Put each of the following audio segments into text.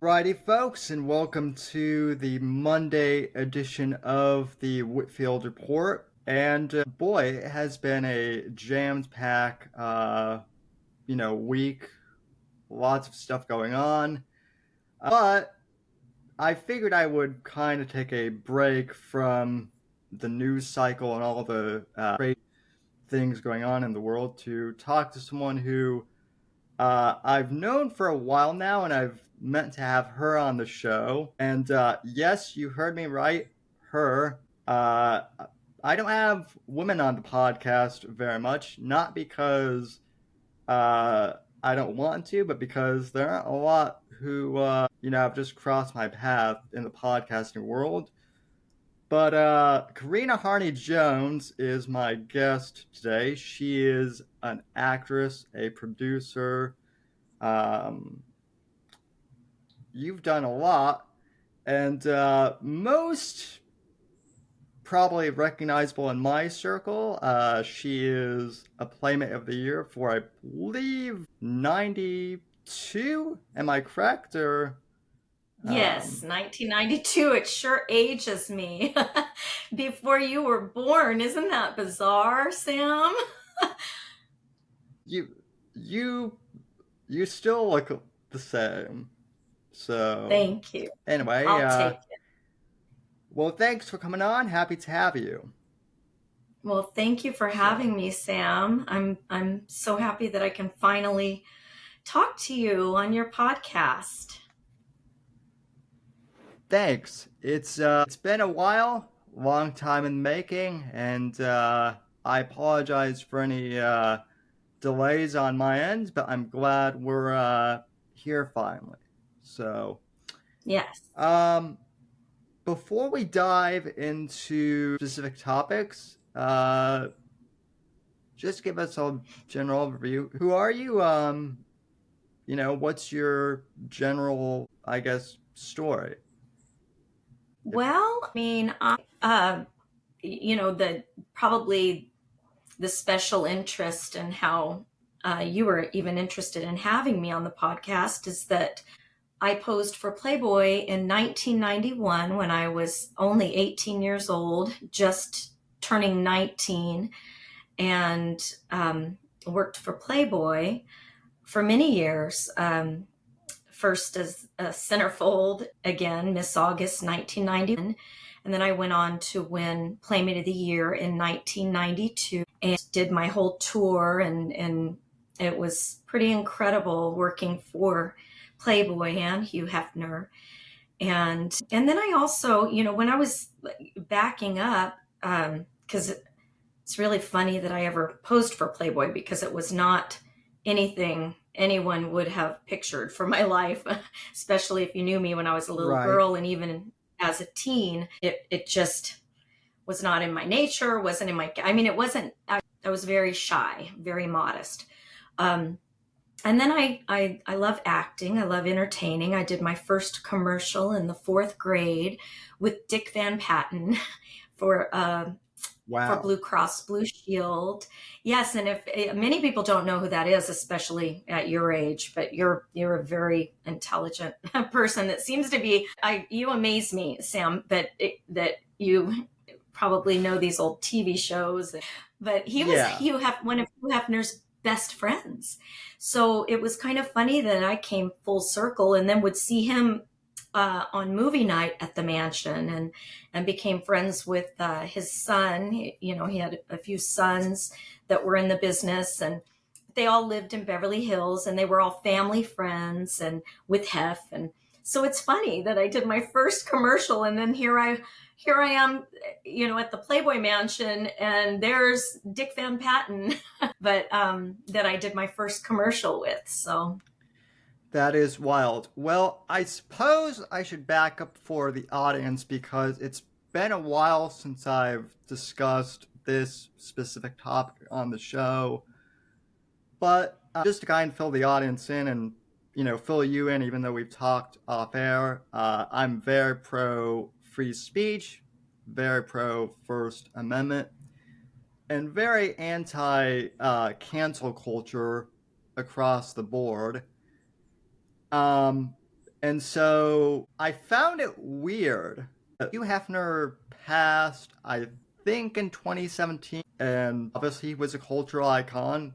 Alrighty, folks, and welcome to the Monday edition of the Whitfield Report. And boy, it has been a jammed-packed, week. Lots of stuff going on. But I figured I would kind of take a break from the news cycle and all the crazy things going on in the world to talk to someone who I've known for a while now, and I've meant to have her on the show. And yes, you heard me right, her. I don't have women on the podcast very much, not because I don't want to, but because there aren't a lot who, have just crossed my path in the podcasting world. But Corinna Harney Jones is my guest today. She is an actress, a producer. Um, you've done a lot, and most probably recognizable in my circle, she is a Playmate of the Year for, I believe, 92. Am I correct? Or Yes, 1992. It sure ages me. Before you were born. Isn't that bizarre, Sam? you you you still look the same. So Thank you. anyway, I'll take it. well, thanks for coming on. Happy to have you. Well, thank you for So having me, Sam. I'm so happy that I can finally talk to you on your podcast. thanks. It's been a while, long time in making, and I apologize for any delays on my end, but I'm glad we're here finally. So, Yes. um, before we dive into specific topics, just give us a general overview. Who are you? What's your general, I guess, story? If Well, I mean, the probably the special interest and how you were even interested in having me on the podcast is that I posed for Playboy in 1991 when I was only 18 years old, just turning 19, and worked for Playboy for many years. First as a centerfold, again, Miss August 1991. And then I went on to win Playmate of the Year in 1992 and did my whole tour. And it was pretty incredible working for Playboy and Hugh Hefner. And then I also, when I was backing up, because it's really funny that I ever posed for Playboy because it was not anything anyone would have pictured for my life, especially if you knew me when I was a little right, girl and even as a teen. It just was not in my nature, wasn't in my, I mean, it wasn't, I was very shy, very modest. And then I love acting. I love entertaining. I did my first commercial in the fourth grade with Dick Van Patten for wow, Blue Cross Blue Shield. Yes, and if many people don't know who that is, especially at your age, but you're a very intelligent person that seems to be. You amaze me, Sam, that you probably know these old TV shows. But he was yeah, one of Hugh Hefner's best friends, so it was kind of funny that I came full circle and then would see him on movie night at the mansion, and became friends with his son. He had a few sons that were in the business, and they all lived in Beverly Hills, and they were all family friends and with Hef. And so it's funny that I did my first commercial, and then here I am, at the Playboy Mansion, and there's Dick Van Patten, but that I did my first commercial with. So that is wild. Well, I suppose I should back up for the audience because it's been a while since I've discussed this specific topic on the show. But just to kind of fill the audience in and fill you in, even though we've talked off air, I'm very pro free speech, very pro First Amendment, and very anti cancel culture across the board. Um, And so I found it weird. Hugh Hefner passed, I think, in 2017, and obviously he was a cultural icon,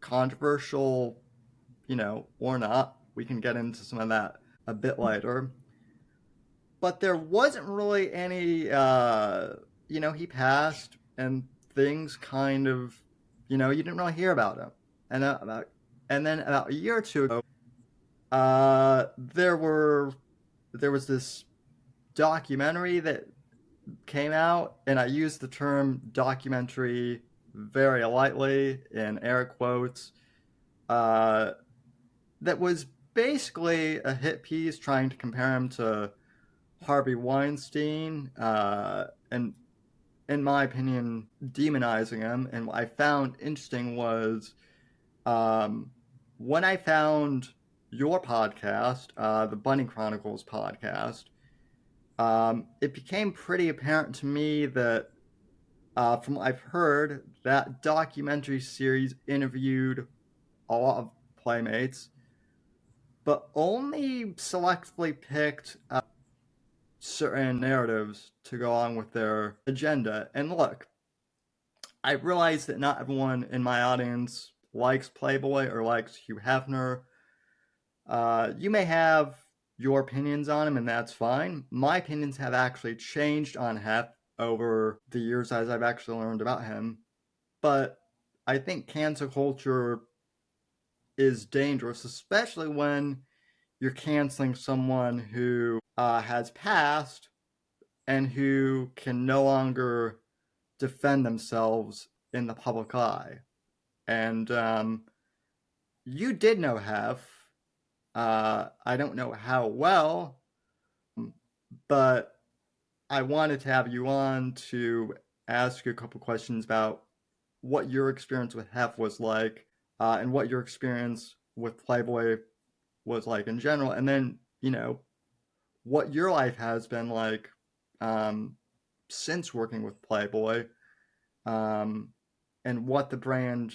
controversial, or not. We can get into some of that a bit later. But there wasn't really any, he passed and things kind of, you didn't really hear about him. And then about a year or two ago, there was this documentary that came out, and I use the term documentary very lightly in air quotes. Uh, that was basically a hit piece trying to compare him to Harvey Weinstein, and in my opinion, demonizing him. And what I found interesting was um, when I found your podcast, the Bunny Chronicles podcast, it became pretty apparent to me that, from what I've heard, that documentary series interviewed a lot of Playmates, but only selectively picked certain narratives to go on with their agenda. And look, I realize that not everyone in my audience likes Playboy or likes Hugh Hefner. You may have your opinions on him, and that's fine. My opinions have actually changed on Hef over the years as I've actually learned about him. But I think cancel culture is dangerous, especially when you're canceling someone who has passed and who can no longer defend themselves in the public eye. And you did know Hef. I don't know how well, but I wanted to have you on to ask you a couple questions about what your experience with Hef was like, and what your experience with Playboy was like in general, and then what your life has been like um, since working with Playboy, um, and what the brand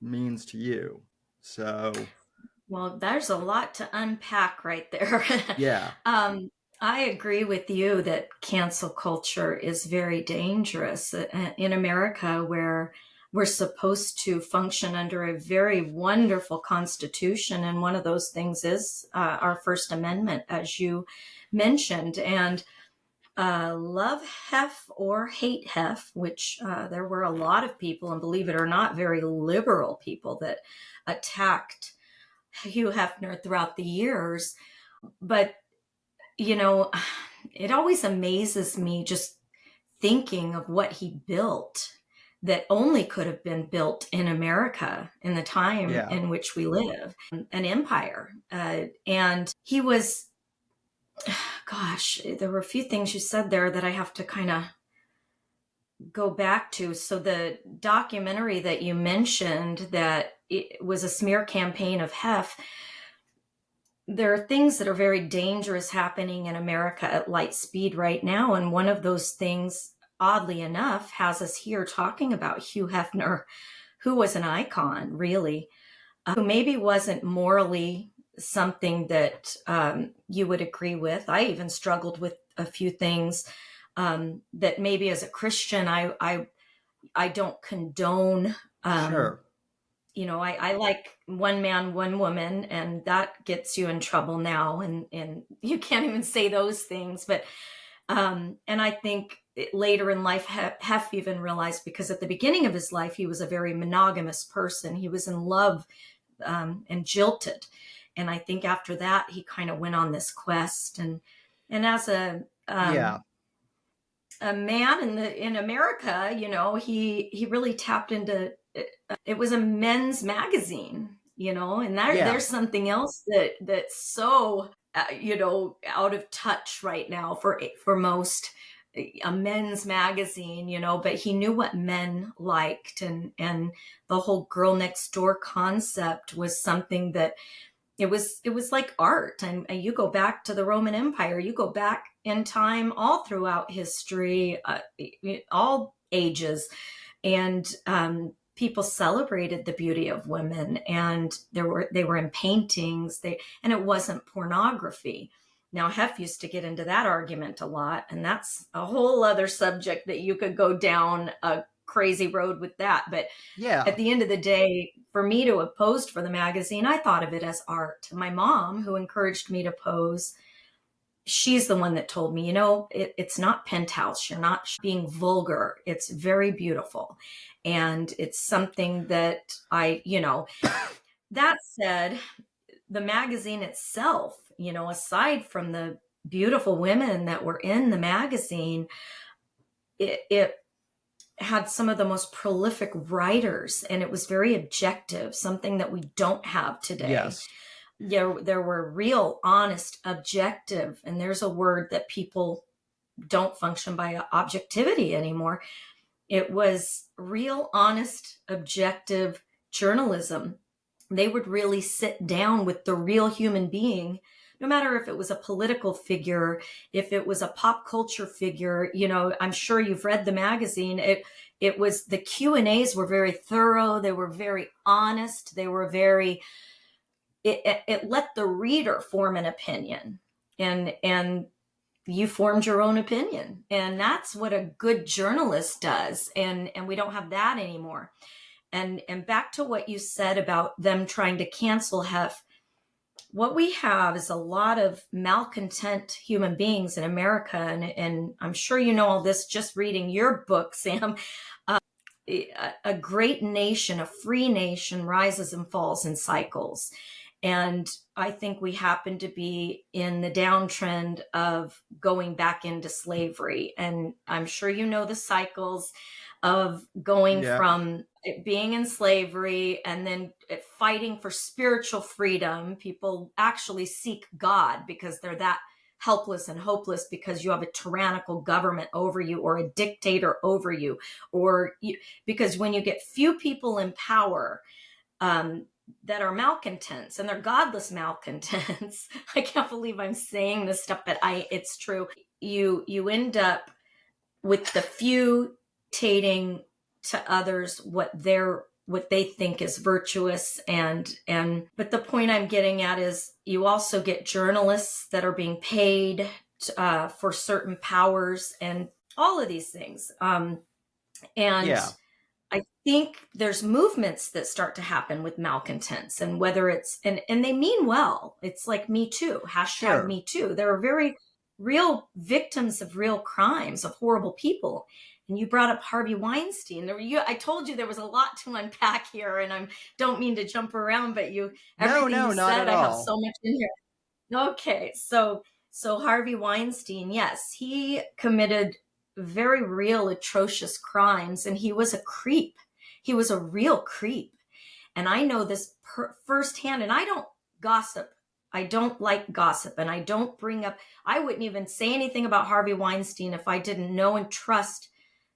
means to you. So, Well, there's a lot to unpack right there. yeah, um, I agree with you that cancel culture is very dangerous in America, where we're supposed to function under a very wonderful constitution. And one of those things is our First Amendment, as you mentioned. And love Hef or hate Hef, which there were a lot of people, and believe it or not, very liberal people that attacked Hugh Hefner throughout the years. But, you know, it always amazes me just thinking of what he built that only could have been built in America in the time yeah, in which we live, an empire. And he was, gosh, there were a few things you said there that I have to kind of go back to. So the documentary that you mentioned, that it was a smear campaign of Hef, there are things that are very dangerous happening in America at light speed right now. And one of those things, oddly enough, has us here talking about Hugh Hefner, who was an icon, really, who maybe wasn't morally something that you would agree with. I even struggled with a few things that maybe as a Christian, I don't condone. sure, I like one man, one woman, and that gets you in trouble now. And you can't even say those things. But, and I think later in life, Hef even realized, because at the beginning of his life, he was a very monogamous person. He was in love and jilted. And I think after that, he kind of went on this quest. And as yeah, a man in America, he really tapped into it. Was a men's magazine, and yeah, there's something else that's so out of touch right now for most, a men's magazine, but he knew what men liked, and the whole girl next door concept was something that it was like art. And you go back to the Roman Empire, you go back in time, all throughout history, all ages, and people celebrated the beauty of women, and they were in paintings, and it wasn't pornography. Now, Hef used to get into that argument a lot, and that's a whole other subject that you could go down a crazy road with that. But Yeah. at the end of the day, for me to have posed for the magazine, I thought of it as art. My mom, who encouraged me to pose, she's the one that told me, it's not penthouse. You're not being vulgar. It's very beautiful. And it's something that that said, the magazine itself, aside from the beautiful women that were in the magazine, it had some of the most prolific writers, and it was very objective, something that we don't have today. Yes. There were real, honest, objective, and there's a word that people don't function by objectivity anymore. It was real, honest, objective journalism. They would really sit down with the real human being, no matter if it was a political figure, if it was a pop culture figure. I'm sure you've read the magazine. It was, the Q&As were very thorough. They were very honest. They were very, it let the reader form an opinion, and you formed your own opinion. And that's what a good journalist does. And we don't have that anymore. And back to what you said about them trying to cancel Hef, what we have is a lot of malcontent human beings in America. And I'm sure you know all this just reading your book, Sam. A great nation, a free nation, rises and falls in cycles. And I think we happen to be in the downtrend of going back into slavery. And I'm sure you know the cycles of going from being in slavery and then fighting for spiritual freedom. People actually seek God because they're that helpless and hopeless, because you have a tyrannical government over you, or a dictator over you, because when you get few people in power that are malcontents, and they're godless malcontents, I can't believe I'm saying this stuff, but it's true. You end up with the few dictating to others what they think is virtuous. But the point I'm getting at is, you also get journalists that are being paid for certain powers and all of these things. I think there's movements that start to happen with malcontents, and whether it's, and they mean well. It's like Me Too, hashtag Me Too. There are very real victims of real crimes, of horrible people. And you brought up Harvey Weinstein. I told you there was a lot to unpack here, and I don't mean to jump around, but everything you said, I have so much in here. Okay, so Harvey Weinstein, yes, he committed very real, atrocious crimes, and he was a creep. He was a real creep. And I know this firsthand, and I don't gossip. I don't like gossip, and I don't bring up, I wouldn't even say anything about Harvey Weinstein if I didn't know and trust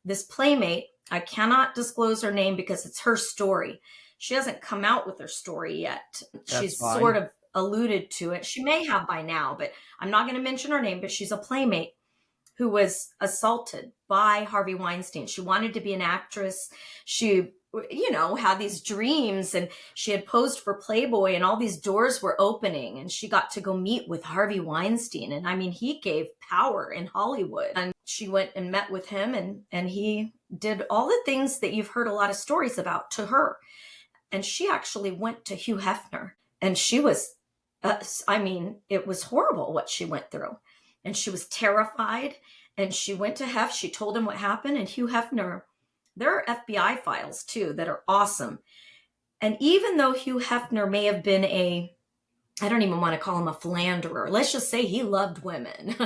this Playmate. I cannot disclose her name because it's her story. She hasn't come out with her story yet. She's sort of alluded to it. She may have by now, but I'm not going to mention her name. But she's a Playmate who was assaulted by Harvey Weinstein. She wanted to be an actress. She, had these dreams, and she had posed for Playboy, and all these doors were opening, and she got to go meet with Harvey Weinstein. And I mean, he gave power in Hollywood. And she went and met with him, and he did all the things that you've heard a lot of stories about to her. And she actually went to Hugh Hefner, and she was, it was horrible what she went through. And she was terrified, and she went to Hef. She told him what happened, and Hugh Hefner, there are FBI files too that are awesome. And even though Hugh Hefner may have been I don't even want to call him a philanderer. Let's just say he loved women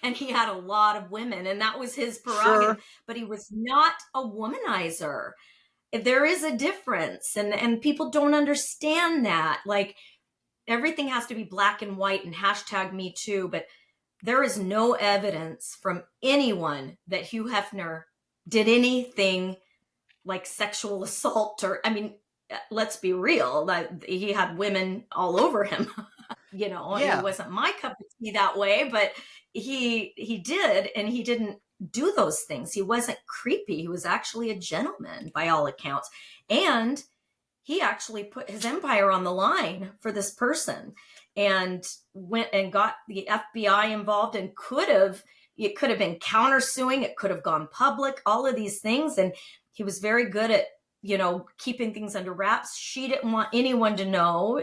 and he had a lot of women, and that was his prerogative, sure. But he was not a womanizer. There is a difference, and people don't understand that. Like, everything has to be black and white and hashtag Me Too, but there is no evidence from anyone that Hugh Hefner did anything like sexual assault, or, let's be real, that he had women all over him. It wasn't my cup of tea that way, but he did, and he didn't do those things. He wasn't creepy. He was actually a gentleman by all accounts. And he actually put his empire on the line for this person and went and got the FBI involved and it could have been countersuing, it could have gone public, all of these things. And he was very good at, keeping things under wraps. She didn't want anyone to know.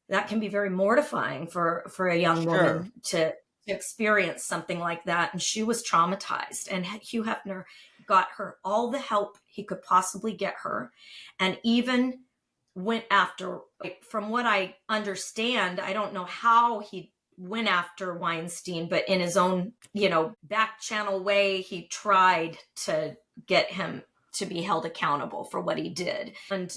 That can be very mortifying for a young woman to experience something like that. And she was traumatized. And Hugh Hefner got her all the help he could possibly get her, and even went after, from what I understand, I don't know how he went after Weinstein, but in his own, back channel way, he tried to get him to be held accountable for what he did. And,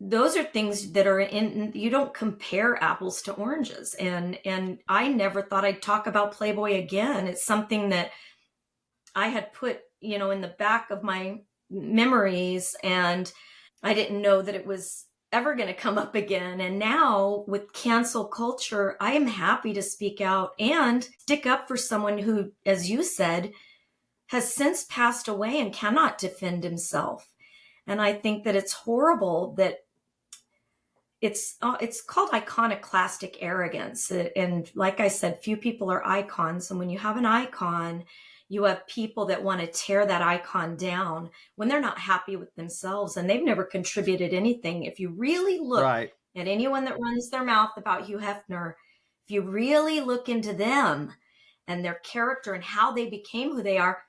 those are things that are you don't compare apples to oranges. And I never thought I'd talk about Playboy again. It's something that I had put, in the back of my memories, and I didn't know that it was ever going to come up again. And now with cancel culture, I am happy to speak out and stick up for someone who, as you said, has since passed away and cannot defend himself. And I think that it's horrible that it's called iconoclastic arrogance. And like I said, few people are icons. And when you have an icon, you have people that want to tear that icon down when they're not happy with themselves and they've never contributed anything. If you really look at anyone that runs their mouth about Hugh Hefner, if you really look into them and their character and how they became who they are,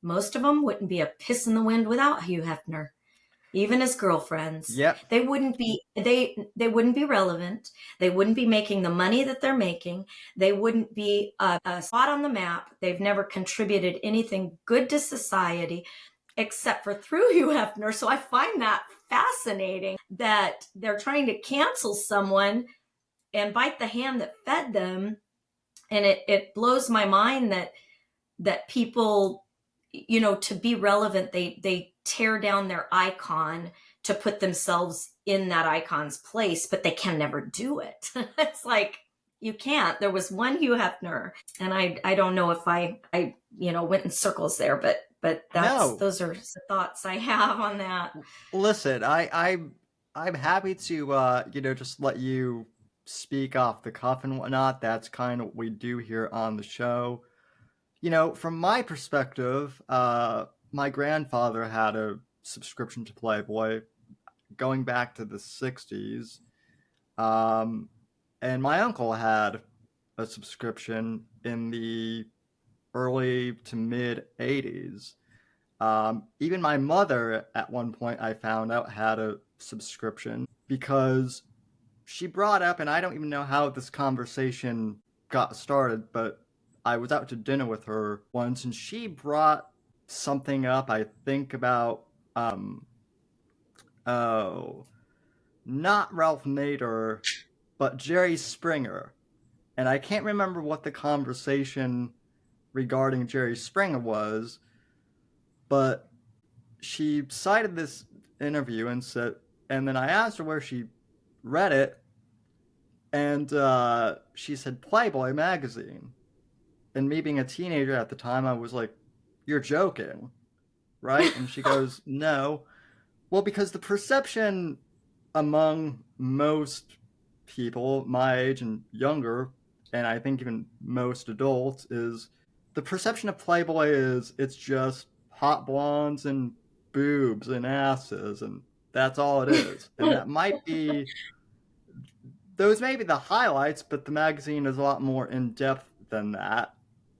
most of them wouldn't be a piss in the wind without Hugh Hefner. Even as girlfriends, they wouldn't be relevant. They wouldn't be making the money that they're making. They wouldn't be a spot on the map. They've never contributed anything good to society except for through Hugh Hefner. So I find that fascinating that they're trying to cancel someone and bite the hand that fed them. And it blows my mind that people, to be relevant, they tear down their icon to put themselves in that icon's place, but they can never do it. It's like, you can't. There was one Hugh Hefner, and I don't know if I went in circles there, but those are the thoughts I have on that. Listen, I'm happy to just let you speak off the cuff and whatnot. That's kind of what we do here on the show. From my perspective, my grandfather had a subscription to Playboy going back to the 60s. And my uncle had a subscription in the early to mid 80s. Even my mother, at one point, I found out, had a subscription because she brought up, and I don't even know how this conversation got started, but I was out to dinner with her once, and she brought something up, I think, about, not Ralph Nader, but Jerry Springer. And I can't remember what the conversation regarding Jerry Springer was, but she cited this interview and then I asked her where she read it, and she said Playboy magazine. And me being a teenager at the time, I was like, "You're joking, right?" And she goes, "No." Well, because the perception among most people my age and younger, and I think even most adults, is the perception of Playboy is it's just hot blondes and boobs and asses, and that's all it is. And that might be, those may be the highlights, but the magazine is a lot more in depth than that,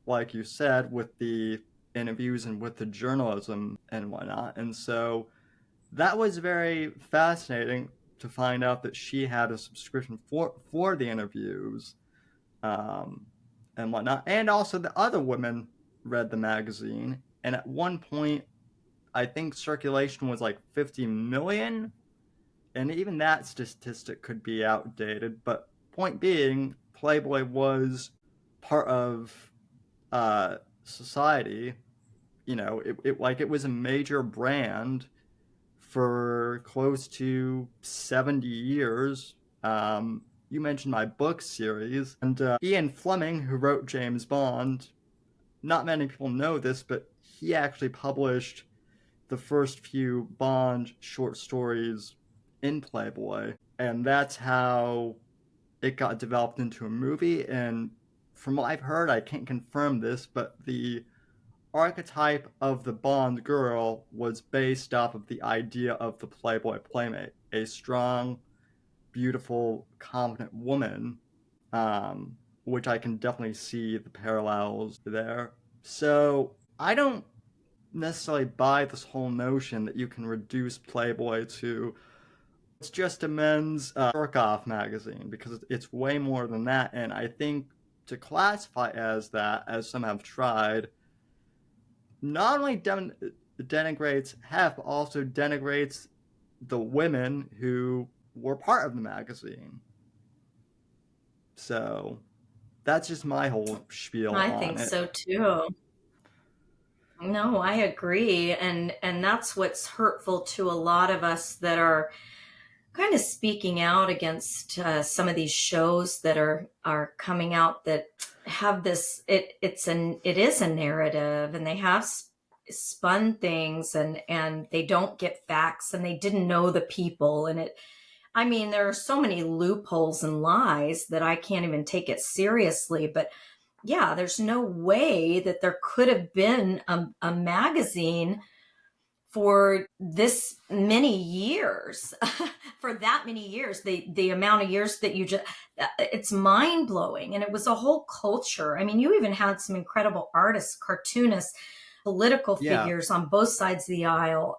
like you said, with the interviews and with the journalism and whatnot. And so that was very fascinating to find out that she had a subscription for the interviews, and whatnot. And also the other women read the magazine. And at one point, I think circulation was like 50 million. And even that statistic could be outdated. But point being, Playboy was part of society. It was a major brand for close to 70 years. you mentioned my book series, and Ian Fleming, who wrote James Bond, not many people know this, but he actually published the first few Bond short stories in Playboy, and that's how it got developed into a movie. And from what I've heard, I can't confirm this, but the archetype of the Bond girl was based off of the idea of the Playboy Playmate, a strong, beautiful, confident woman, which I can definitely see the parallels there. So I don't necessarily buy this whole notion that you can reduce Playboy to it's just a men's jerk off magazine, because it's way more than that. And I think to classify as that, as some have tried, not only denigrates Hef, but also denigrates the women who were part of the magazine. So that's just my whole spiel I on think it. so too. No, I agree. And that's what's hurtful to a lot of us that are kind of speaking out against some of these shows that are coming out that have this it is a narrative, and they have spun things, and they don't get facts, and they didn't know the people, and it I mean, there are so many loopholes and lies that I can't even take it seriously. But yeah, there's no way that there could have been a magazine for this many years, for that many years, the amount of years that you just, it's mind blowing. And it was a whole culture. I mean, you even had some incredible artists, cartoonists, political Yeah. figures on both sides of the aisle.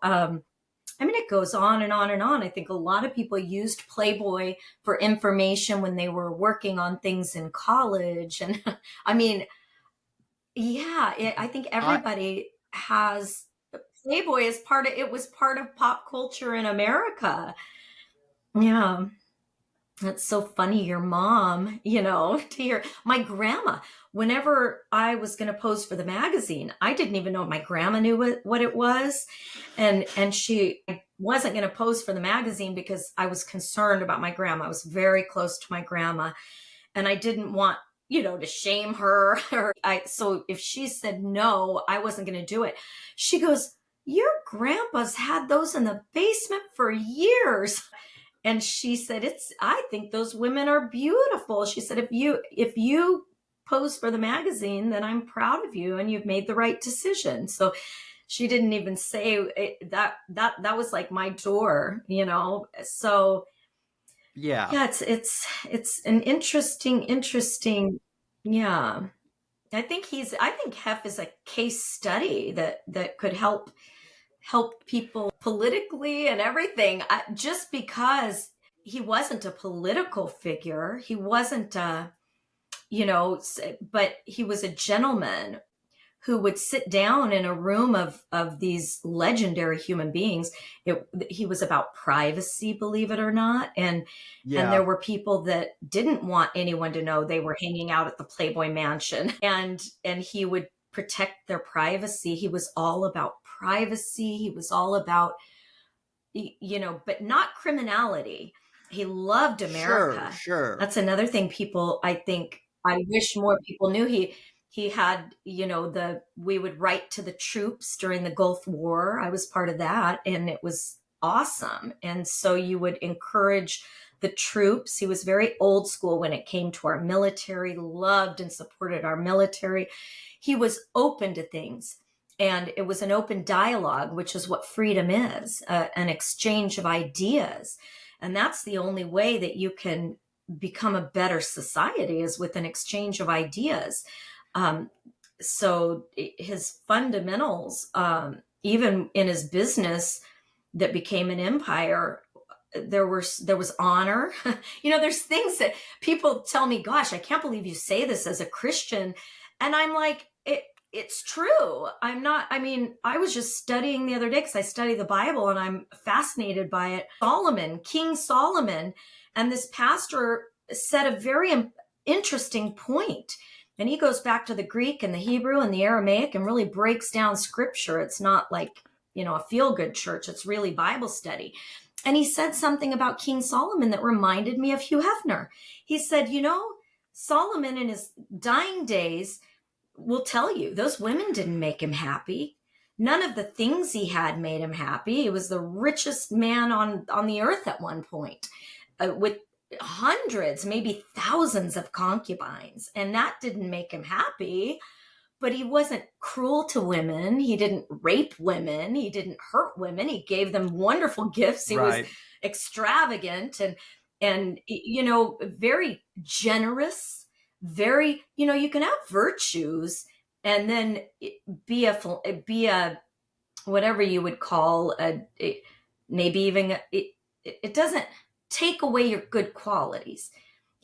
I mean, it goes on and on and on. I think a lot of people used Playboy for information when they were working on things in college. And I mean, yeah, I think I everybody has Playboy as part of it, was part of pop culture in America. Yeah. That's so funny. Your mom, to hear my grandma, whenever I was going to pose for the magazine, I didn't even know my grandma knew what it was. And she wasn't going to pose for the magazine because I was concerned about my grandma. I was very close to my grandma, and I didn't want, to shame her. So if she said no, I wasn't going to do it. She goes, "Your grandpa's had those in the basement for years." And she said, I think those women are beautiful. She said, if you pose for the magazine, then I'm proud of you and you've made the right decision. So she didn't even say that was like my door. So yeah. yeah, it's an interesting. Yeah. I think Hef is a case study that could help people politically and everything. Just because he wasn't a political figure, he wasn't but he was a gentleman who would sit down in a room of these legendary human beings. He was about privacy, believe it or not, and there Yeah. were people that didn't want anyone to know they were hanging out at the Playboy Mansion, and he would protect their privacy. He was all about privacy. He was all about, but not criminality. He loved Sure, America. sure. That's another thing people, I think, I wish more people knew. He had, we would write to the troops during the Gulf War. I was part of that, and it was awesome. And so you would encourage the troops. He was very old school when it came to our military, loved and supported our military. He was open to things. And it was an open dialogue, which is what freedom is, an exchange of ideas. And that's the only way that you can become a better society, is with an exchange of ideas. So his fundamentals, even in his business that became an empire, there was honor. There's things that people tell me, "Gosh, I can't believe you say this as a Christian," and I'm like, it's true. I was just studying the other day because I study the Bible and I'm fascinated by it. King Solomon, and this pastor said a very interesting point. And he goes back to the Greek and the Hebrew and the Aramaic and really breaks down scripture. It's not like a feel-good church. It's really Bible study. And he said something about King Solomon that reminded me of Hugh Hefner. He said, Solomon in his dying days will tell you those women didn't make him happy. None of the things he had made him happy. He was the richest man on the earth at one point, with hundreds, maybe thousands of concubines. And that didn't make him happy. But he wasn't cruel to women. He didn't rape women. He didn't hurt women. He gave them wonderful gifts. He was extravagant and very generous. Very, you can have virtues and then be a whatever you would call maybe even it doesn't take away your good qualities.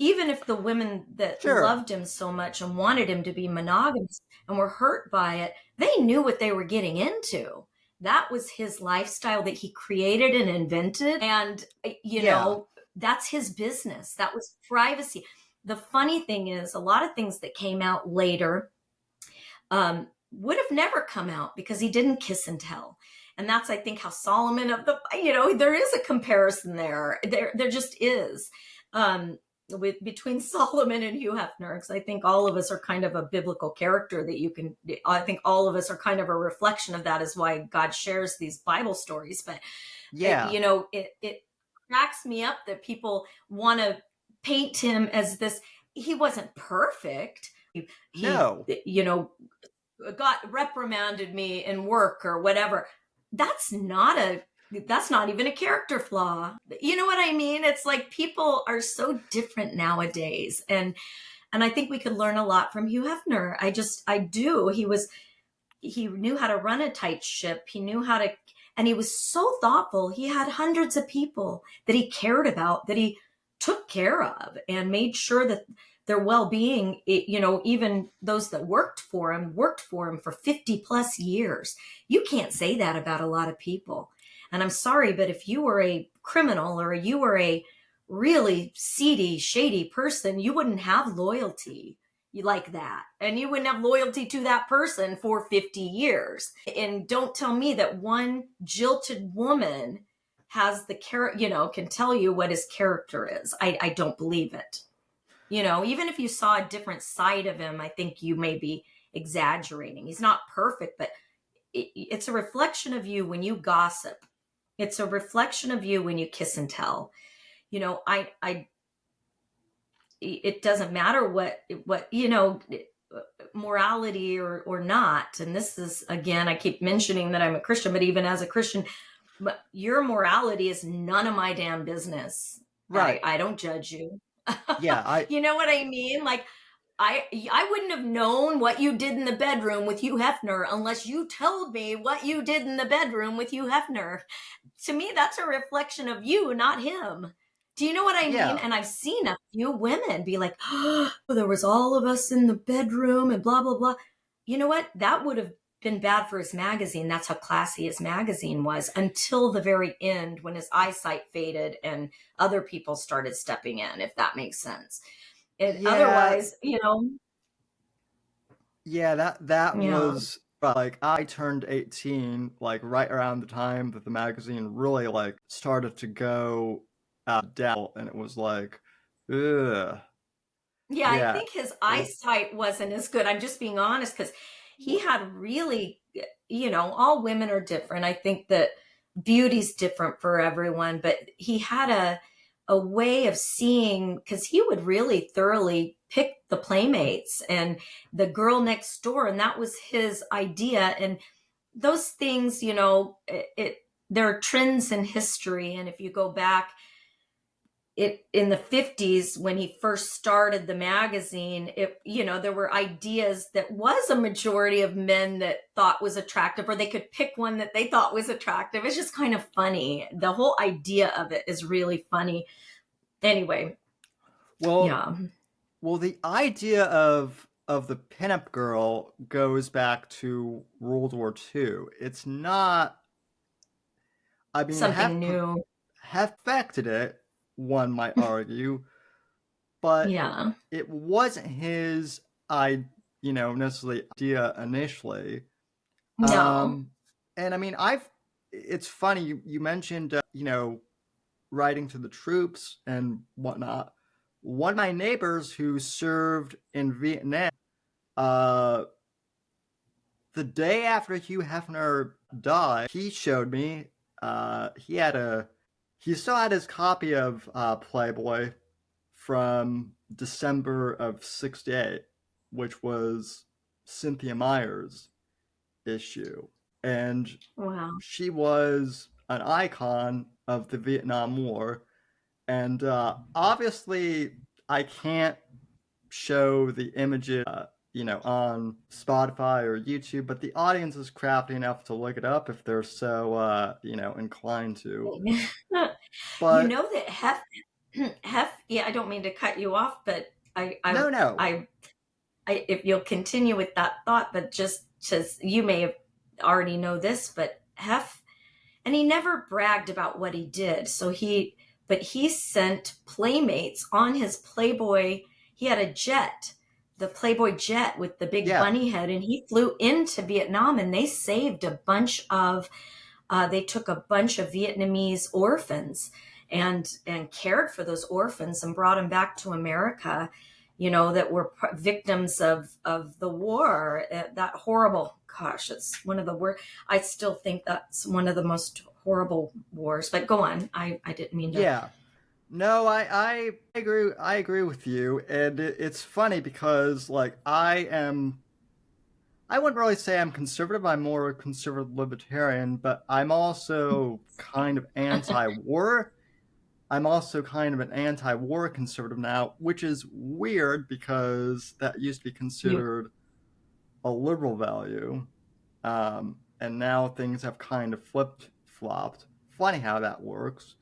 Even if the women that loved him so much and wanted him to be monogamous and were hurt by it, they knew what they were getting into. That was his lifestyle that he created and invented. And, that's his business. That was privacy. The funny thing is, a lot of things that came out later would have never come out because he didn't kiss and tell. And that's, I think, how Solomon there is a comparison there. There just is. Between Solomon and Hugh Hefner, because I think all of us are kind of a biblical character I think all of us are kind of a reflection of that, is why God shares these Bible stories. But it cracks me up that people want to paint him as this. He wasn't perfect. He got reprimanded me in work or whatever. That's not even a character flaw. You know what I mean? It's like people are so different nowadays. And I think we could learn a lot from Hugh Hefner. I do. He knew how to run a tight ship. He knew how to, and he was so thoughtful. He had hundreds of people that he cared about, that he took care of and made sure that their well-being, even those that worked for him for 50 plus years. You can't say that about a lot of people. And I'm sorry, but if you were a criminal or you were a really seedy, shady person, you wouldn't have loyalty like that. And you wouldn't have loyalty to that person for 50 years. And don't tell me that one jilted woman has the can tell you what his character is. I don't believe it. Even if you saw a different side of him, I think you may be exaggerating. He's not perfect, but it's a reflection of you when you gossip. It's a reflection of you when you kiss and tell. It doesn't matter what morality or not. And this is, again, I keep mentioning that I'm a Christian, but even as a Christian, your morality is none of my damn business. Right. I don't judge you. Yeah. You know what I mean? Like, I wouldn't have known what you did in the bedroom with Hugh Hefner unless you told me what you did in the bedroom with Hugh Hefner. To me, that's a reflection of you, not him. Do you know what I mean? And I've seen a few women be like, oh, there was all of us in the bedroom and blah, blah, blah. You know what? That would have been bad for his magazine. That's how classy his magazine was, until the very end when his eyesight faded and other people started stepping in, if that makes sense. Otherwise, Yeah, that was like, I turned 18, like right around the time that the magazine really like started to go down, and it was like, ugh. Yeah, I think his eyesight wasn't as good. I'm just being honest, because he had really, all women are different. I think that beauty's different for everyone, but he had a way of seeing, because he would really thoroughly pick the playmates and the girl next door, and that was his idea. And those things, there are trends in history, and if you go back, in the 50s when he first started the magazine, there were ideas that was a majority of men that thought was attractive, or they could pick one that they thought was attractive. It's just kind of funny. The whole idea of it is really funny. Anyway. Well, the idea of the pinup girl goes back to World War II. It's not, I mean, something new. Have affected it, one might argue, but it wasn't his necessarily idea initially. No. And I mean, it's funny you mentioned writing to the troops and whatnot. One of my neighbors who served in Vietnam, uh, the day after Hugh Hefner died, he showed me he had a he still had his copy of Playboy from December of '68, which was Cynthia Meyer's issue, and Wow. she was an icon of the Vietnam War. And obviously, I can't show the images, on Spotify or YouTube, but the audience is crafty enough to look it up if they're so, inclined to. You But know that yeah, I don't mean to cut you off, but no, no, I, if you'll continue with that thought, but just you may have already know this, but and he never bragged about what he did. But he sent Playmates on his Playboy. He had a jet, the Playboy jet with the big yeah, bunny head, and he flew into Vietnam, and they saved a bunch of they took a bunch of Vietnamese orphans and cared for those orphans and brought them back to America, that were victims of the war. That horrible, gosh, it's one of the worst. I still think that's one of the most horrible wars. But go on. I didn't mean to. yeah. No, I agree. I agree with you, and it's funny because I wouldn't really say I'm conservative. I'm more a conservative libertarian, but I'm also kind of anti-war. I'm also kind of an anti-war conservative now, which is weird because that used to be You considered a liberal value, and now things have kind of flipped flopped. Funny how that works.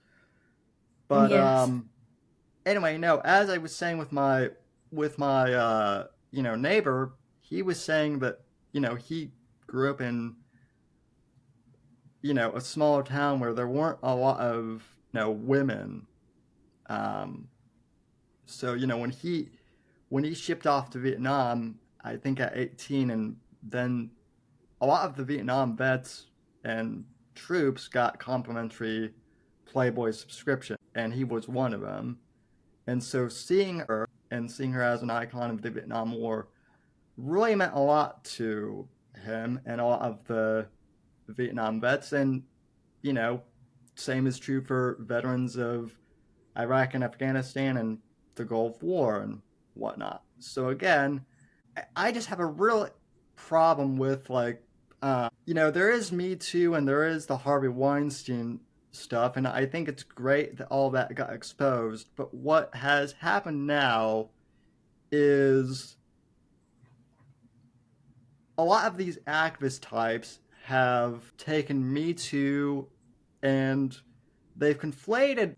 But Yes. anyway, no. As I was saying with my neighbor, he was saying that he grew up in a smaller town where there weren't a lot of women. Um, so when he shipped off to Vietnam, I think at 18, and then a lot of the Vietnam vets and troops got complimentary Playboy subscription, and he was one of them. And so seeing her as an icon of the Vietnam War really meant a lot to him and a lot of the Vietnam vets. And you know, same is true for veterans of Iraq and Afghanistan and the Gulf War and whatnot. So again, I just have a real problem with there is Me Too and there is the Harvey Weinstein stuff, and I think it's great that all that got exposed. But what has happened now is a lot of these activist types have taken Me Too and they've conflated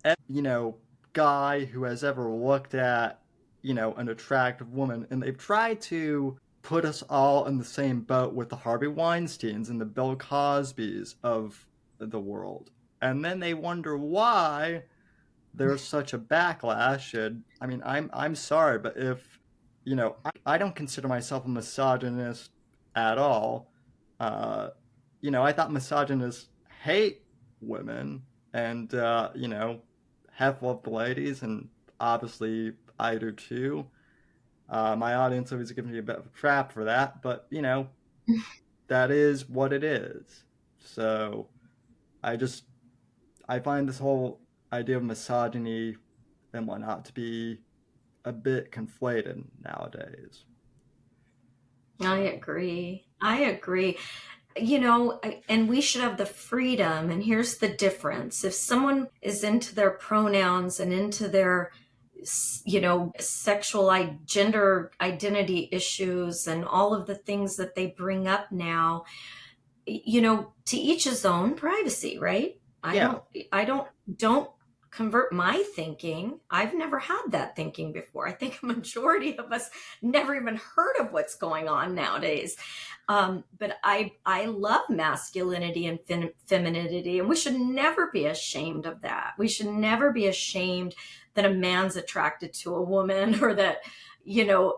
guy who has ever looked at an attractive woman, and they've tried to put us all in the same boat with the Harvey Weinsteins and the Bill Cosbys of the world, and then they wonder why there's such a backlash. And I mean, I'm sorry, but if I don't consider myself a misogynist at all. uh I thought misogynists hate women, and have loved the ladies, and obviously I do too. My audience always gives me a bit of a crap for that, but that is what it is. So I just I find this whole idea of misogyny and whatnot to be a bit conflated nowadays. I So agree. I agree. And we should have the freedom. And here's the difference: if someone is into their pronouns and into their sexual gender identity issues and all of the things that they bring up now, to each his own. Privacy, right? i yeah, don't i don't convert my thinking. I've never had that thinking before. I think a majority of us never even heard of what's going on nowadays. But I love masculinity and femininity, and we should never be ashamed of that. We should never be ashamed that a man's attracted to a woman, or that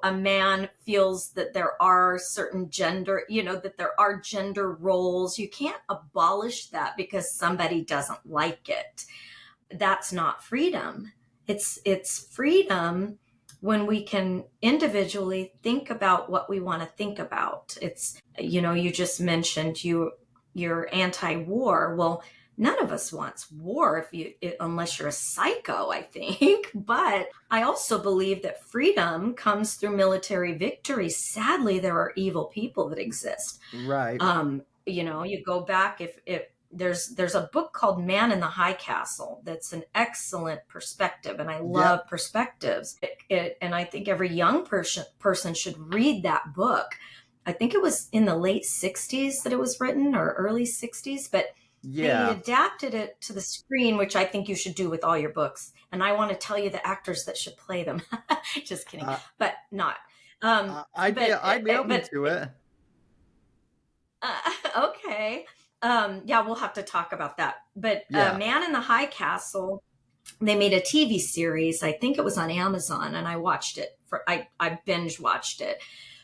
a man feels that there are certain gender, that there are gender roles. You can't abolish that because somebody doesn't like it. That's not freedom. It's freedom when we can individually think about what we want to think about. It's, you just mentioned you're anti-war. Well, none of us wants war unless you're a psycho, I think. But I also believe that freedom comes through military victory. Sadly, there are evil people that exist. Right. You go back, if there's a book called Man in the High Castle that's an excellent perspective, and I love Yep. perspectives. And I think every young person should read that book. I think it was in the late 60s that it was written, or early 60s, but they Yeah. adapted it to the screen, which I think you should do with all your books. And I want to tell you the actors that should play them. Just kidding, Uh, but not. Um, I'd be open but to it. okay. Yeah, we'll have to talk about that. But Yeah. Man in the High Castle, they made a TV series. I think it was on Amazon, and I watched it. I binge watched it.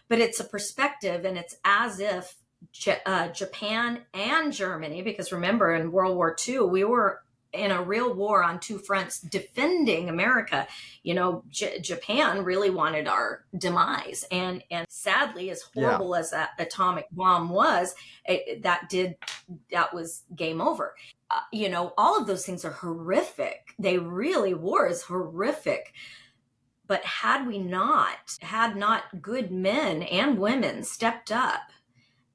But it's a perspective, and it's as if Japan and Germany, because remember in World War II, we were in a real war on two fronts defending America. Japan really wanted our demise, and sadly, as Yeah. horrible as that atomic bomb was, that was game over. All of those things are horrific. They really, war is horrific. But had not good men and women stepped up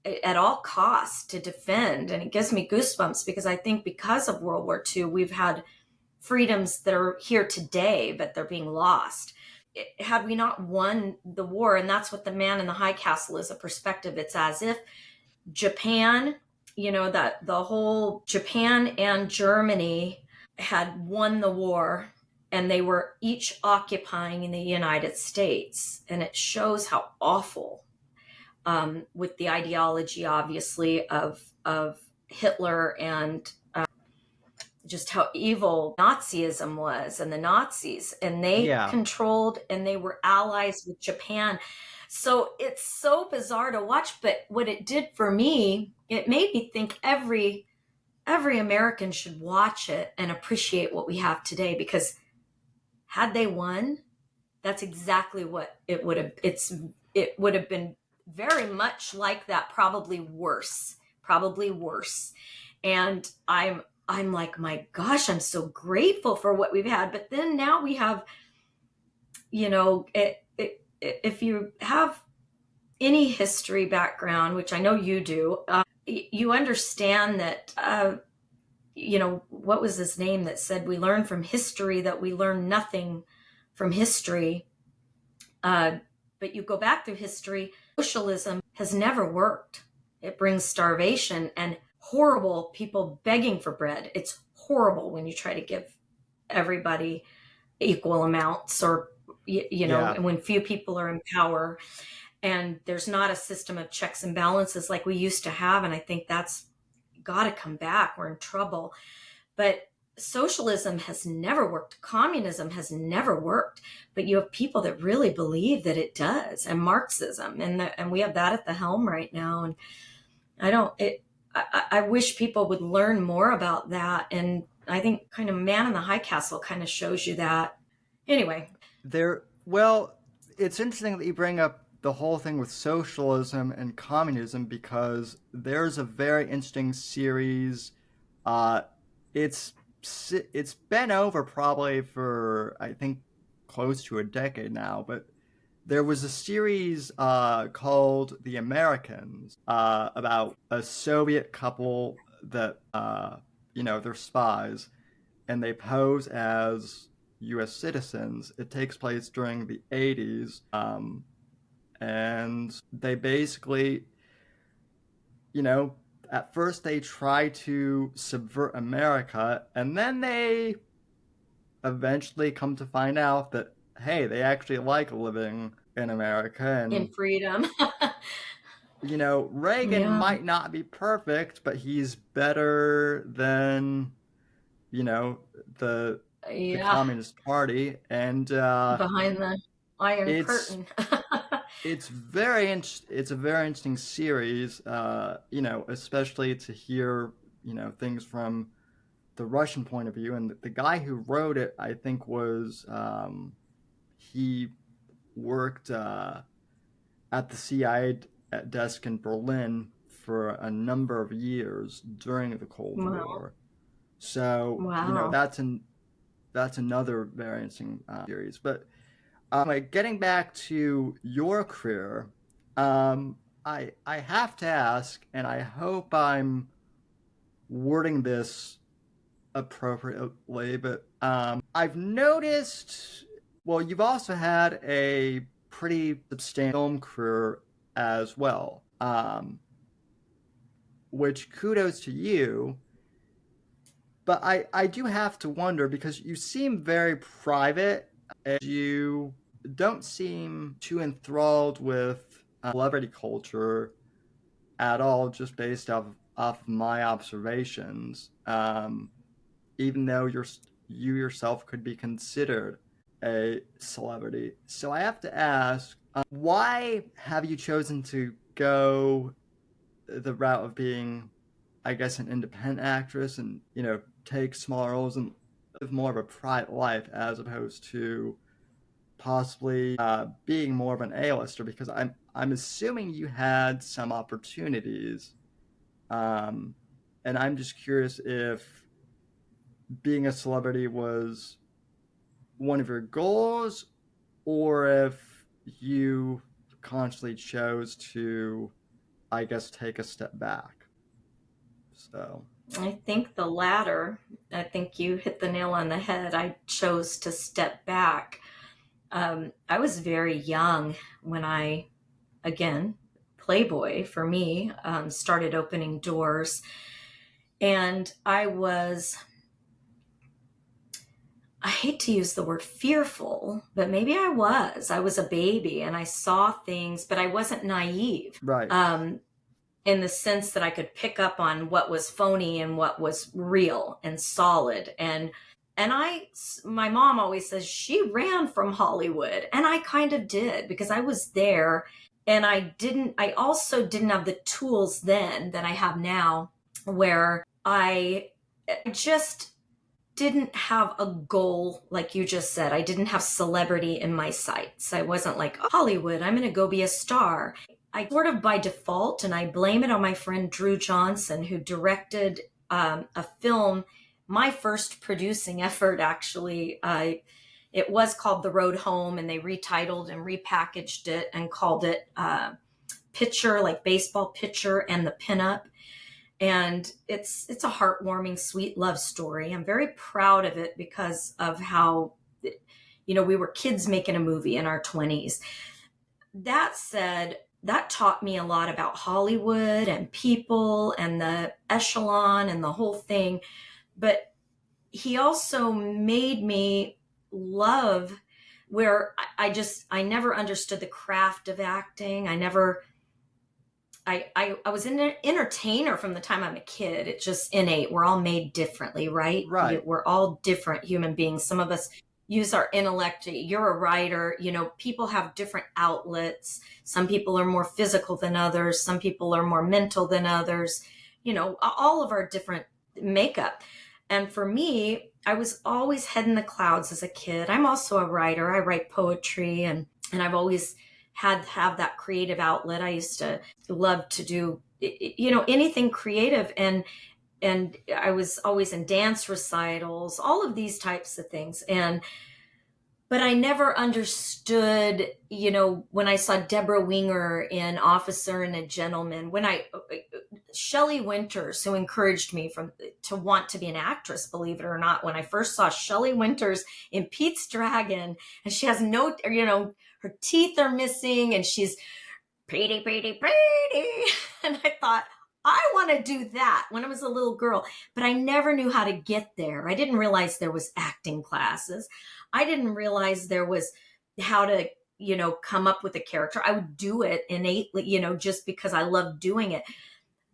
at all costs to defend, and it gives me goosebumps because I think because of World War II, we've had freedoms that are here today, but they're being lost. Had we not won the war, and that's what the Man in the High Castle is, a perspective. It's as if Japan, that the whole Japan and Germany had won the war, and they were each occupying in the United States. And it shows how awful, with the ideology, obviously, of Hitler, and just how evil Nazism was, and the Nazis, and they Yeah. controlled, and they were allies with Japan. So it's so bizarre to watch, but what it did for me, it made me think every American should watch it and appreciate what we have today, because had they won, that's exactly what it would have been, very much like that, probably worse. And I'm like, my gosh, I'm so grateful for what we've had. But then now we have, if you have any history background, which I know you do, you understand that, what was his name that said we learn from history that we learn nothing from history. But you go back through history, socialism has never worked. It brings starvation and horrible people begging for bread. It's horrible when you try to give everybody equal amounts, or, Yeah. when few people are in power, and there's not a system of checks and balances like we used to have. And I think that's got to come back. We're in trouble. But socialism has never worked. Communism has never worked. But you have people that really believe that it does, and Marxism, and we have that at the helm right now. And I don't. I wish people would learn more about that. And I think kind of Man in the High Castle kind of shows you that. Anyway, Well, it's interesting that you bring up the whole thing with socialism and communism because there's a very interesting series. Uh, it's it's been over probably for I think close to a decade now, but there was a series called The Americans about a Soviet couple that they're spies and they pose as U.S. citizens. It takes place during the 80s, and they basically, you know, at first they try to subvert America, and then they eventually come to find out that, hey, they actually like living in America. in And, freedom. Reagan Yeah, might not be perfect, but he's better than, you know, the yeah. Communist Party. And Behind the Iron It's Curtain. it's it's a very interesting series. Especially to hear things from the Russian point of view, and the guy who wrote it, I think, was he worked at the CIA desk in Berlin for a number of years during the Cold Wow. War. So Wow. that's another very interesting series. But like getting back to your career, I have to ask, and I hope I'm wording this appropriately, but I've noticed. Well, you've also had a pretty substantial film career as well, which kudos to you. But I do have to wonder because you seem very private. And you don't seem too enthralled with celebrity culture at all, just based off my observations. Even though you yourself could be considered a celebrity. So I have to ask, why have you chosen to go the route of being, I guess, an independent actress and take smaller roles and live more of a private life as opposed to possibly being more of an A-lister? Because I'm assuming you had some opportunities, um, and I'm just curious if being a celebrity was one of your goals, or if you consciously chose to, I guess, take a step back. So, I think the latter. I think you hit the nail on the head. I chose to step back. I was very young when again, Playboy for me, started opening doors. And I hate to use the word fearful, but maybe I was. I was a baby and I saw things, but I wasn't naive. right, In the sense that I could pick up on what was phony and what was real and solid. My mom always says she ran from Hollywood, and I kind of did because I was there, and I also didn't have the tools then that I have now, where I just didn't have a goal. Like you just said, I didn't have celebrity in my sights. I wasn't like, oh, Hollywood, I'm going to go be a star. I sort of by default, and I blame it on my friend Drew Johnson, who directed a film, my first producing effort, actually. It was called The Road Home, and they retitled and repackaged it and called it Pitcher, like baseball pitcher and the pinup. And it's a heartwarming, sweet love story. I'm very proud of it because of how, we were kids making a movie in our 20s. That said, that taught me a lot about Hollywood and people and the echelon and the whole thing. But he also made me love where I never understood the craft of acting. I was an entertainer from the time I'm a kid. It's just innate. We're all made differently, right? right, We're all different human beings. Some of us use our intellect. You're a writer. People have different outlets. Some people are more physical than others. Some people are more mental than others. All of our different makeup. And for me, I was always head in the clouds as a kid. I'm also a writer. I write poetry, and I've always have that creative outlet. I used to love to do anything creative, and I was always in dance recitals, all of these types of things. But I never understood, when I saw Deborah Winger in Officer and a Gentleman, Shelley Winters, who encouraged me to want to be an actress, believe it or not, when I first saw Shelley Winters in Pete's Dragon, and she has her teeth are missing and she's pretty, pretty, pretty. And I thought, I want to do that when I was a little girl, but I never knew how to get there. I didn't realize there was acting classes. I didn't realize there was how to, come up with a character. I would do it innately, just because I loved doing it.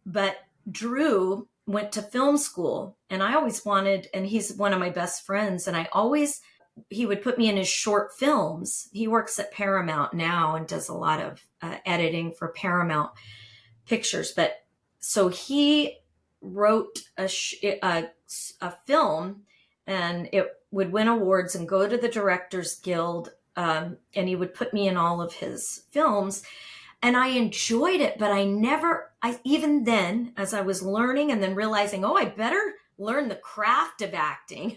But Drew went to film school, and I always wanted, and he's one of my best friends, and I always he would put me in his short films. He works at Paramount now and does a lot of editing for Paramount Pictures. But so he wrote a film, and it would win awards and go to the Directors Guild. And he would put me in all of his films. And I enjoyed it, but even then, as I was learning and then realizing, oh, I better learn the craft of acting.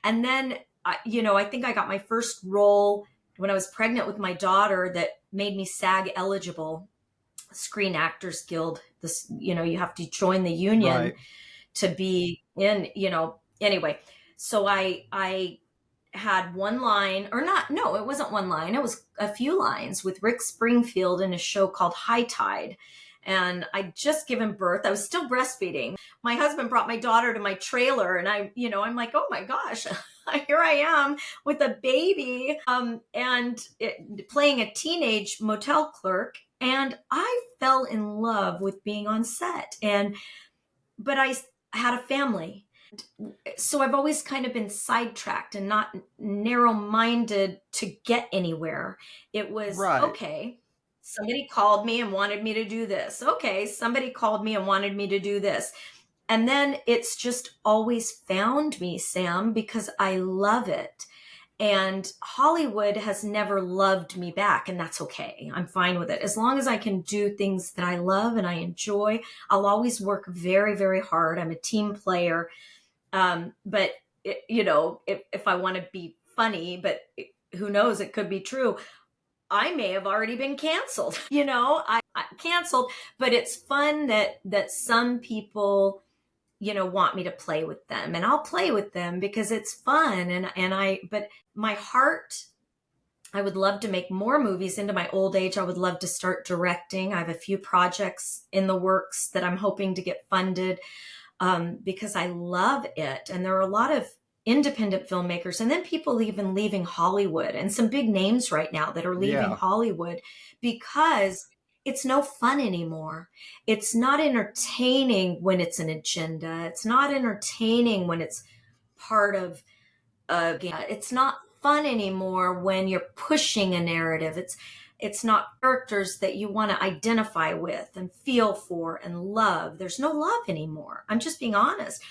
And then, I think I got my first role when I was pregnant with my daughter that made me SAG eligible. Screen Actors Guild. You have to join the union Right. to be in, anyway. So I had one line, or not, no, it wasn't one line. It was a few lines with Rick Springfield in a show called High Tide. And I'd just given birth. I was still breastfeeding. My husband brought my daughter to my trailer, and I'm like, oh my gosh, here I am with a baby, playing a teenage motel clerk. And I fell in love with being on set. But I had a family. So I've always kind of been sidetracked and not narrow-minded to get anywhere. It was, Right. okay, somebody called me and wanted me to do this. Okay, somebody called me and wanted me to do this. And then it's just always found me, Sam, because I love it. And Hollywood has never loved me back, and that's okay. I'm fine with it. As long as I can do things that I love and I enjoy, I'll always work very, very hard. I'm a team player. But if I want to be funny, but who knows, it could be true. I may have already been canceled, I canceled, but it's fun that some people, want me to play with them, and I'll play with them because it's fun. But my heart, I would love to make more movies into my old age. I would love to start directing. I have a few projects in the works that I'm hoping to get funded. Because I love it. And there are a lot of independent filmmakers, and then people even leaving Hollywood, and some big names right now that are leaving Yeah. Hollywood because it's no fun anymore. It's not entertaining when it's an agenda. It's not entertaining when it's part of it's not fun anymore when you're pushing a narrative. It's not characters that you want to identify with and feel for and love. There's no love anymore. I'm just being honest.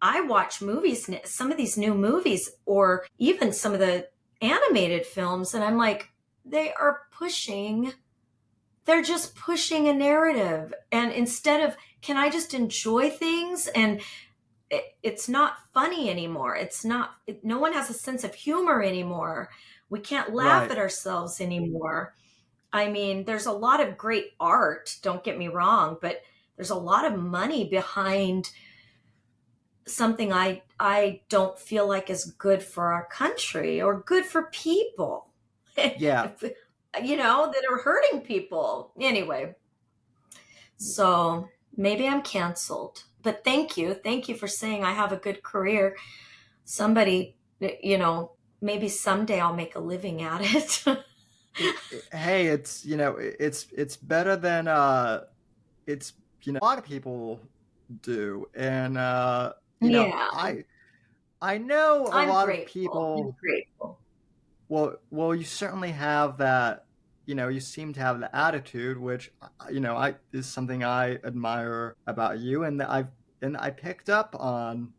I watch movies, some of these new movies, or even some of the animated films, and I'm like, they're just pushing a narrative. And instead of, can I just enjoy things? And it's not funny anymore. No one has a sense of humor anymore. We can't laugh Right. at ourselves anymore. I mean, there's a lot of great art, don't get me wrong, but there's a lot of money behind something I don't feel like is good for our country or good for people, Yeah. that are hurting people. Anyway, so maybe I'm canceled. But thank you. Thank you for saying I have a good career. Somebody, maybe someday I'll make a living at it. Hey, it's better than it's a lot of people do. And Yeah, I know a I'm lot of grateful. I'm people. grateful. Well, you certainly have that. You seem to have the attitude, which I is something I admire about you, and I picked up on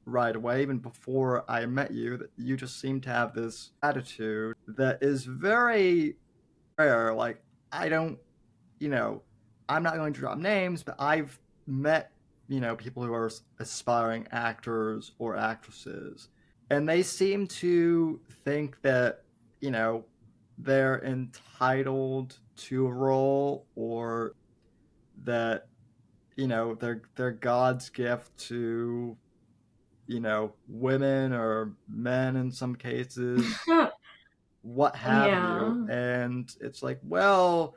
right away, even before I met you, that you just seem to have this attitude that is very rare. Like, I don't, you know, I'm not going to drop names, but I've met, people who are aspiring actors or actresses, and they seem to think that, you know, they're entitled to a role, or that, they're God's gift to, women or men in some cases, what have you. Yeah. And it's like, well,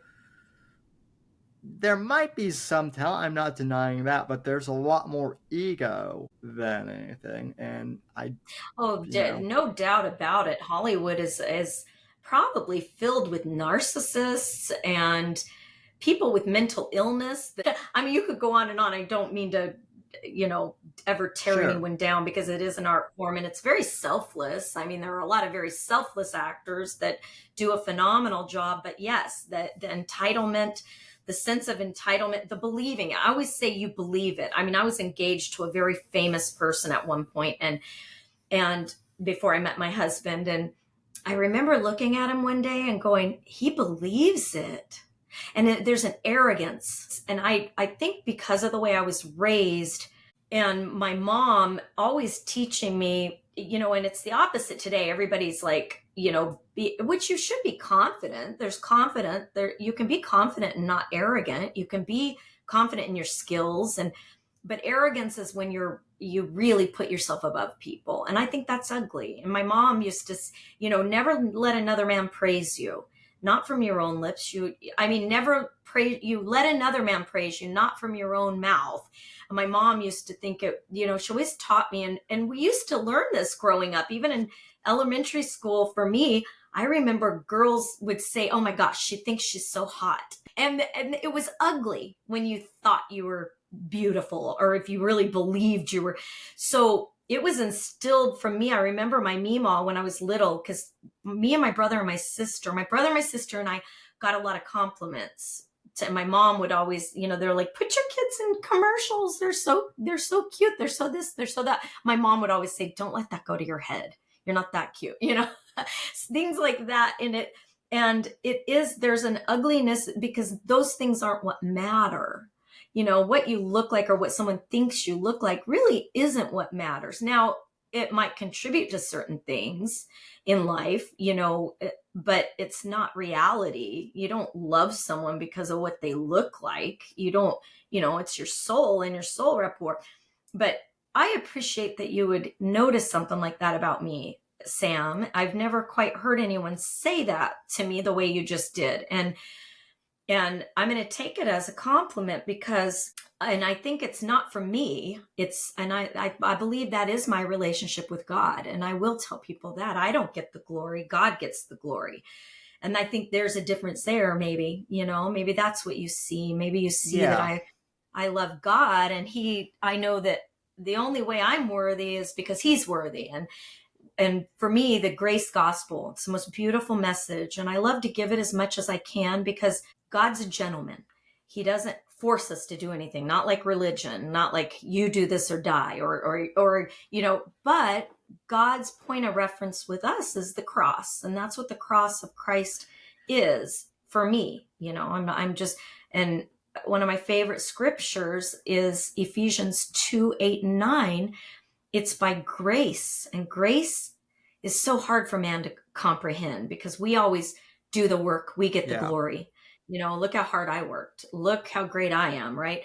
there might be some talent, I'm not denying that, but there's a lot more ego than anything. And Oh, you know, no doubt about it. Hollywood is probably filled with narcissists and people with mental illness. I mean, you could go on and on. I don't mean to ever tear Sure. anyone down, because it is an art form and it's very selfless. I mean, there are a lot of very selfless actors that do a phenomenal job, but yes, the entitlement, the sense of entitlement, the believing. I always say you believe it. I mean, I was engaged to a very famous person at one point, and before I met my husband, and I remember looking at him one day and going, he believes it. And there's an arrogance. And I think because of the way I was raised, and my mom always teaching me, and it's the opposite today. Everybody's like, which you should be confident. There's confident there. You can be confident and not arrogant. You can be confident in your skills, but arrogance is when you really put yourself above people. And I think that's ugly. And my mom used to, never let another man praise you, not from your own lips. Never praise you. Let another man praise you, not from your own mouth. And my mom used to think it, she always taught me, and we used to learn this growing up, even in elementary school. For me, I remember girls would say, oh my gosh, she thinks she's so hot. And it was ugly when you thought you were beautiful, or if you really believed you were. So it was instilled from me. I remember my Meemaw when I was little, because me and my brother and my sister and I got a lot of compliments. And my mom would always, they're like, put your kids in commercials. They're so cute. They're so this, they're so that. My mom would always say, don't let that go to your head. You're not that cute, things like that in it. And there's an ugliness, because those things aren't what matter. What you look like or what someone thinks you look like really isn't what matters. Now, it might contribute to certain things in life, but it's not reality. You don't love someone because of what they look like. You don't, it's your soul and your soul rapport. But I appreciate that you would notice something like that about me, Sam. I've never quite heard anyone say that to me the way you just did. And I'm going to take it as a compliment, because, and I think it's not for me. I believe that is my relationship with God. And I will tell people that I don't get the glory. God gets the glory. And I think there's a difference there. Maybe, maybe that's what you see. Maybe you see that I love God, and I know that the only way I'm worthy is because he's worthy. And for me, the grace gospel, it's the most beautiful message. And I love to give it as much as I can, because God's a gentleman. He doesn't force us to do anything, not like religion, not like you do this or die, or but God's point of reference with us is the cross. And that's what the cross of Christ is for me. I'm just, and one of my favorite scriptures is Ephesians 2:8-9. It's by grace, and grace is so hard for man to comprehend, because we always do the work. We get the glory. Look how hard I worked. Look how great I am, right?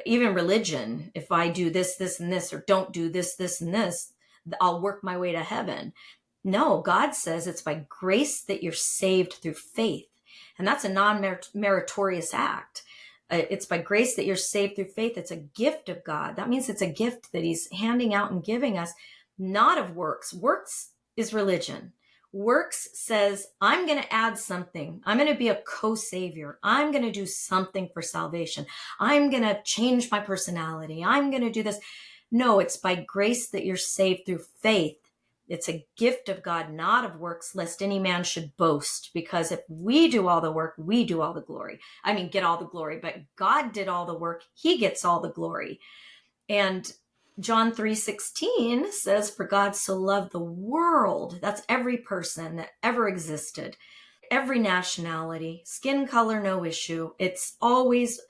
Even religion, if I do this, this, and this, or don't do this, this, and this, I'll work my way to heaven. No, God says it's by grace that you're saved through faith. And that's a non-meritorious act. It's by grace that you're saved through faith. It's a gift of God. That means it's a gift that he's handing out and giving us, not of works. Works is religion. Works says, I'm going to add something. I'm going to be a co-savior. I'm going to do something for salvation. I'm going to change my personality. I'm going to do this. No, it's by grace that you're saved through faith. It's a gift of God, not of works, lest any man should boast. Because if we do all the work, we do all the glory. Get all the glory, but God did all the work. He gets all the glory. And John 3:16 says, for God so loved the world. That's every person that ever existed, every nationality, skin color, no issue. It's always,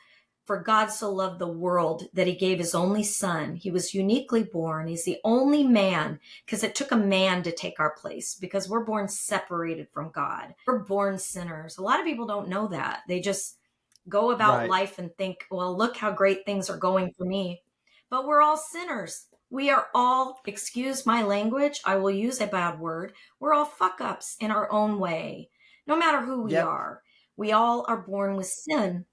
for God so loved the world that he gave his only son. He was uniquely born. He's the only man, because it took a man to take our place, because we're born separated from God. We're born sinners. A lot of people don't know that. They just go about life and think, well, look how great things are going for me. But we're all sinners. We are all, excuse my language, I will use a bad word, we're all fuck-ups in our own way, no matter who we are. We all are born with sin.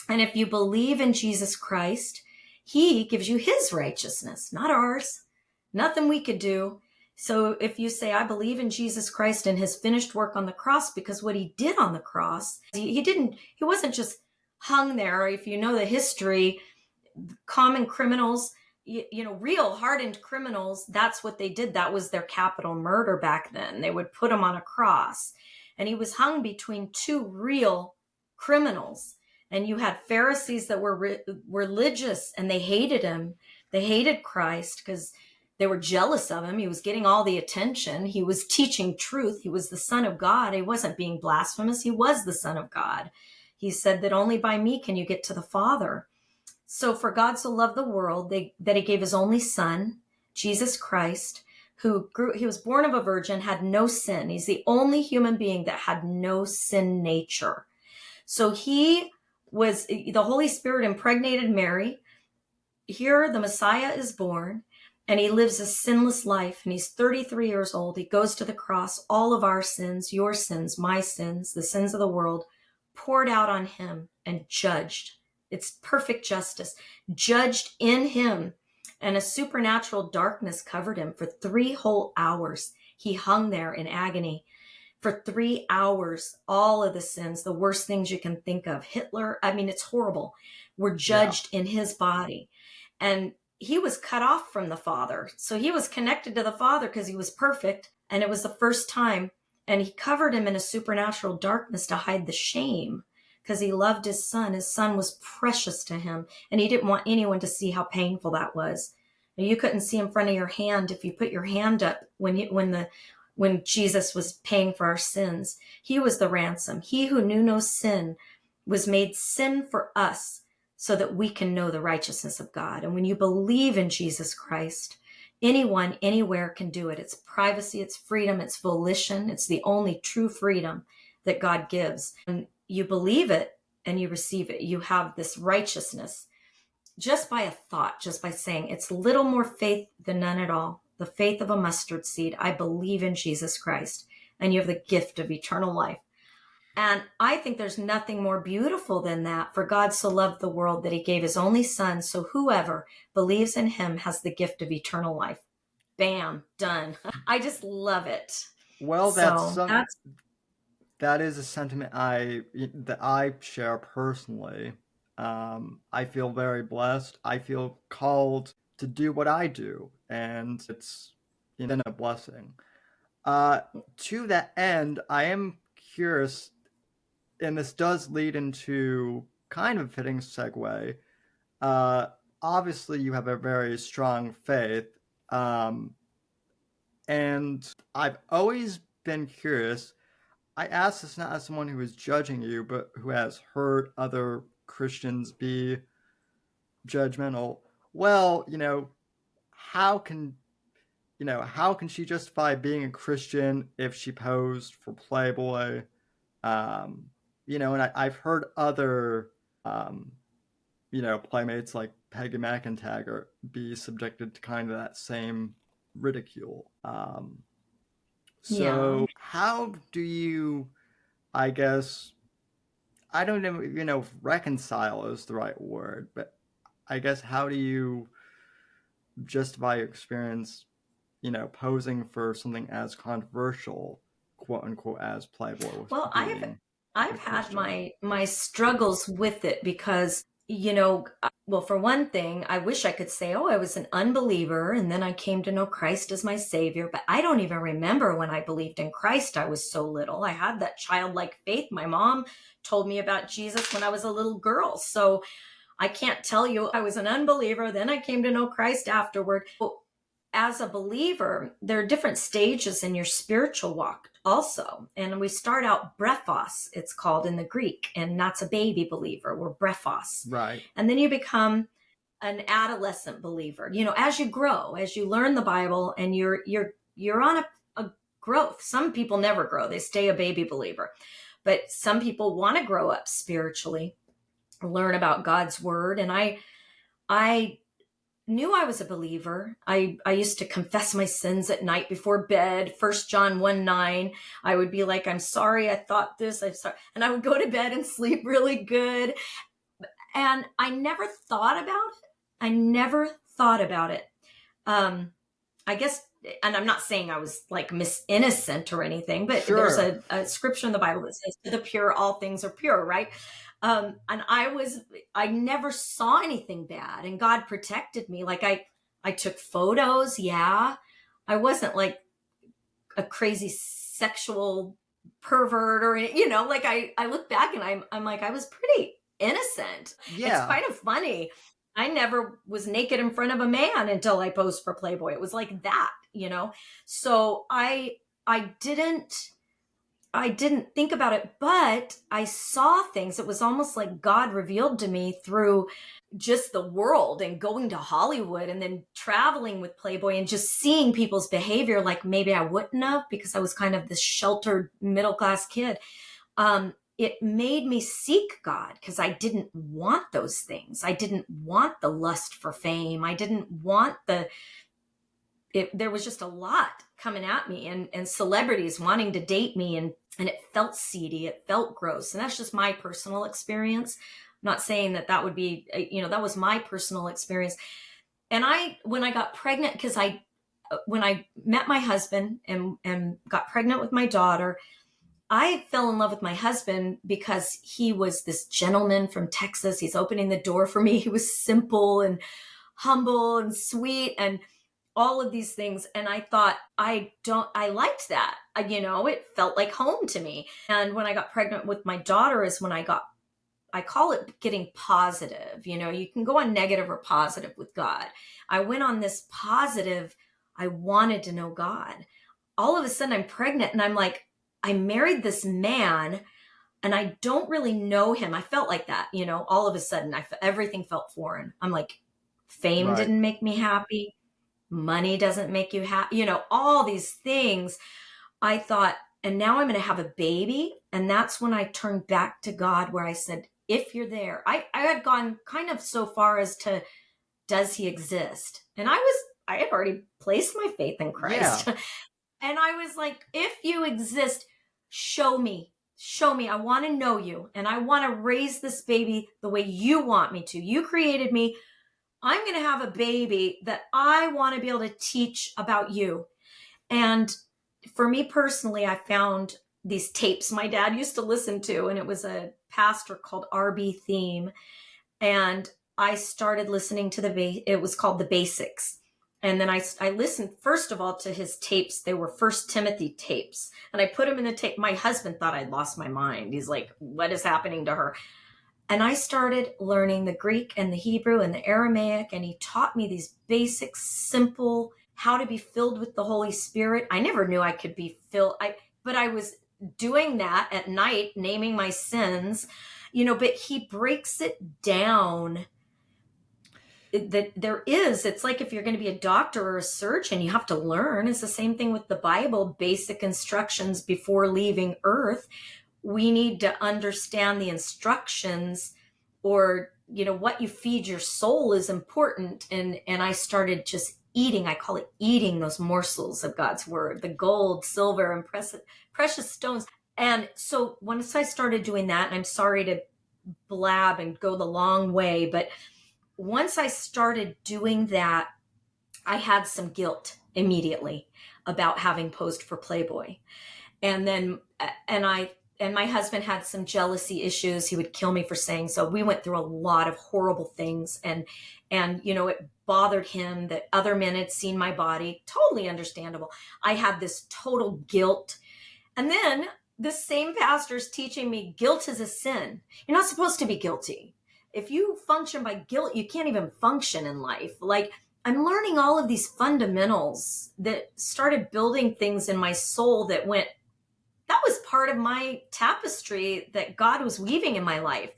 And if you believe in Jesus Christ, he gives you his righteousness, not ours. Nothing we could do. So if you say, I believe in Jesus Christ and his finished work on the cross, because what he did on the cross, he wasn't just hung there. If you know the history, common criminals, real hardened criminals, that's what they did. That was their capital murder back then. They would put him on a cross. And he was hung between two real criminals. And you had Pharisees that were religious, and they hated him. They hated Christ because they were jealous of him. He was getting all the attention. He was teaching truth. He was the Son of God. He wasn't being blasphemous. He was the Son of God. He said that only by me can you get to the Father. So for God so loved the world that he gave his only Son, Jesus Christ, he was born of a virgin, had no sin. He's the only human being that had no sin nature. So the Holy Spirit impregnated Mary. Here the Messiah is born, and he lives a sinless life, and he's 33 years old. He goes to the cross, all of our sins, your sins, my sins, the sins of the world, poured out on him and judged. It's perfect justice, judged in him. And a supernatural darkness covered him for 3 whole hours. He hung there in agony for 3 hours. All of the sins, the worst things you can think of, Hitler, I mean, it's horrible, were judged in his body. And he was cut off from the Father. So he was connected to the Father because he was perfect. And it was the first time. And he covered him in a supernatural darkness to hide the shame, because he loved his Son. His Son was precious to him, and he didn't want anyone to see how painful that was. And you couldn't see in front of your hand if you put your hand up when Jesus was paying for our sins. He was the ransom. He who knew no sin was made sin for us so that we can know the righteousness of God. And when you believe in Jesus Christ, anyone, anywhere can do it. It's privacy, it's freedom, it's volition. It's the only true freedom that God gives. And you believe it and you receive it. You have this righteousness just by a thought, just by saying, it's little more faith than none at all. The faith of a mustard seed. I believe in Jesus Christ, and you have the gift of eternal life. And I think there's nothing more beautiful than that. For God so loved the world that he gave his only Son, so whoever believes in him has the gift of eternal life. Bam, done. I just love it. Well, that is a sentiment that I share personally. I feel very blessed. I feel called to do what I do, and it's a blessing. To that end, I am curious, and this does lead into kind of a fitting segue. Obviously, you have a very strong faith, and I've always been curious. I ask this not as someone who is judging you, but who has heard other Christians be judgmental. Well, how can she justify being a Christian if she posed for Playboy? And I've heard other, playmates like Peggy McIntyre be subjected to kind of that same ridicule. So how do you, I guess, I don't know, if reconcile is the right word, but I guess how do you justify your experience, posing for something as controversial, quote unquote, as Playboy? Well, I've had my struggles with it because, well, for one thing, I wish I could say, oh, I was an unbeliever and then I came to know Christ as my Savior, but I don't even remember when I believed in Christ. I was so little. I had that childlike faith. My mom told me about Jesus when I was a little girl. So I can't tell you I was an unbeliever, then I came to know Christ afterward. But as a believer, there are different stages in your spiritual walk also. And we start out brephos, it's called in the Greek, and that's a baby believer. We're brephos. Right. And then you become an adolescent believer. As you grow, as you learn the Bible, and you're on a growth. Some people never grow. They stay a baby believer. But some people want to grow up spiritually, learn about God's word. And I knew I was a believer. I used to confess my sins at night before bed. 1 John 1:9. I would be like, I'm sorry, I thought this, I'm sorry. And I would go to bed and sleep really good. And I never thought about it. I guess, and I'm not saying I was like Miss Innocent or anything, but Sure. There's a scripture in the Bible that says, to the pure, all things are pure, right? And I never saw anything bad, and God protected me. Like I took photos. Yeah. I wasn't like a crazy sexual pervert or, like I look back and I'm like, I was pretty innocent. It's Yeah. kind of funny. I never was naked in front of a man until I posed for Playboy. It was like that. So I didn't think about it, but I saw things. It was almost like God revealed to me through just the world and going to Hollywood and then traveling with Playboy and just seeing people's behavior like maybe I wouldn't have, because I was kind of this sheltered middle class kid. It made me seek God because I didn't want those things. I didn't want the lust for fame. I didn't want there was just a lot coming at me, and celebrities wanting to date me, and it felt seedy. It felt gross. And that's just my personal experience. I'm not saying that would be, that was my personal experience. And when I got pregnant, because when I met my husband and got pregnant with my daughter, I fell in love with my husband because he was this gentleman from Texas. He's opening the door for me. He was simple and humble and sweet and all of these things. And I thought, I liked that. It felt like home to me. And when I got pregnant with my daughter is when I call it getting positive. You can go on negative or positive with God. I went on this positive. I wanted to know God. All of a sudden I'm pregnant and I'm like, I married this man and I don't really know him. I felt like that, all of a sudden everything felt foreign. I'm like, fame Right. didn't make me happy. Money doesn't make you happy, all these things. I thought, and now I'm going to have a baby. And that's when I turned back to God, where I said, if you're there, I had gone kind of so far as to, does he exist? And I had already placed my faith in Yeah. Christ. And I was like, if you exist, show me. Show me. I want to know you. And I want to raise this baby the way you want me to. You created me. I'm going to have a baby that I want to be able to teach about you. And for me personally, I found these tapes my dad used to listen to, and it was a pastor called RB Theme. And I started listening to it was called The Basics. And then I listened, first of all, to his tapes. They were First Timothy tapes. And I put them in the tape. My husband thought I'd lost my mind. He's like, what is happening to her? And I started learning the Greek and the Hebrew and the Aramaic. And he taught me these basic, simple, how to be filled with the Holy Spirit. I never knew I could be filled. But I was doing that at night, naming my sins, but he breaks it down. It's like if you're going to be a doctor or a surgeon, you have to learn. It's the same thing with the Bible, basic instructions before leaving earth. We need to understand the instructions, or, what you feed your soul is important. And I started just eating. I call it eating those morsels of God's word, the gold, silver, and precious stones. And so once I started doing that, and I'm sorry to blab and go the long way, but once I started doing that, I had some guilt immediately about having posed for Playboy. And then, and my husband had some jealousy issues. He would kill me for saying so. We went through a lot of horrible things, and it bothered him that other men had seen my body. Totally understandable. I had this total guilt. And then this same pastor's teaching me guilt is a sin. You're not supposed to be guilty. If you function by guilt, you can't even function in life. Like, I'm learning all of these fundamentals that started building things in my soul that was part of my tapestry that God was weaving in my life.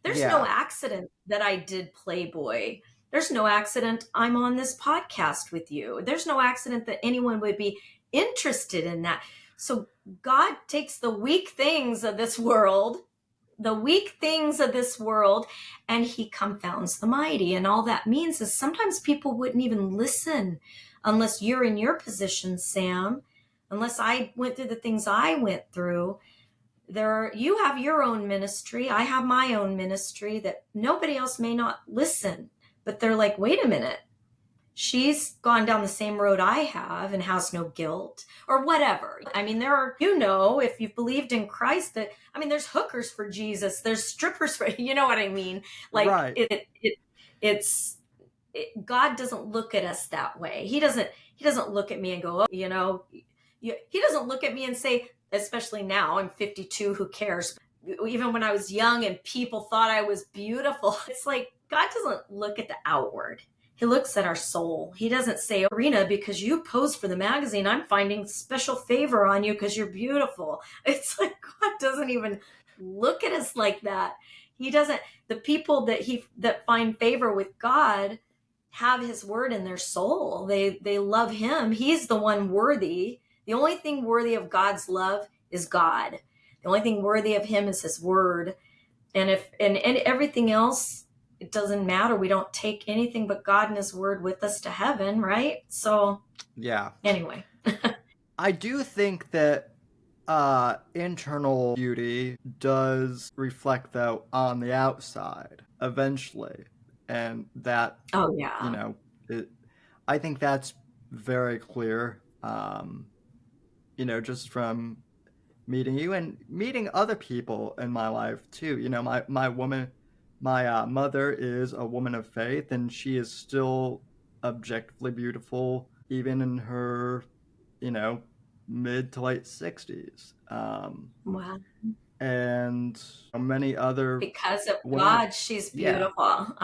There's no accident that I did Playboy. There's no accident I'm on this podcast with you. There's no accident that anyone would be interested in that. So God takes the weak things of this world, and he confounds the mighty. And all that means is sometimes people wouldn't even listen unless you're in your position, Sam, unless I went through the things I went through. You have your own ministry. I have my own ministry that nobody else may not listen, but they're like, wait a minute. she's gone down the same road I have and has no guilt or whatever. I mean, there are, if you've believed in Christ, that, I mean, there's hookers for Jesus, there's strippers for, you know what I mean? Like Right. it's, God doesn't look at us that way. He doesn't look at me and go, oh, he doesn't look at me and say, especially now, I'm 52, who cares? Even when I was young and people thought I was beautiful, it's like God doesn't look at the outward. He looks at our soul. He doesn't say, Corinna, because you posed for the magazine, I'm finding special favor on you because you're beautiful. It's like God doesn't even look at us like that. He doesn't. The people that find favor with God have his word in their soul. They love him. He's the one worthy. The only thing worthy of God's love is God. The only thing worthy of him is his word. And and everything else, it doesn't matter. We don't take anything but God and his word with us to heaven, right? So Yeah. anyway. I do think that internal beauty does reflect, though, on the outside eventually. And that, Oh yeah. I think that's very clear, just from meeting you and meeting other people in my life too. My mother is a woman of faith, and she is still objectively beautiful, even in her, you know, mid to late 60s. Wow. And many other Because of women, God, she's yeah, beautiful.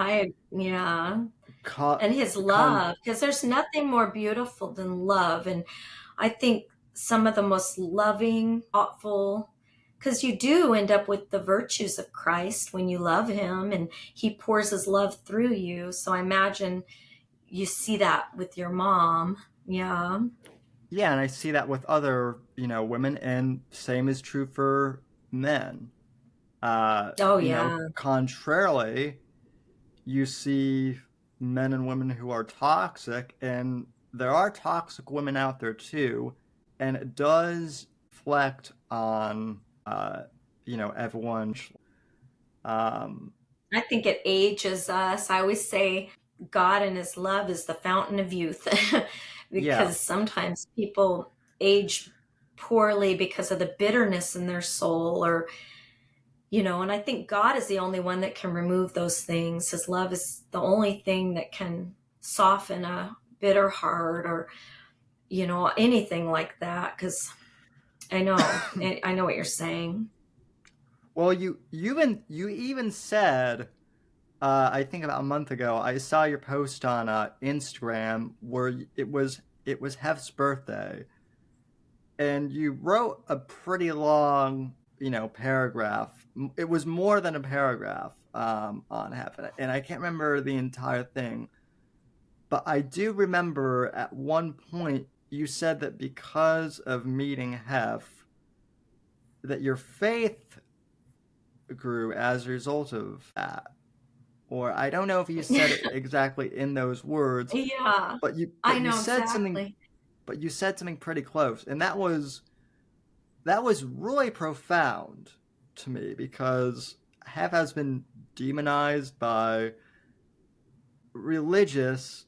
Yeah. con, And his con love, because there's nothing more beautiful than love. And I think some of the most loving, thoughtful, because you do end up with the virtues of Christ when you love him and he pours his love through you. So I imagine you see that with your mom. Yeah. yeah, and I see that with other, women, and same is true for men. Oh, yeah. Contrarily, you see men and women who are toxic, and there are toxic women out there too, and it does reflect on, everyone. Um, I think it ages us. I always say God and his love is the fountain of youth yeah, because sometimes people age poorly because of the bitterness in their soul or and I think God is the only one that can remove those things. His love is the only thing that can soften a bitter heart or anything like that cuz I know what you're saying. well, you even said, I think about a month ago, I saw your post on Instagram where it was Hef's birthday, and you wrote a pretty long, paragraph. It was more than a paragraph, on Hef, and I can't remember the entire thing, but I do remember at one point you said that because of meeting Hef, that your faith grew as a result of that. Or I don't know if you said it exactly in those words, Yeah. but you I but you know said something exactly. but you said something pretty close, and that was really profound to me, because Hef has been demonized by religious,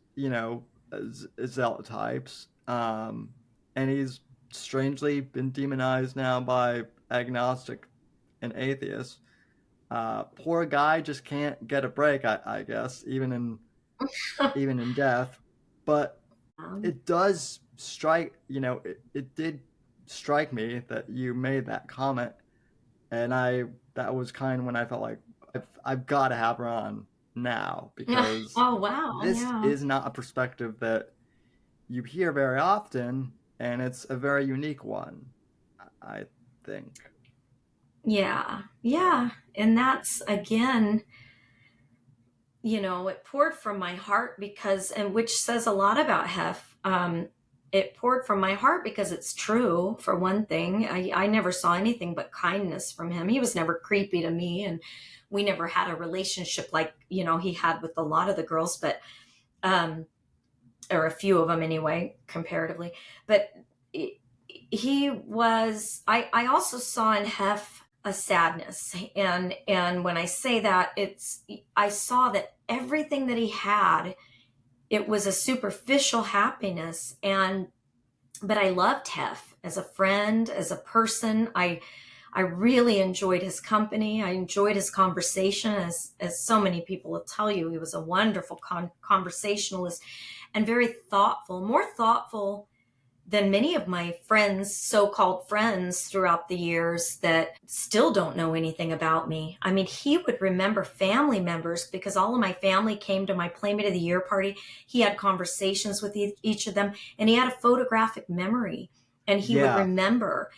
zealot types, and he's strangely been demonized now by agnostic and atheists. Poor guy just can't get a break, I guess, even in death. But Um, it does strike, it did strike me that you made that comment, and that was kind of when I felt like I've got to have her on now, because oh wow, this yeah. is not a perspective that you hear very often, and it's a very unique one, I think. Yeah. Yeah. And that's again, it poured from my heart because, and which says a lot about Hef. It poured from my heart because it's true, for one thing. I never saw anything but kindness from him. He was never creepy to me, and we never had a relationship like, he had with a lot of the girls, but, or a few of them anyway, comparatively. But he was, I also saw in Hef a sadness, and when I say that, I saw that everything that he had it was a superficial happiness. But I loved Hef as a friend, as a person. I really enjoyed his company. I enjoyed his conversation, as so many people will tell you. He was a wonderful conversationalist and very thoughtful, more thoughtful than many of my friends, so-called friends throughout the years that still don't know anything about me. I mean, he would remember family members because all of my family came to my Playmate of the Year party. He had conversations with each of them, and he had a photographic memory, and he would Yeah. remember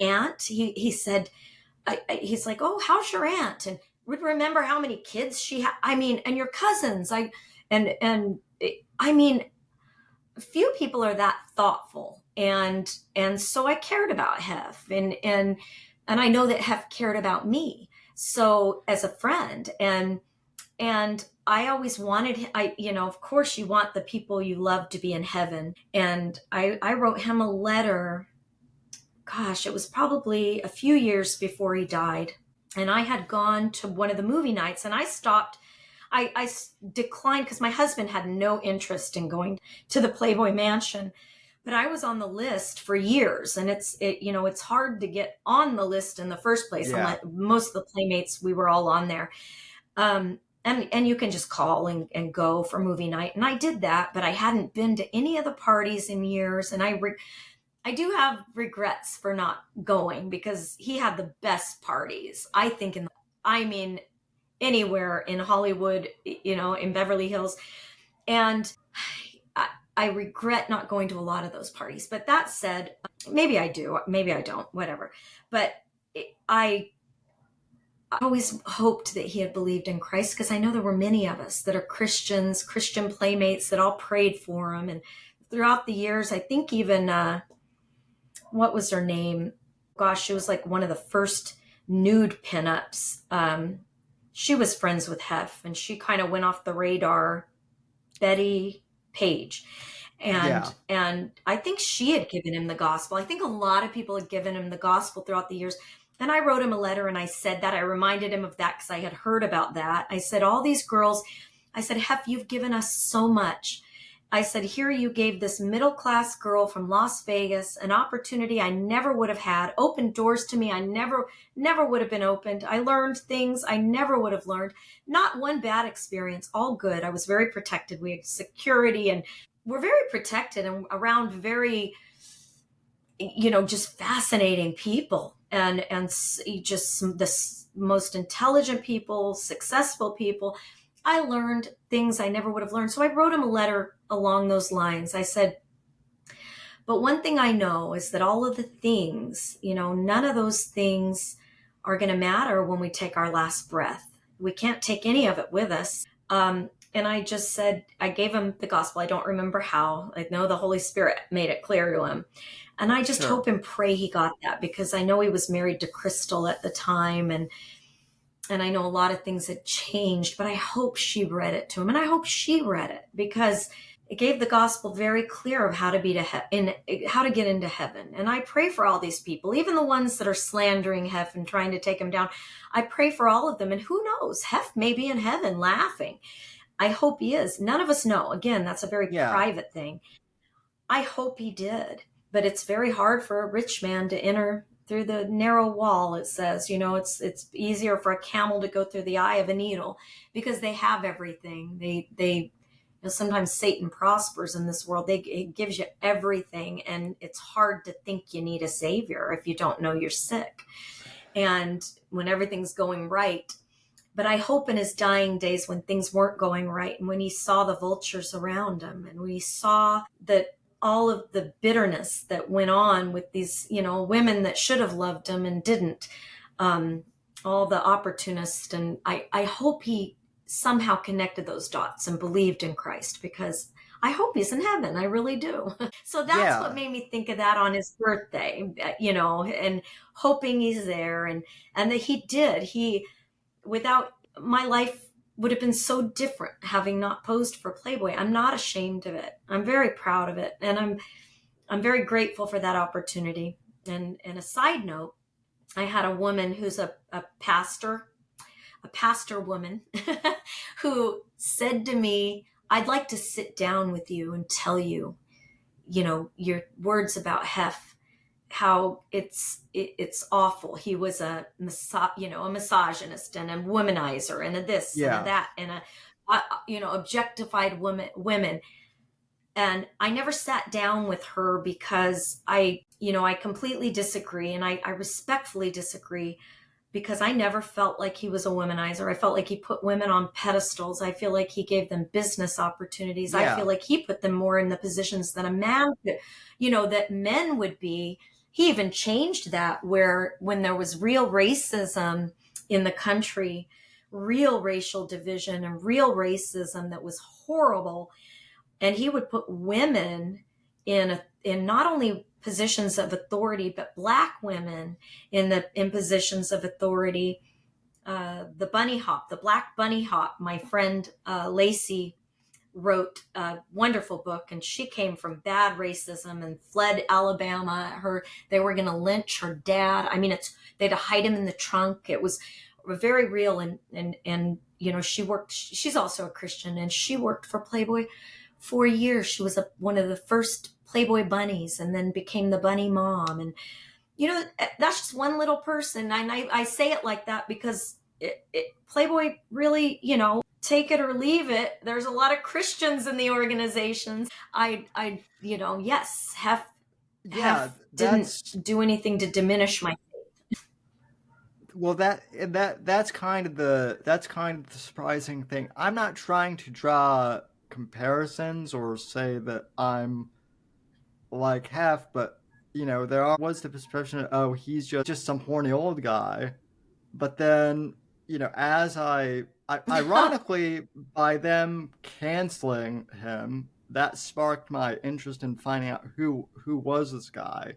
aunt. He said, he's like, oh, how's your aunt? And would remember how many kids she had. I mean, and your cousins. I mean, few people are that thoughtful, and so I cared about Hef, and I know that Hef cared about me. So as a friend, and I always wanted, of course you want the people you love to be in heaven. And I wrote him a letter. Gosh, it was probably a few years before he died. And I had gone to one of the movie nights, and I stopped. I declined because my husband had no interest in going to the Playboy Mansion. But I was on the list for years, and it's hard to get on the list in the first place. Yeah. Most of the Playmates, we were all on there. And you can just call and go for movie night. And I did that, but I hadn't been to any of the parties in years. And I do have regrets for not going because he had the best parties, I think, I mean, anywhere in Hollywood, in Beverly Hills. And I regret not going to a lot of those parties. But that said, maybe I do, maybe I don't, whatever. But I always hoped that he had believed in Christ, because I know there were many of us that are Christians, Christian Playmates, that all prayed for him. And throughout the years, I think even, what was her name? Gosh, she was like one of the first nude pinups. She was friends with Hef, and she kind of went off the radar. Betty Page. Yeah. And I think she had given him the gospel. I think a lot of people had given him the gospel throughout the years. And I wrote him a letter, and I said that. I reminded him of that because I had heard about that. I said, all these girls, I said, Hef, you've given us so much. I said, here you gave this middle-class girl from Las Vegas an opportunity I never would have had, opened doors to me I never would have been opened. I learned things I never would have learned. Not one bad experience, all good. I was very protected. We had security, and we're very protected and around very, just fascinating people, and just the most intelligent people, successful people. I learned things I never would have learned. So I wrote him a letter along those lines. I said, but one thing I know is that all of the things, none of those things are going to matter when we take our last breath. We can't take any of it with us. And I just said, I gave him the gospel. I don't remember how. I know the Holy Spirit made it clear to him. And I just hope and pray he got that, because I know he was married to Crystal at the time. And I know a lot of things had changed, but I hope she read it to him, and I hope she read it, because it gave the gospel very clear of how to how to get into heaven. And I pray for all these people, even the ones that are slandering Hef and trying to take him down. I pray for all of them. And who knows, Hef may be in heaven laughing. I hope he is. None of us know. Again, that's a very private thing. I hope he did, but it's very hard for a rich man to enter through the narrow wall. It says, it's easier for a camel to go through the eye of a needle, because they have everything. They sometimes Satan prospers in this world. It gives you everything, and it's hard to think you need a savior if you don't know you're sick, and when everything's going right. But I hope in his dying days, when things weren't going right, and when he saw the vultures around him, and when he saw that all of the bitterness that went on with these, women that should have loved him and didn't, all the opportunists. And I hope he somehow connected those dots and believed in Christ, because I hope he's in heaven. I really do. So that's what made me think of that on his birthday, and hoping he's there, and that he did. Without, my life would have been so different having not posed for Playboy. I'm not ashamed of it. I'm very proud of it. And I'm very grateful for that opportunity. And a side note, I had a woman who's a pastor woman who said to me, I'd like to sit down with you and tell you, your words about Hef, how it's awful. He was a misogynist and a womanizer and a this and a Yeah, that and objectified women. And I never sat down with her because I completely disagree, and I respectfully disagree, because I never felt like he was a womanizer. I felt like he put women on pedestals. I feel like he gave them business opportunities. I feel yeah, like he put them more in the positions that a man could, that men would be. He even changed that, where when there was real racism in the country, real racial division and real racism that was horrible, and he would put women in not only positions of authority, but black women in positions of authority. The bunny hop, the black bunny hop. My friend Lacey wrote a wonderful book, and she came from bad racism and fled Alabama. They were going to lynch her dad. I mean, they had to hide him in the trunk. It was very real, and she worked. She's also a Christian, and she worked for Playboy 4 years. She was one of the first Playboy bunnies, and then became the bunny mom. And that's just one little person. And I say it like that because Playboy really, take it or leave it. There's a lot of Christians in the organizations. Yes, yeah. Hef didn't That's do anything to diminish my. well, that's kind of the surprising thing. I'm not trying to draw comparisons or say that I'm like half, but was the perception of, oh, he's just some horny old guy. But then, ironically, by them canceling him, that sparked my interest in finding out who was this guy.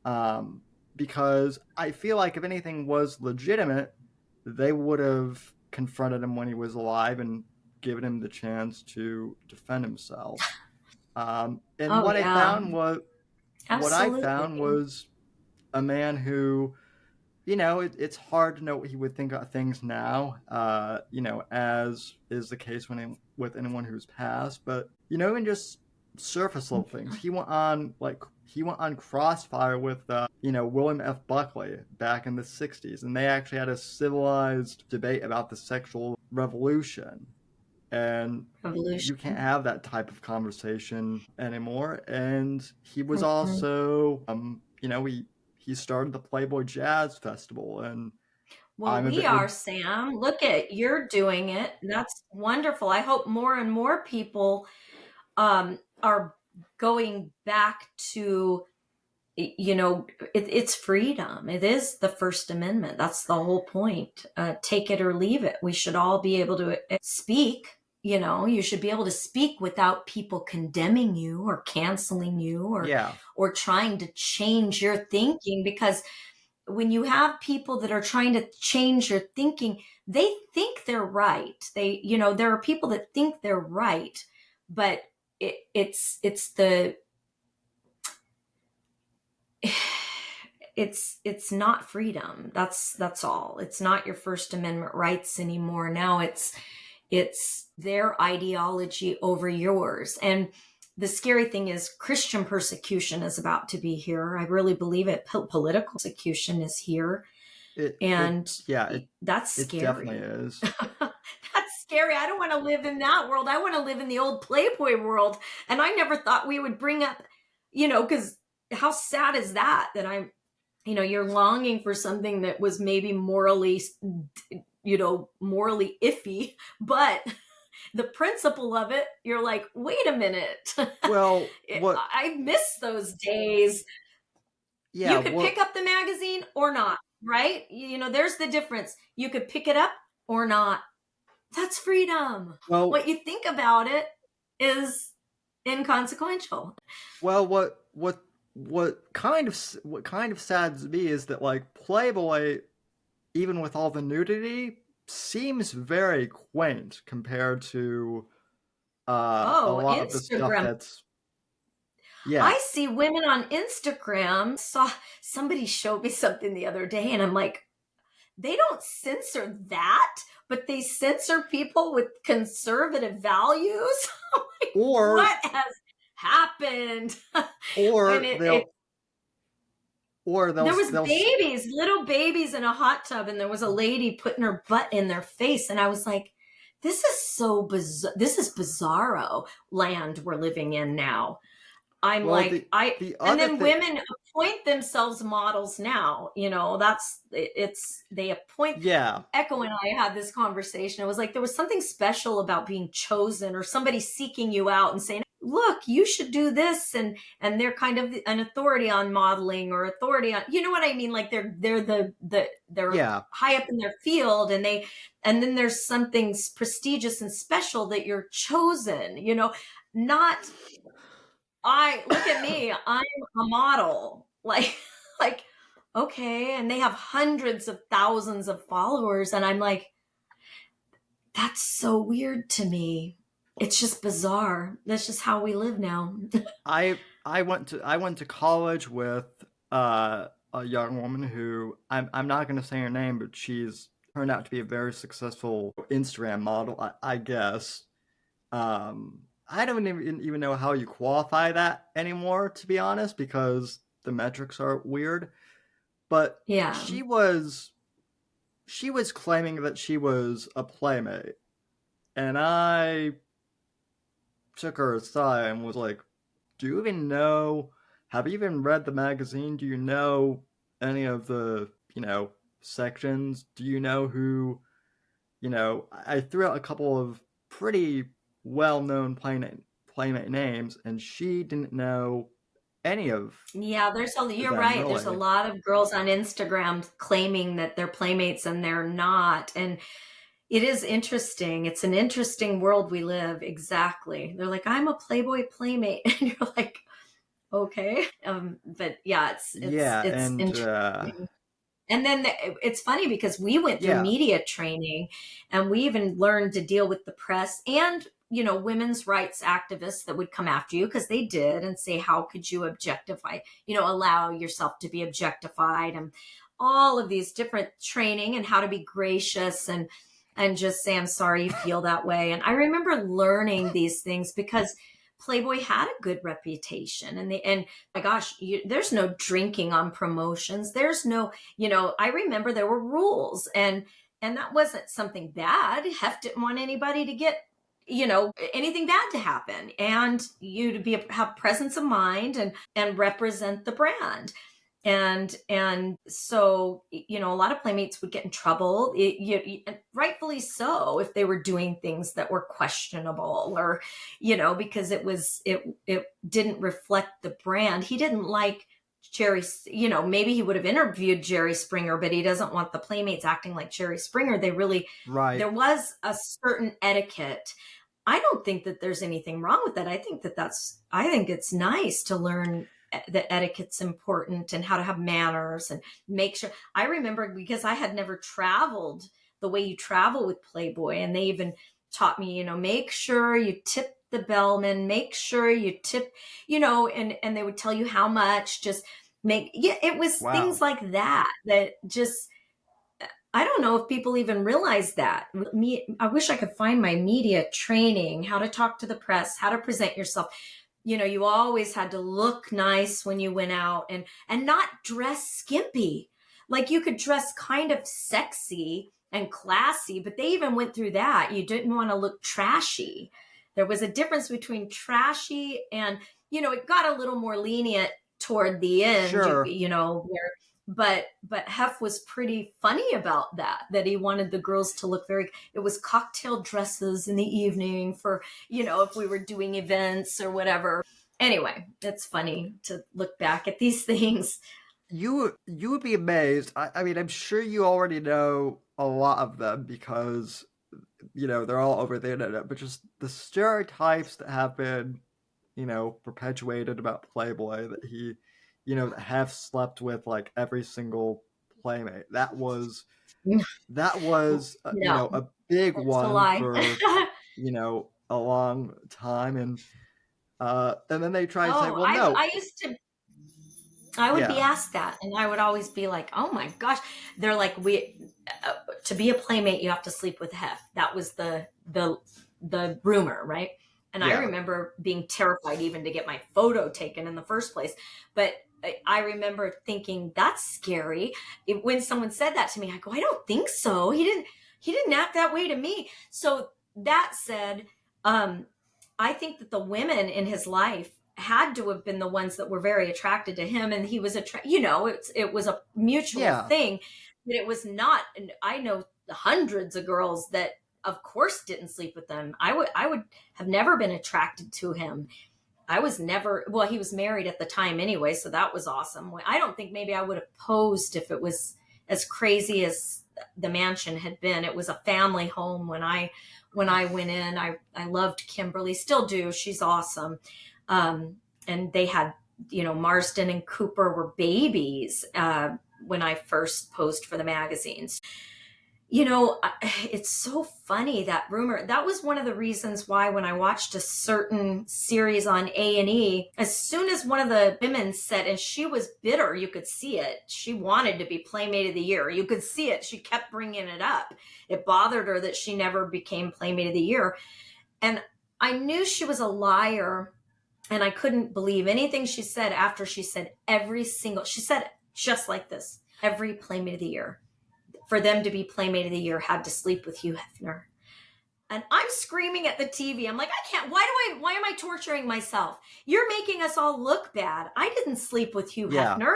Um, because I feel like if anything was legitimate, they would have confronted him when he was alive and given him the chance to defend himself. And Oh yeah, what I absolutely. found was a man who, it's hard to know what he would think of things now, as is the case with anyone who's passed. But even just surface level things, he went on Crossfire with William F. Buckley back in the '60s, and they actually had a civilized debate about the sexual revolution. And you can't Revolution. have that type of conversation anymore. And he was Mm-mm. also, he started the Playboy Jazz Festival, and Well, I'm a we big are, Sam. Look at you're doing it. That's wonderful. I hope more and more people are going back to, it's freedom. It is the First Amendment. That's the whole point. Take it or leave it. We should all be able to speak. You should be able to speak without people condemning you or canceling you, yeah, or trying to change your thinking. Because when you have people that are trying to change your thinking, they think they're right. There are people that think they're right, but it's the it's not freedom. That's all. It's not your First Amendment rights anymore. Now it's their ideology over yours. And the scary thing is, Christian persecution is about to be here. I really believe it. Political persecution is here, and yeah, that's it definitely scary. is. That's scary. I don't want to live in that world. I want to live in the old Playboy world. And I never thought we would bring up, because how sad is that? That you're longing for something that was maybe morally iffy, but the principle of it, you're like, wait a minute. Well, I miss those days. yeah, You could pick up the magazine or not, right? There's the difference. You could pick it up or not. That's freedom. well, What you think about it is inconsequential. well, what kind of saddens me is that like Playboy, even with all the nudity, seems very quaint compared to a Oh, lot of the stuff Instagram. that's yeah. I see women on Instagram. Saw somebody showed me something the other day, and I'm like, they don't censor that, but they censor people with conservative values. Like, or what has happened? And or it they'll or there was they'll babies, little babies in a hot tub, and there was a lady putting her butt in their face, and I was like, this is so bizarre. This is bizarro land we're living in now. I'm well like, I the and other then thing. women appoint themselves models now. That's it's they appoint. Yeah, Echo and I had this conversation. It was like there was something special about being chosen or somebody seeking you out and saying, "Look, you should do this," and they're kind of an authority on modeling or authority on, you know what I mean? Like they're they're yeah. high up in their field, and then there's something prestigious and special that you're chosen. Not I look at me, I'm a model. Like like okay, and they have hundreds of thousands of followers and I'm like that's so weird to me. It's just bizarre. That's just how we live now. I went to college with a young woman who I'm not going to say her name, but she's turned out to be a very successful Instagram model, I guess. I don't even know how you qualify that anymore, to be honest, because the metrics are weird. But Yeah. she was claiming that she was a playmate, and I took her aside and was like, "Do you even know? Have you even read the magazine? Do you know any of the sections? Do you know who?" I threw out a couple of pretty well-known playmate names, and she didn't know any of Yeah, you're them right. There's a really. lot of girls on Instagram claiming that they're playmates and they're not. And it is interesting. It's an interesting world we live. Exactly. They're like, I'm a Playboy playmate. And you're like, okay. But yeah, Yeah, it's and interesting. And then it's funny because we went through yeah, media training and we even learned to deal with the press and, women's rights activists that would come after you because they did and say, how could you objectify, allow yourself to be objectified and all of these different training and how to be gracious and just say, I'm sorry you feel that way. And I remember learning these things because Playboy had a good reputation and my gosh, there's no drinking on promotions. There's no, I remember there were rules and that wasn't something bad. Hef didn't want anybody to get, anything bad to happen and you to have presence of mind and represent the brand. And so a lot of playmates would get in trouble, rightfully so, if they were doing things that were questionable or because it didn't reflect the brand. He didn't like Jerry, maybe he would have interviewed Jerry Springer, but he doesn't want the playmates acting like Jerry Springer. right. There was a certain etiquette. I don't think that there's anything wrong with that. I think it's nice to learn that etiquette's important and how to have manners and make sure. I remember because I had never traveled the way you travel with Playboy, and they even taught me, make sure you tip the bellman, make sure you tip, and they would tell you how much, it was things Wow. like that just, I don't know if people even realize that. I wish I could find my media training, how to talk to the press, how to present yourself. You always had to look nice when you went out and not dress skimpy. Like you could dress kind of sexy and classy, but they even went through that. You didn't want to look trashy. There was a difference between trashy and, it got a little more lenient toward the end, Sure. where but Hef was pretty funny about that he wanted the girls to look it was cocktail dresses in the evening for, if we were doing events or whatever. Anyway, it's funny to look back at these things. You would be amazed. I mean, I'm sure you already know a lot of them because they're all over the internet. But just the stereotypes that have been perpetuated about Playboy, that he that have slept with like every single playmate. That was No, a big that's a one lie. for a long time, and then they try to say, Oh, well, no, I used to. I would be Yeah. asked that, and I would always be like, "Oh my gosh!" They're like, "We to be a playmate, you have to sleep with Hef." That was the rumor, right? And I Yeah. remember being terrified even to get my photo taken in the first place. But I remember thinking that's scary. When someone said that to me, I go, "I don't think so. He didn't act that way to me." So that said, um, I think that the women in his life had to have been the ones that were very attracted to him, and he was it was a mutual Yeah. thing, but it was not. And I know hundreds of girls that of course didn't sleep with them. I would have never been attracted to him. I was never, well, he was married at the time anyway, so that was awesome. I don't think maybe I would have posed if it was as crazy as the mansion had been. It was a family home when I went in. I loved Kimberly, still do. She's awesome. And they had, Marsden and Cooper were babies when I first posed for the magazines. It's so funny, that rumor. That was one of the reasons why when I watched a certain series on A&E, as soon as one of the women said, and she was bitter, you could see it. She wanted to be Playmate of the Year. You could see it. She kept bringing it up. It bothered her that she never became Playmate of the Year. And I knew she was a liar, and I couldn't believe anything she said after she said she said it just like this, every Playmate of the Year, for them to be Playmate of the Year, had to sleep with Hugh Hefner. And I'm screaming at the TV. I'm like, I can't. Why am I torturing myself? You're making us all look bad. I didn't sleep with Hugh Yeah. Hefner.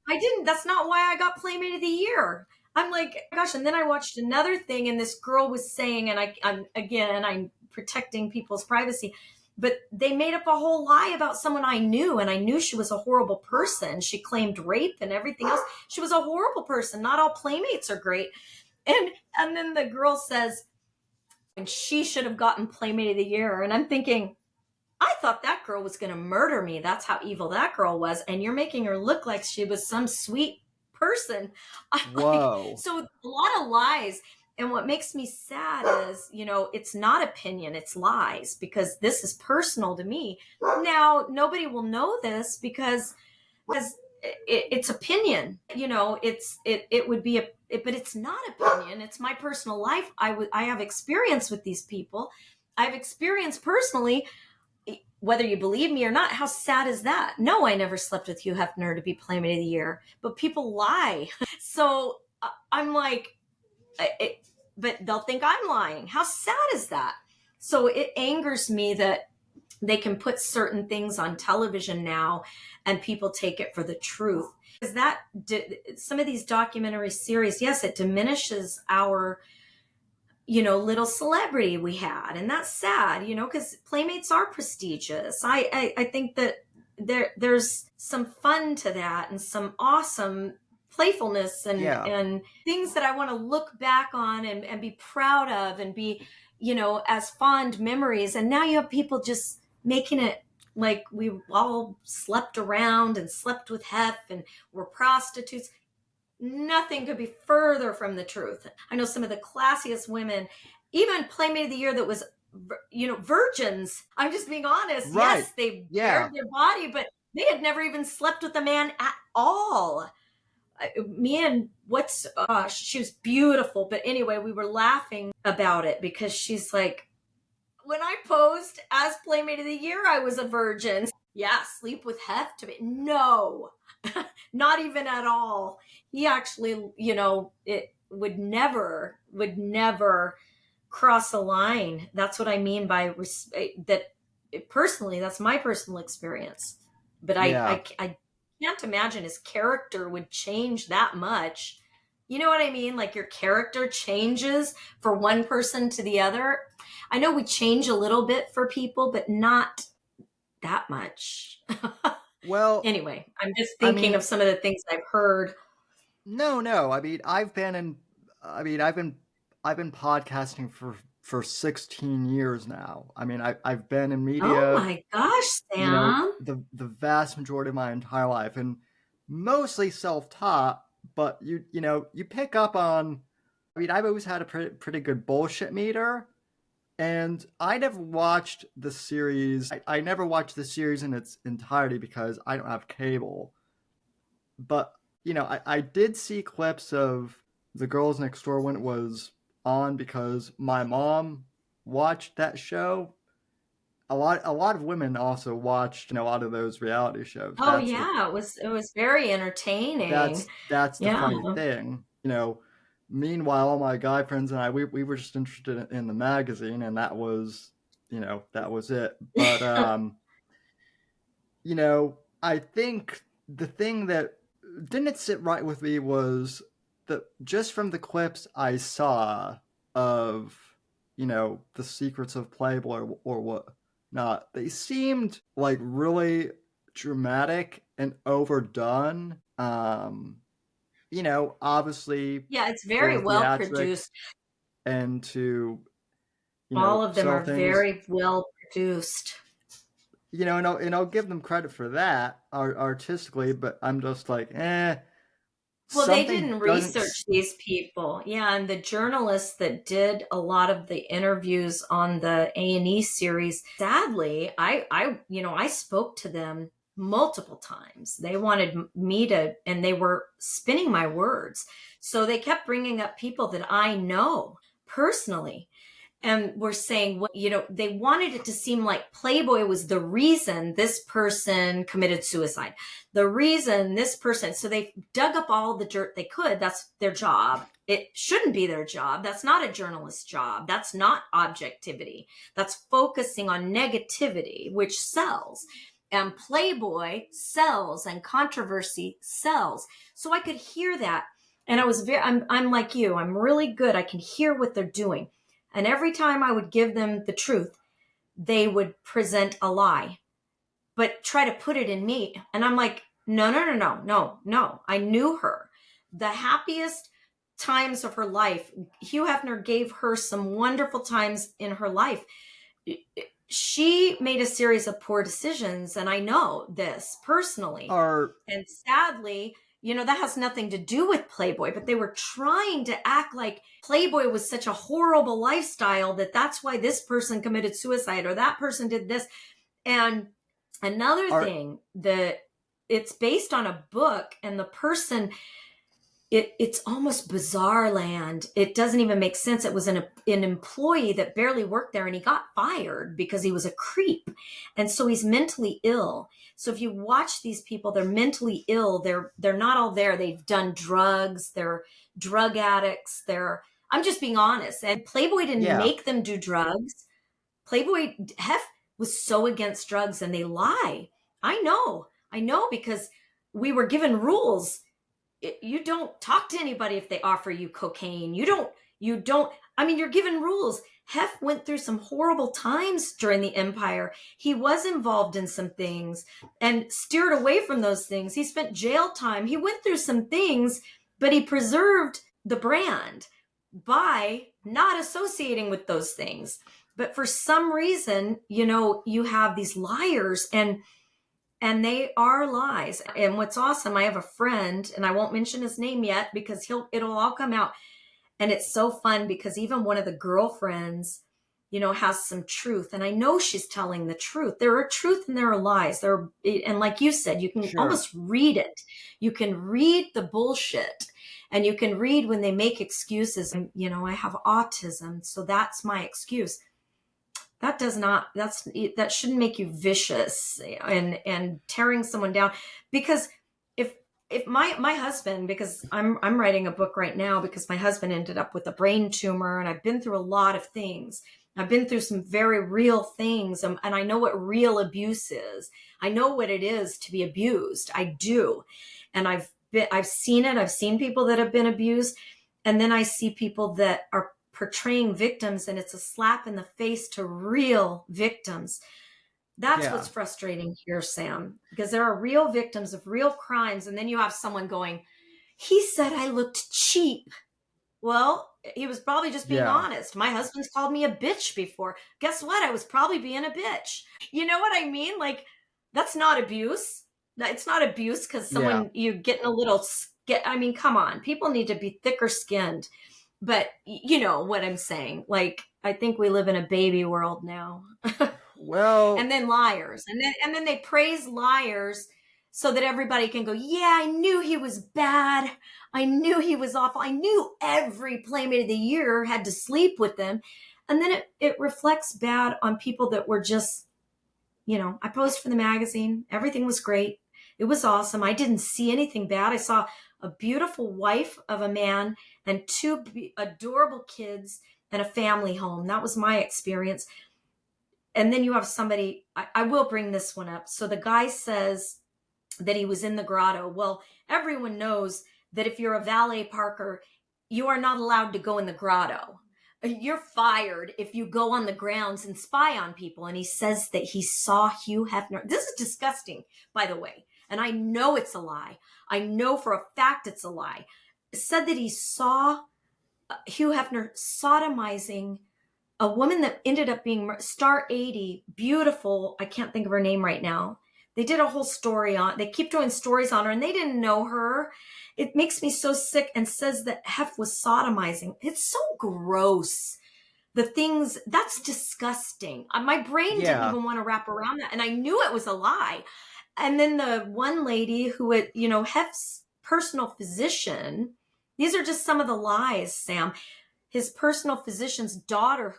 I didn't. That's not why I got Playmate of the Year. I'm like, gosh. And then I watched another thing, and this girl was saying, and I'm protecting people's privacy, but they made up a whole lie about someone I knew, and I knew she was a horrible person. She claimed rape and everything else. She was a horrible person. Not all playmates are great. And then the girl says, and she should have gotten Playmate of the Year. And I'm thinking, I thought that girl was going to murder me. That's how evil that girl was. And you're making her look like she was some sweet person. Whoa. So a lot of lies. And what makes me sad is, it's not opinion, it's lies, because this is personal to me. Now, nobody will know this because it's opinion. It would be but it's not opinion. It's my personal life. I have experience with these people. I've experienced personally, whether you believe me or not. How sad is that? No, I never slept with Hugh Hefner to be Playmate of the Year, but people lie. So I'm like, but they'll think I'm lying. How sad is that? So it angers me that they can put certain things on television now and people take it for the truth. Because some of these documentary series, yes, it diminishes our little celebrity we had, and that's sad, because playmates are prestigious. I think that there's some fun to that, and some awesome playfulness, and Yeah. and things that I want to look back on and be proud of, and be as fond memories. And now you have people just making it like we all slept around and slept with Hef and were prostitutes. Nothing could be further from the truth. I know some of the classiest women, even Playmate of the Year, that was, virgins. I'm just being honest. Right. Yes, they Yeah. bared their body, but they had never even slept with a man at all. Me and she was beautiful. But anyway, we were laughing about it because she's like, when I posed as Playmate of the Year, I was a virgin. Yeah, sleep with Hef to me. No, not even at all. He actually, it would never cross a line. That's what I mean by that. Personally, that's my personal experience. But Yeah. I can't imagine his character would change that much. You know what I mean? Like your character changes for one person to the other. I know we change a little bit for people, but not that much. Well, Anyway, I'm just I thinking mean, of some of the things I've heard. no. I've been podcasting for 16 years now. I mean, I've been in Oh media, my gosh, Sam. the vast majority of my entire life, and mostly self-taught. But you pick up on. I mean, I've always had a pretty good bullshit meter, and I never watched the series. I never watched the series in its entirety because I don't have cable. but I did see clips of the Girls Next Door when it was on because my mom watched that show. A lot of women also watched a lot of those reality shows. Oh yeah, it was very entertaining. That's the Yeah. funny thing. Meanwhile, all my guy friends and I, we were just interested in the magazine, and that was it. But I think the thing that didn't sit right with me was that just from the clips I saw of, the secrets of Playboy or what not, they seemed like really dramatic and overdone. Obviously Yeah, it's for very well theatrics produced. and to, All of them sell are things. very well produced. And I'll give them credit for that artistically, but I'm just like, Well, they something didn't doesn't. research these people. Yeah, and the journalists that did a lot of the interviews on the A&E series, sadly, I spoke to them multiple times. They wanted me to, and they were spinning my words. So they kept bringing up people that I know personally, and were saying, they wanted it to seem like Playboy was the reason this person committed suicide, the reason this person. So they dug up all the dirt they could. That's their job. It shouldn't be their job. That's not a journalist's job. That's not objectivity. That's focusing on negativity, which sells. And Playboy sells and controversy sells. So I could hear that. And I'm like you, I'm really good. I can hear what they're doing. And every time I would give them the truth, they would present a lie, but try to put it in me. And I'm like, no, no, no, no, no, no. I knew her. The happiest times of her life, Hugh Hefner gave her some wonderful times in her life. She made a series of poor decisions, and I know this personally. Are And sadly, that has nothing to do with Playboy, but they were trying to act like Playboy was such a horrible lifestyle that that's why this person committed suicide or that person did this. And another are thing, that it's based on a book, and the person, it's almost bizarre land. It doesn't even make sense. It was an employee that barely worked there, and he got fired because he was a creep. And so he's mentally ill. So if you watch these people, they're mentally ill. They're not all there. They've done drugs. They're drug addicts. I'm just being honest. And Playboy didn't yeah, make them do drugs. Playboy Hef was so against drugs, and they lie. I know because we were given rules. You don't talk to anybody if they offer you cocaine. You don't, I mean, you're given rules. Hef went through some horrible times during the empire. He was involved in some things and steered away from those things. He spent jail time. He went through some things, but he preserved the brand by not associating with those things. But for some reason, you have these liars, and they are lies. And what's awesome, I have a friend, and I won't mention his name yet because it'll all come out. And it's so fun because even one of the girlfriends, has some truth. And I know she's telling the truth. There are truth and there are lies. And like you said, you can sure. almost read it. You can read the bullshit, and you can read when they make excuses. And, I have autism, so that's my excuse. That shouldn't make you vicious and tearing someone down. Because if my husband, because I'm writing a book right now because my husband ended up with a brain tumor, and I've been through a lot of things. I've been through some very real things, and I know what real abuse is. I know what it is to be abused. I do. And I've seen it. I've seen people that have been abused, and then I see people that are portraying victims, and it's a slap in the face to real victims. That's Yeah, what's frustrating here, Sam, because there are real victims of real crimes, and then you have someone going, he said I looked cheap. Well, he was probably just being yeah, honest. My husband's called me a bitch before. Guess what? I was probably being a bitch. You know what I mean? Like, that's not abuse. It's not abuse because yeah. you getting a little, I mean, come on. People need to be thicker skinned. But you know what I'm saying. Like, I think we live in a baby world now. Well, And then liars. And then they praise liars. so that everybody can go, yeah, I knew he was bad. I knew he was awful. I knew every Playmate of the Year had to sleep with them. And then it reflects bad on people that were just, I posed for the magazine. Everything was great. It was awesome. I didn't see anything bad. I saw a beautiful wife of a man and two adorable kids and a family home. That was my experience. And then you have somebody, I will bring this one up. So the guy says that he was in the grotto. Well, everyone knows that if you're a valet parker, you are not allowed to go in the grotto. You're fired if you go on the grounds and spy on people. And he says that he saw Hugh Hefner. This is disgusting, by the way. And I know it's a lie. I know for a fact it's a lie. It said that he saw Hugh Hefner sodomizing a woman that ended up being Star 80, beautiful. I can't think of her name right now. They did a whole story they keep doing stories on her and they didn't know her. It makes me so sick, and says that Hef was sodomizing. It's so gross. The things, that's disgusting. My brain didn't Yeah. even want to wrap around that. And I knew it was a lie. And then the one lady who had, Hef's personal physician, these are just some of the lies, Sam. His personal physician's daughter,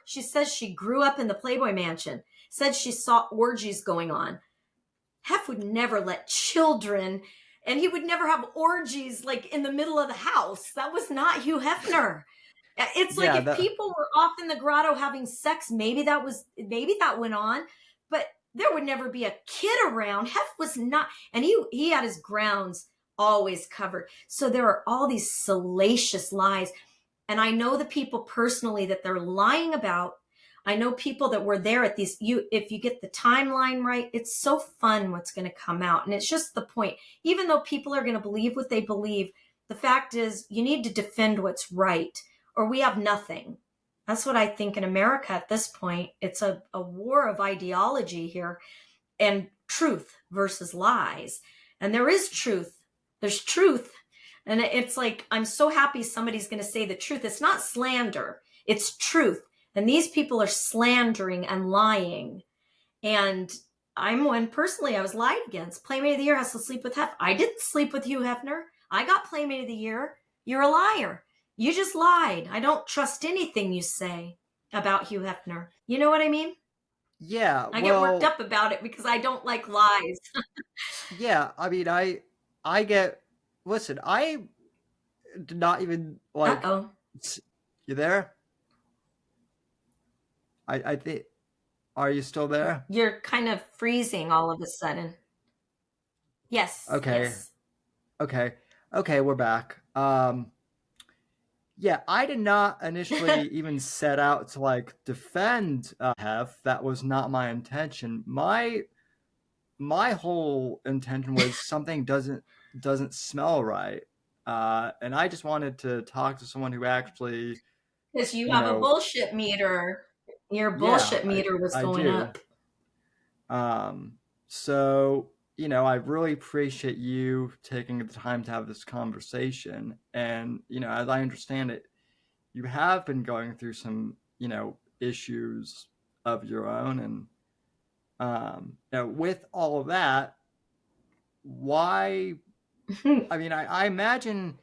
she says she grew up in the Playboy mansion, said she saw orgies going on. Hef would never let children, and he would never have orgies like in the middle of the house. That was not Hugh Hefner. It's like if people were off in the grotto having sex, maybe that went on, but there would never be a kid around. Hef was not, and he had his grounds always covered. So there are all these salacious lies. And I know the people personally that they're lying about. I know people that were there at these, if you get the timeline right, it's so fun what's going to come out. And it's just the point. Even though people are going to believe what they believe, the fact is you need to defend what's right, or we have nothing. That's what I think in America at this point. It's a war of ideology here, and truth versus lies. And there is truth. There's truth. And it's like, I'm so happy somebody's going to say the truth. It's not slander. It's truth. And these people are slandering and lying. And I'm one personally I was lied against. Playmate of the Year has to sleep with Hef. I didn't sleep with Hugh Hefner. I got Playmate of the Year. You're a liar. You just lied. I don't trust anything you say about Hugh Hefner. You know what I mean? Yeah. I get worked up about it because I don't like lies. Yeah. I mean, I get, listen, I did not even like, Uh-oh. You there? I think, are you still there? You're kind of freezing all of a sudden. Yes. Okay. Yes. Okay, we're back. Yeah, I did not initially even set out to like defend Hef. That was not my intention. My whole intention was something doesn't smell right. And I just wanted to talk to someone who actually, Because you have a bullshit meter. Your bullshit meter was going up. So, I really appreciate you taking the time to have this conversation. And, as I understand it, you have been going through some, issues of your own. And, with all of that, why, I mean, I imagine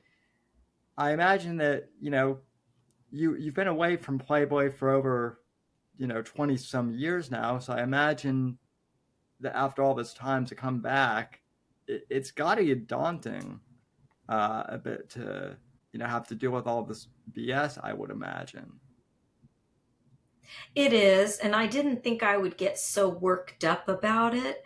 that, you've been away from Playboy for over, 20 some years now. So I imagine that after all this time to come back, it's got to get daunting a bit to, have to deal with all this BS, I would imagine. It is. And I didn't think I would get so worked up about it.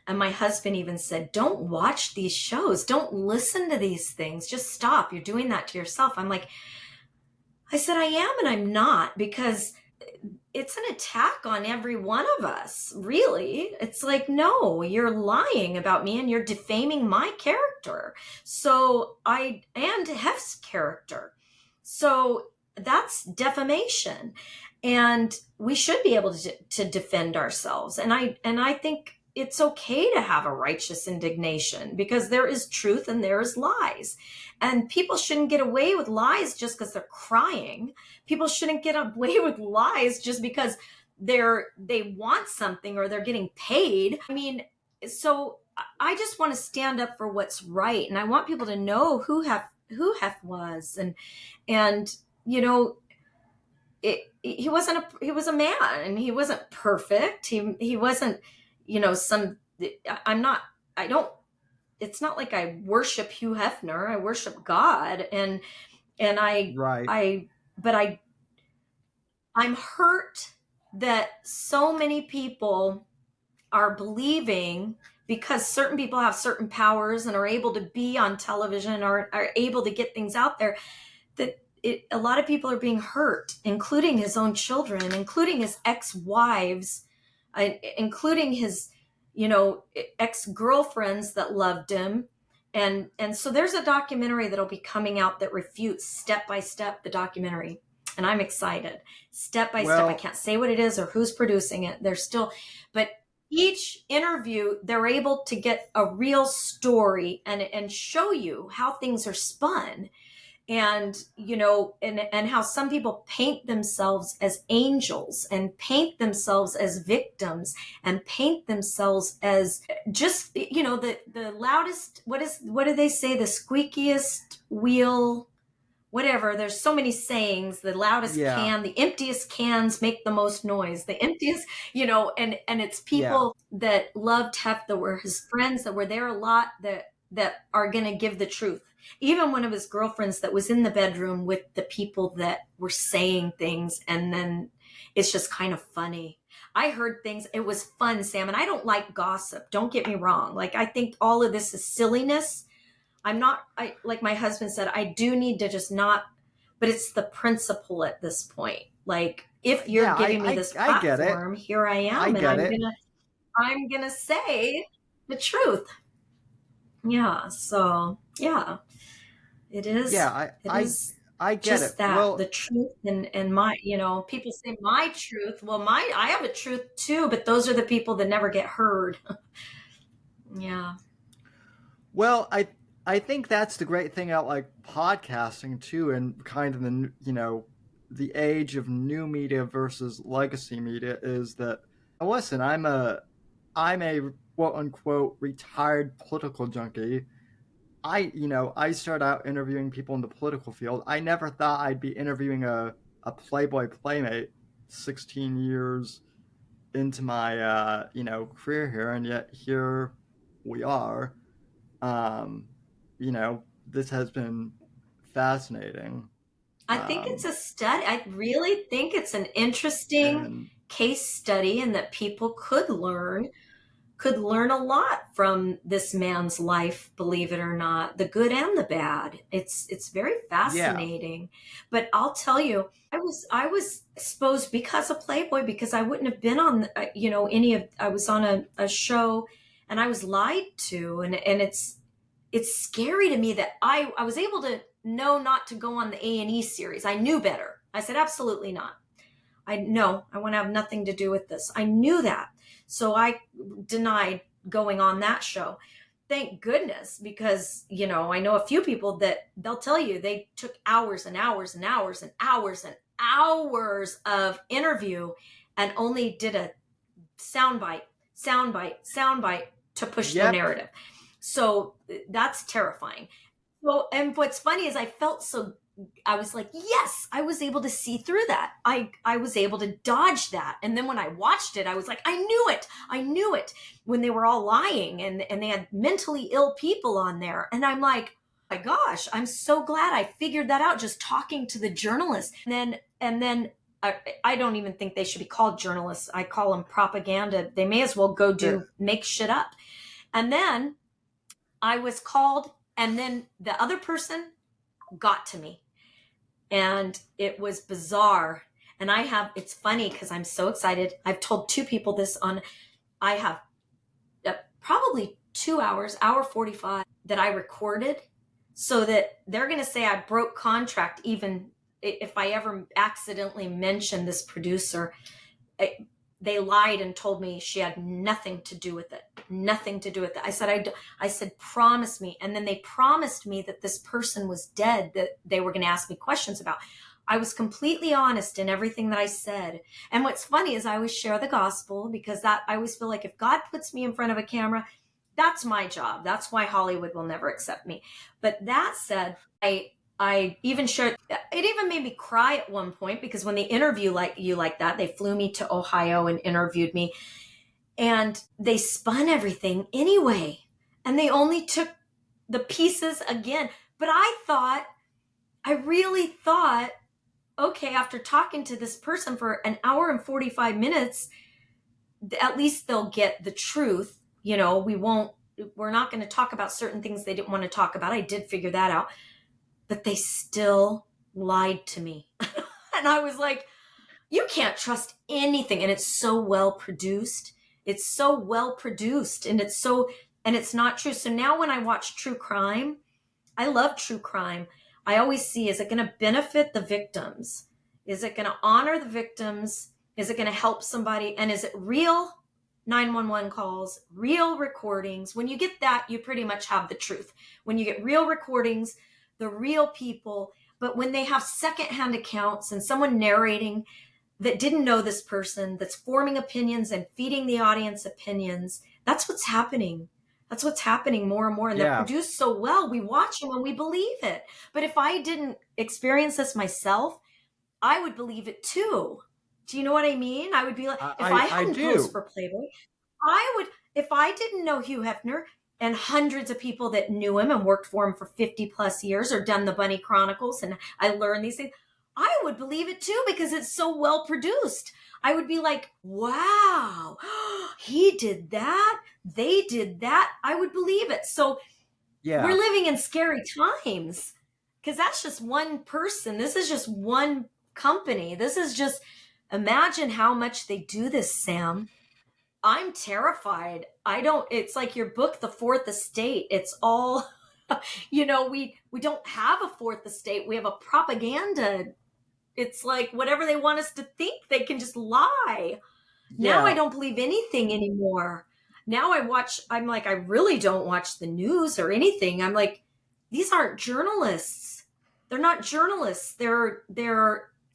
And my husband even said, don't watch these shows. Don't listen to these things. Just stop. You're doing that to yourself. I said, I am and I'm not, because it's an attack on every one of us, really. It's like, no, you're lying about me and you're defaming my character. And Hef's character. So that's defamation. And we should be able to defend ourselves. And I think it's okay to have a righteous indignation, because there is truth and there is lies. And people shouldn't get away with lies just because they're crying. People shouldn't get away with lies just because they want something or they're getting paid. I mean, so I just want to stand up for what's right, and I want people to know who Hef was, and you know, he was a man, and he wasn't perfect. He wasn't, you know, some. I'm not. I don't. It's not like I worship Hugh Hefner. I worship God, and Right. but I'm hurt that so many people are believing, because certain people have certain powers and are able to be on television or are able to get things out there, that a lot of people are being hurt, including his own children, including his ex-wives, including his, you know, ex-girlfriends that loved him. And so there's a documentary that'll be coming out that refutes step by step the documentary. And I'm excited. Step by step. I Well, can't say what it is or who's producing it. They're still, but each interview, they're able to get a real story and show you how things are spun, and you know, and how some people paint themselves as angels and paint themselves as victims and paint themselves as just, you know, the loudest, what do they say, the squeakiest wheel, whatever. There's so many sayings. The loudest yeah, can, the emptiest cans make the most noise, the emptiest, you know. And it's yeah, people that loved Hef, that were his friends, that were there a lot, that are going to give the truth. Even one of his girlfriends that was in the bedroom with the people that were saying things, and then it's just kind of funny. I heard things. It was fun, Sam, and I don't like gossip. Don't get me wrong. Like, I think all of this is silliness. I'm not, I, like my husband said, I do need to just not, but it's the principle at this point. Like, if you're yeah. giving me this I get it. platform, here I I am, and get it. I'm gonna say the truth. Yeah. So yeah, Yeah, it is I get it. just that, the Well, truth. And my, you know, people say my truth. Well, I have a truth too, but those are the people that never get heard. Yeah. well, I think that's the great thing about like podcasting too, and kind of the you know the age of new media versus legacy media is that listen, I'm a quote unquote retired political junkie. I started out interviewing people in the political field. I never thought I'd be interviewing a Playboy Playmate 16 years into my career here, and yet here we are. Um, this has been fascinating. I think it's Um, a study. I really think it's an interesting and case study, and that people could learn a lot from this man's life, believe it or not, the good and the bad. It's very yeah, fascinating. But I'll tell you, I was exposed because of Playboy, because I wouldn't have been on, you know, any of, I was on a show, and I was lied to, and it's scary to me that I was able to know not to go on the A&E series. I knew better. I said, absolutely not. I want to have nothing to do with this. I knew that. So I denied going on that show. Thank goodness, because, you know, I know a few people that they'll tell you they took hours and hours and hours and hours and hours of interview and only did a soundbite, soundbite to push their yep, narrative. So that's terrifying. Well, and what's funny is I was like, yes, I was able to see through that. I was able to dodge that. And then when I watched it, I was like, I knew it. I knew it, when they were all lying, and they had mentally ill people on there. And I'm like, oh my gosh, I'm so glad I figured that out just talking to the journalists. And then I don't even think they should be called journalists. I call them propaganda. They may as well go yeah, make shit up. And then I was called, and then the other person got to me, and it was bizarre. And it's funny because I'm so excited. I've told two people this on, I have probably 2 hours, hour 45, that I recorded, so that they're going to say I broke contract, even if I ever accidentally mention this producer. They lied and told me she had nothing to do with it. Nothing to do with it. I said, promise me. And then they promised me that this person was dead, that they were going to ask me questions about. I was completely honest in everything that I said. And what's funny is I always share the gospel, because that, I always feel like if God puts me in front of a camera, that's my job. That's why Hollywood will never accept me. But that said, I even shared, it even made me cry at one point, because when they interview you like that, they flew me to Ohio and interviewed me, and they spun everything anyway. And they only took the pieces again. But I really thought, okay, after talking to this person for an hour and 45 minutes, at least they'll get the truth. We're not going to talk about certain things they didn't want to talk about. I did figure that out, but they still lied to me. And I was like, you can't trust anything. And it's so well produced. It's so well produced, and it's not true. So now when I watch true crime, I love true crime. I always see, is it going to benefit the victims? Is it going to honor the victims? Is it going to help somebody? And is it real 911 calls, real recordings? When you get that, you pretty much have the truth. When you get real recordings, the real people, but when they have secondhand accounts and someone narrating that didn't know this person, that's forming opinions and feeding the audience opinions, that's what's happening. That's what's happening more and more. And they're produced so well, we watch them and we believe it. But if I didn't experience this myself, I would believe it too. Do you know what I mean? I would be like, if I hadn't posed for Playboy, if I didn't know Hugh Hefner and hundreds of people that knew him and worked for him for 50 plus years, or done the Bunny Chronicles, and I learned these things, I would believe it too, because it's so well produced. I would be like, wow, he did that. They did that. I would believe it. So we're living in scary times, because that's just one person. This is just one company. This is just, imagine how much they do this, Sam. I'm terrified. It's like your book, The Fourth Estate. It's all, we don't have a fourth estate. We have a propaganda. It's like whatever they want us to think, they can just lie. Now I don't believe anything anymore. Now I'm like, I really don't watch the news or anything. I'm like, these aren't journalists. They're not journalists. They're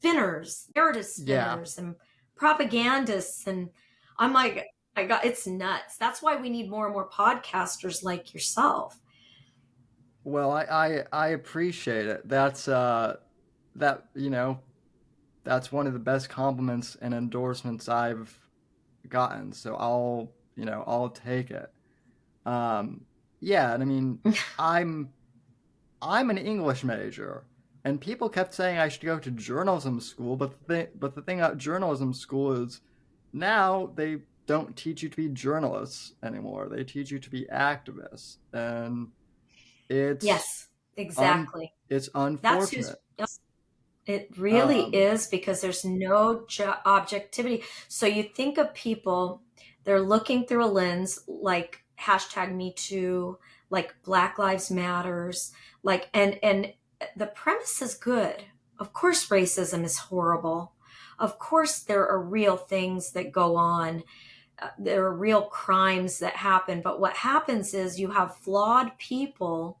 spinners, narrative spinners, and propagandists. And I'm like, it's nuts. That's why we need more and more podcasters like yourself. Well, I appreciate it. That's that's one of the best compliments and endorsements I've gotten. So I'll take it. Yeah, and I mean, I'm an English major, and people kept saying I should go to journalism school, but the thing about journalism school is now they don't teach you to be journalists anymore. They teach you to be activists, and yes, exactly. It's unfortunate. It really is, because there's no objectivity. So you think of people, they're looking through a lens like #MeToo, like Black Lives Matters, like, and the premise is good. Of course, racism is horrible. Of course, there are real things that go on. There are real crimes that happen. But what happens is you have flawed people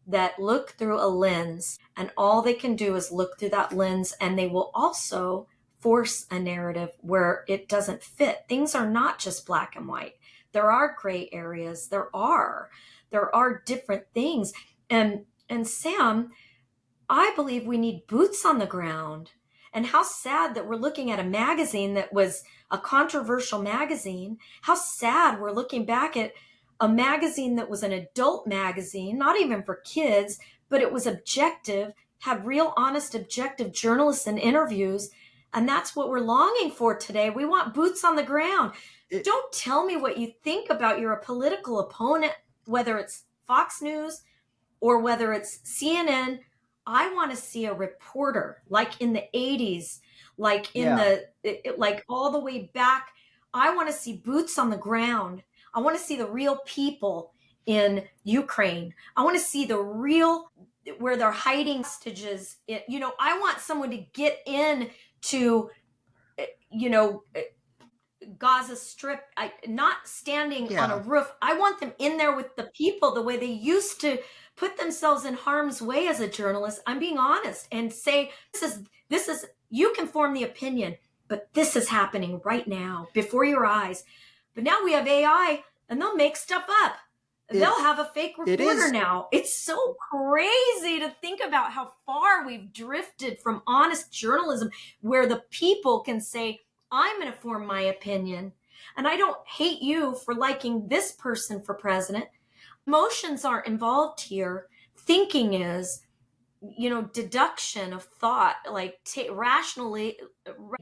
that look through a lens, and all they can do is look through that lens, and they will also force a narrative where it doesn't fit. Things are not just black and white. There are gray areas. There are different things. And Sam, I believe we need boots on the ground. And how sad that we're looking at a magazine that was a controversial magazine. How sad we're looking back at a magazine that was an adult magazine, not even for kids, but it was objective, had real, honest, objective journalists and interviews. And that's what we're longing for today. We want boots on the ground. Don't tell me what you think about your political opponent, whether it's Fox News or whether it's CNN. I want to see a reporter like in the 80s, like like all the way back. I want to see boots on the ground. I want to see the real people in Ukraine. I want to see the real, where they're hiding hostages. I want someone to get in to, Gaza Strip, not standing on a roof. I want them in there with the people the way they used to put themselves in harm's way as a journalist. I'm being honest and say, this is, you can form the opinion, but this is happening right now before your eyes. But now we have AI, and they'll make stuff up. They'll have a fake it reporter is now. It's so crazy to think about how far we've drifted from honest journalism, where the people can say, I'm going to form my opinion. And I don't hate you for liking this person for president. Emotions aren't involved here. Thinking is, deduction of thought, like rationally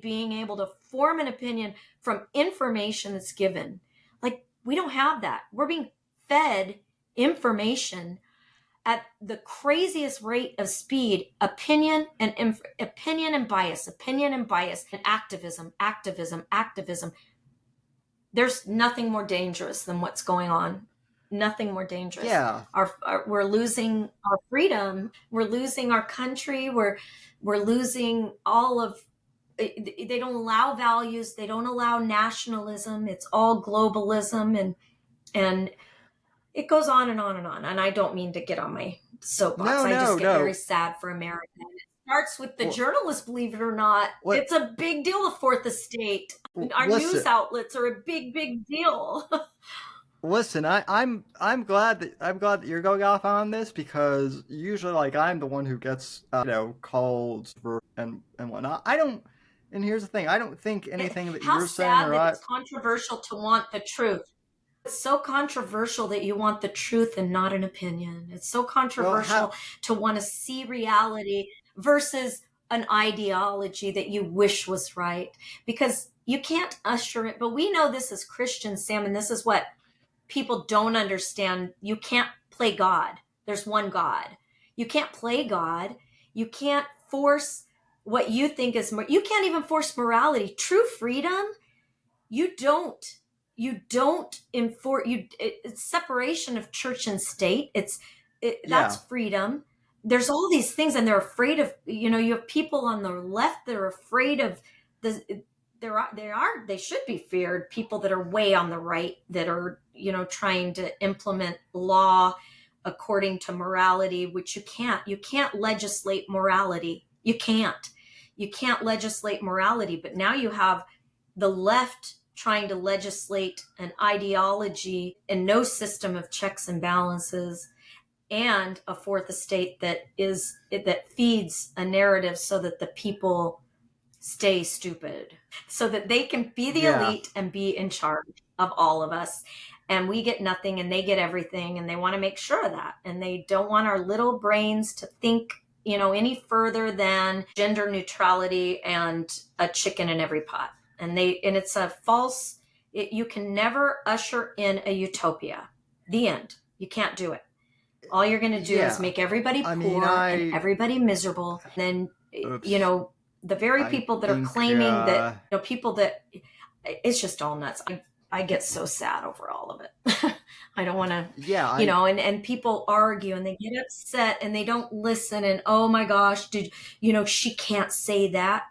being able to form an opinion from information that's given. Like, we don't have that. We're being fed information at the craziest rate of speed, opinion and bias, and activism. There's nothing more dangerous than what's going on. Nothing more dangerous. yeah. We're losing our freedom. We're losing our country. We're losing all of. They don't allow values. They don't allow nationalism. It's all globalism, and it goes on and on and on. And I don't mean to get on my soapbox. No, I just no, get very no. sad for America. And it starts with the Well, journalists, believe it or not. what? It's a big deal, the fourth estate. Our news Listen, outlets are a big deal. listen. I'm glad that you're going off on this, because usually, like, I'm the one who gets called for and whatnot. I don't. And here's the thing: I don't think anything that How you're saying sad or that I. it's controversial to want the truth. It's so controversial that you want the truth and not an opinion. It's so Well, controversial how? to want to see reality versus an ideology that you wish was right, because you can't usher it. But we know this as Christians, Sam, and this is what people don't understand. You can't play God. There's one God. You can't play God. You can't force what you think is, you can't even force morality. True freedom, you don't enforce. It's separation of church and state. That's Yeah, freedom. There's all these things, and they're afraid of. You have people on the left that are afraid of the. They should be feared. People that are way on the right that are trying to implement law according to morality, which you can't legislate morality. You can't legislate morality. But now you have the left trying to legislate an ideology and no system of checks and balances, and a fourth estate that feeds a narrative so that the people stay stupid, so that they can be the yeah, elite and be in charge of all of us, and we get nothing and they get everything, and they want to make sure of that, and they don't want our little brains to think any further than gender neutrality and a chicken in every pot. And it's a false. You can never usher in a utopia. The end. You can't do it. All you're going to do is yeah. make everybody I mean, poor and everybody miserable. And then oops. the very I people that are think, claiming that people that it's just all nuts. I get so sad over all of it. I don't want to, yeah, I, and people argue and they get upset and they don't listen. And oh my gosh, she can't say that.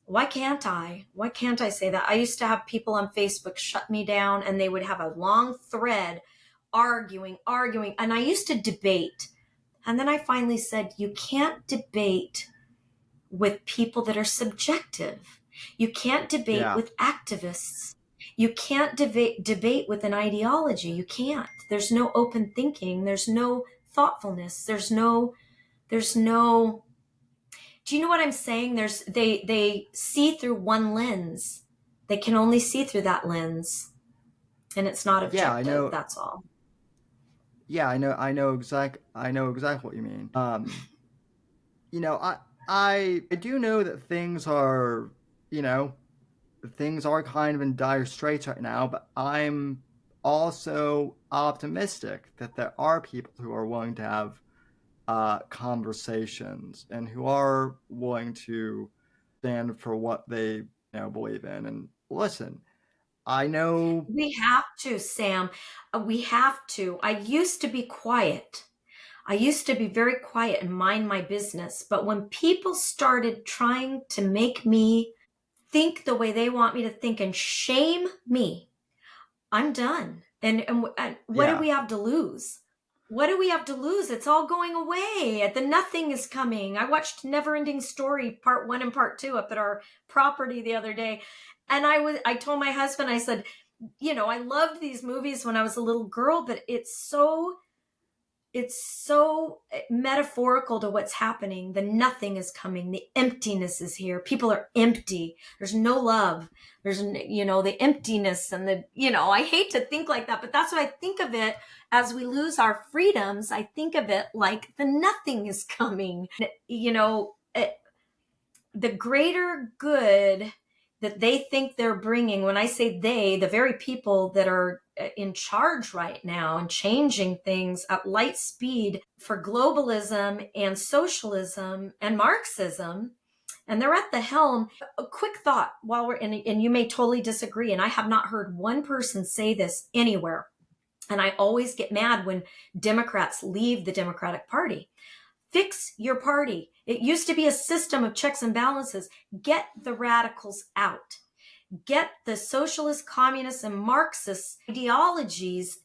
Why can't I? Why can't I say that? I used to have people on Facebook shut me down, and they would have a long thread arguing. And I used to debate. And then I finally said, you can't debate with people that are subjective. You can't debate yeah, with activists. You can't debate with an ideology. You can't. There's no open thinking. There's no thoughtfulness. There's no do you know what I'm saying? They see through one lens. They can only see through that lens, and it's not yeah. I objective. know. That's all. Yeah, I know exactly what you mean. You know, I do know that you know, things are kind of in dire straits right now, but I'm also optimistic that there are people who are willing to have conversations and who are willing to stand for what they believe in. And listen, I know. We have to, Sam. We have to. I used to be quiet. I used to be very quiet and mind my business. But when people started trying to make me think the way they want me to think and shame me, I'm done. And what do Yeah, we have to lose? What do we have to lose? It's all going away. The nothing is coming. I watched Neverending Story Part 1 and Part 2 up at our property the other day. And I told my husband, I said, I loved these movies when I was a little girl, but it's so metaphorical to what's happening. The nothing is coming. The emptiness is here. People are empty. There's no love. There's, the emptiness and I hate to think like that, but that's what I think of it as we lose our freedoms. I think of it like the nothing is coming. The greater good that they think they're bringing, when I say they, the very people that are in charge right now and changing things at light speed for globalism and socialism and Marxism, and they're at the helm. A quick thought while we're in, and you may totally disagree, and I have not heard one person say this anywhere. And I always get mad when Democrats leave the Democratic Party. Fix your party. It used to be a system of checks and balances. Get the radicals out. Get the socialist, communist, and Marxist ideologies.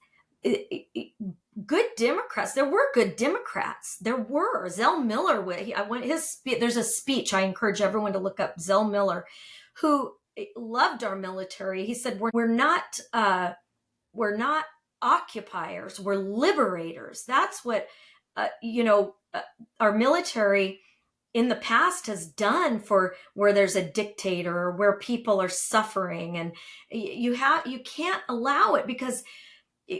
Good Democrats. There were good Democrats. There were. Zell Miller. There's a speech. I encourage everyone to look up Zell Miller, who loved our military. He said, "We're not occupiers. We're liberators." That's what our military in the past has done for where there's a dictator, where people are suffering, and you can't allow it, because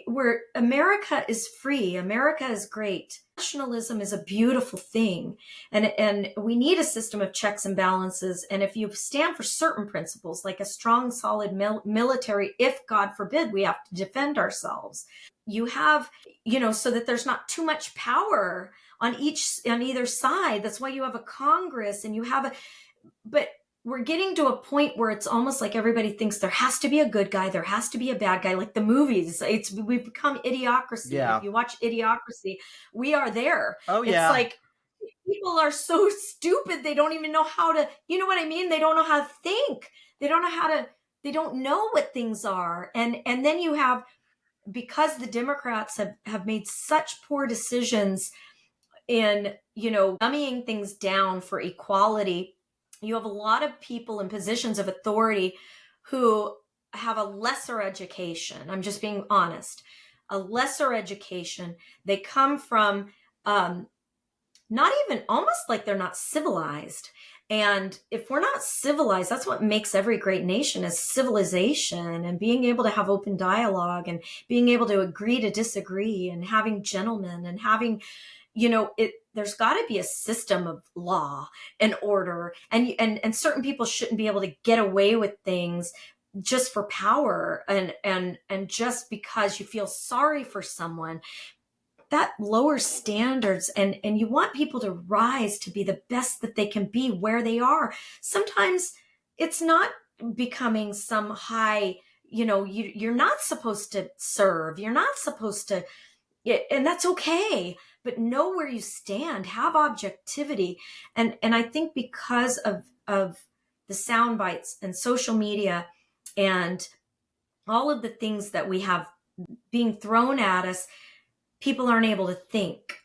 where America is free, America is great. Nationalism is a beautiful thing, and we need a system of checks and balances. And if you stand for certain principles, like a strong, solid military, if God forbid we have to defend ourselves, you have, so that there's not too much power on either side. That's why you have a Congress, and but we're getting to a point where it's almost like everybody thinks there has to be a good guy, there has to be a bad guy, like the movies. We've become Idiocracy. Yeah. If you watch Idiocracy, we are there. Oh, yeah. It's like people are so stupid, they don't even know how to, you know what I mean? They don't know how to think. They don't know what things are. And then you have, because the Democrats have made such poor decisions in, dummying things down for equality, you have a lot of people in positions of authority who have a lesser education. I'm just being honest. A lesser education. They come from not even, almost like they're not civilized. And if we're not civilized, that's what makes every great nation, is civilization, and being able to have open dialogue, and being able to agree to disagree, and having gentlemen, and having, there's got to be a system of law and order, and certain people shouldn't be able to get away with things just for power, and just because you feel sorry for someone. That lowers standards, and you want people to rise to be the best that they can be where they are. Sometimes it's not becoming some high, you're not supposed to serve, you're not supposed to, and that's okay, but know where you stand, have objectivity. And I think because of the sound bites and social media and all of the things that we have being thrown at us, people aren't able to think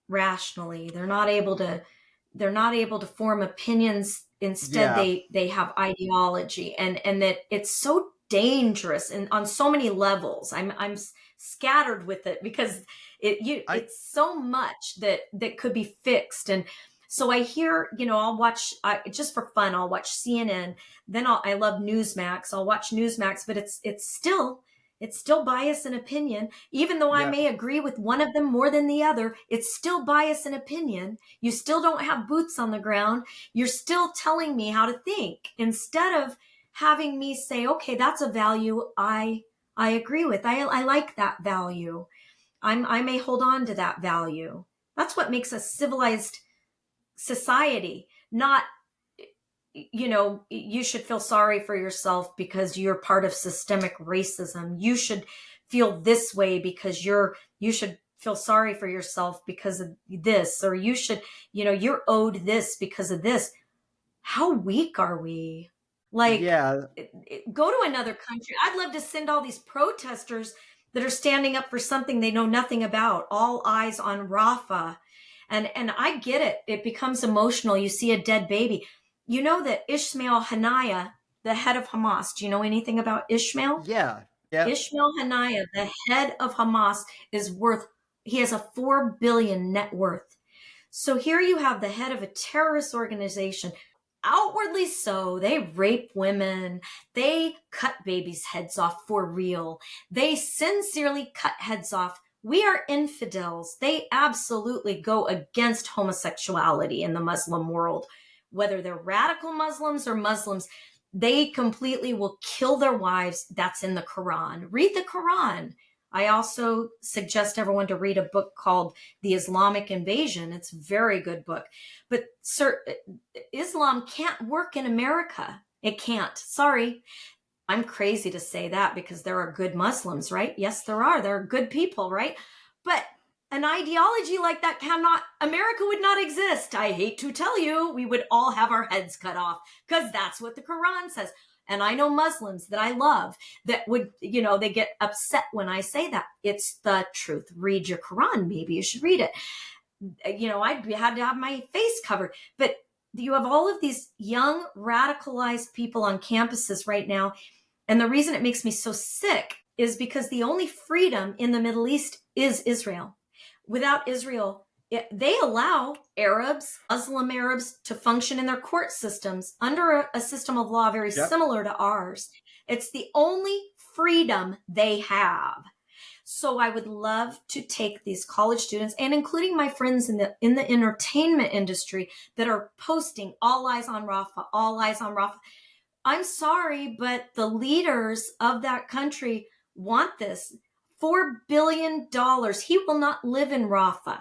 rationally. They're not able to form opinions. Instead, Yeah. they have ideology, and that it's so dangerous, and on so many levels. I'm scattered with it, because it's so much that could be fixed. And so I hear, I'll watch, just for fun, I'll watch CNN. Then I love Newsmax. I'll watch Newsmax, but it's still bias and opinion. Even though I may agree with one of them more than the other, it's still bias and opinion. You still don't have boots on the ground. You're still telling me how to think, instead of having me say, okay, that's a value I agree with. I like that value. I may hold on to that value. That's what makes a civilized society. Not, you should feel sorry for yourself because you're part of systemic racism. You should feel this way because you should feel sorry for yourself because of this, or you should, you're owed this because of this. How weak are we? Like, Yeah. Go to another country. I'd love to send all these protesters that are standing up for something they know nothing about. All eyes on Rafah. And I get it. It becomes emotional. You see a dead baby. You know that Ismail Haniyeh, the head of Hamas, do you know anything about Ishmael? Yeah. Yep. Ishmael Haniyeh, the head of Hamas, he has a 4 billion net worth. So here you have the head of a terrorist organization. Outwardly so, they rape women, they cut babies' heads off for real, they sincerely cut heads off. We are infidels. They absolutely go against homosexuality in the Muslim world. Whether they're radical Muslims or Muslims, they completely will kill their wives. That's in the Quran. Read the Quran. I also suggest everyone to read a book called The Islamic Invasion. It's a very good book. But Islam can't work in America. It can't. Sorry. I'm crazy to say that because there are good Muslims, right? Yes, there are. There are good people, right? But an ideology like that America would not exist. I hate to tell you, we would all have our heads cut off because that's what the Quran says. And I know Muslims that I love that would, they get upset when I say that. It's the truth. Read your Quran. Maybe you should read it. I had to have my face covered. But you have all of these young, radicalized people on campuses right now. And the reason it makes me so sick is because the only freedom in the Middle East is Israel. Without Israel, they allow Arabs, Muslim Arabs, to function in their court systems under a system of law very similar to ours. It's the only freedom they have. So I would love to take these college students, and including my friends in the entertainment industry that are posting all eyes on Rafah, all eyes on Rafah. I'm sorry, but the leaders of that country want this. $4 billion. He will not live in Rafah.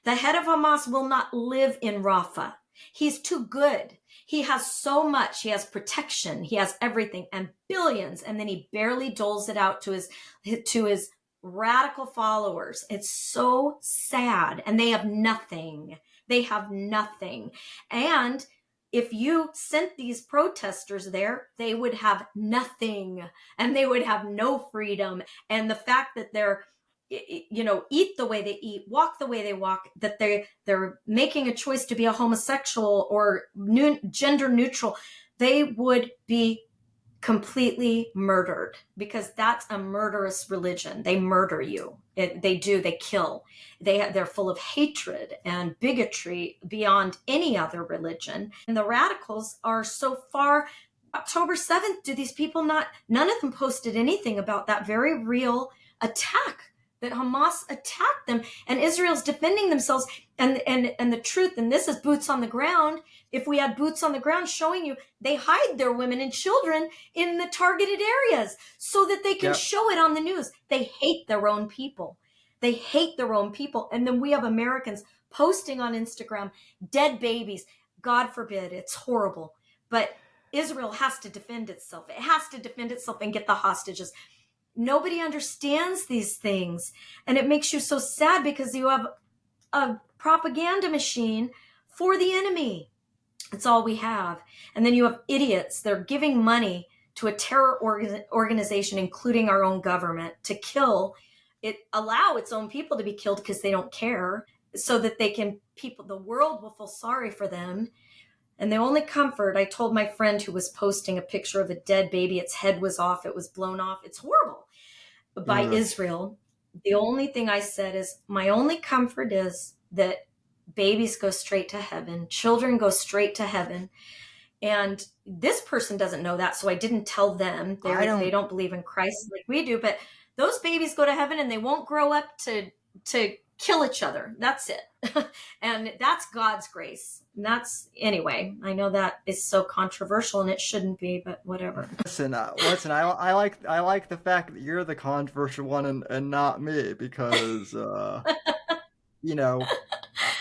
The head of Hamas will not live in Rafah. He's too good. He has so much. He has protection. He has everything and billions. And then he barely doles it out to his radical followers. It's so sad. And they have nothing. They have nothing. And if you sent these protesters there, they would have nothing and they would have no freedom. And the fact that they're, eat the way they eat, walk the way they walk, that they're making a choice to be a homosexual or gender neutral, they would be completely murdered because that's a murderous religion. They murder you. They kill. They're full of hatred and bigotry beyond any other religion. And the radicals are so far. October 7th, do these people none of them posted anything about that very real attack that Hamas attacked them, and Israel's defending themselves. And the truth, and this is boots on the ground. If we had boots on the ground showing you, they hide their women and children in the targeted areas so that they can show it on the news. They hate their own people. They hate their own people. And then we have Americans posting on Instagram, dead babies. God forbid, it's horrible. But Israel has to defend itself. It has to defend itself and get the hostages. Nobody understands these things. And it makes you so sad because you have a propaganda machine for the enemy. It's all we have. And then you have idiots. They're giving money to a terror organization, including our own government, to allow its own people to be killed because they don't care, so that the world will feel sorry for them. And the only comfort, I told my friend who was posting a picture of a dead baby, its head was off, it was blown off. It's horrible. By Israel. The only thing I said is, my only comfort is that babies go straight to heaven. Children go straight to heaven. And this person doesn't know that, so I didn't tell them. They don't believe in Christ like we do, but those babies go to heaven and they won't grow up to kill each other. That's it. And that's God's grace. Anyway, I know that is so controversial and it shouldn't be, but whatever. Listen, I like the fact that you're the controversial one and not me, because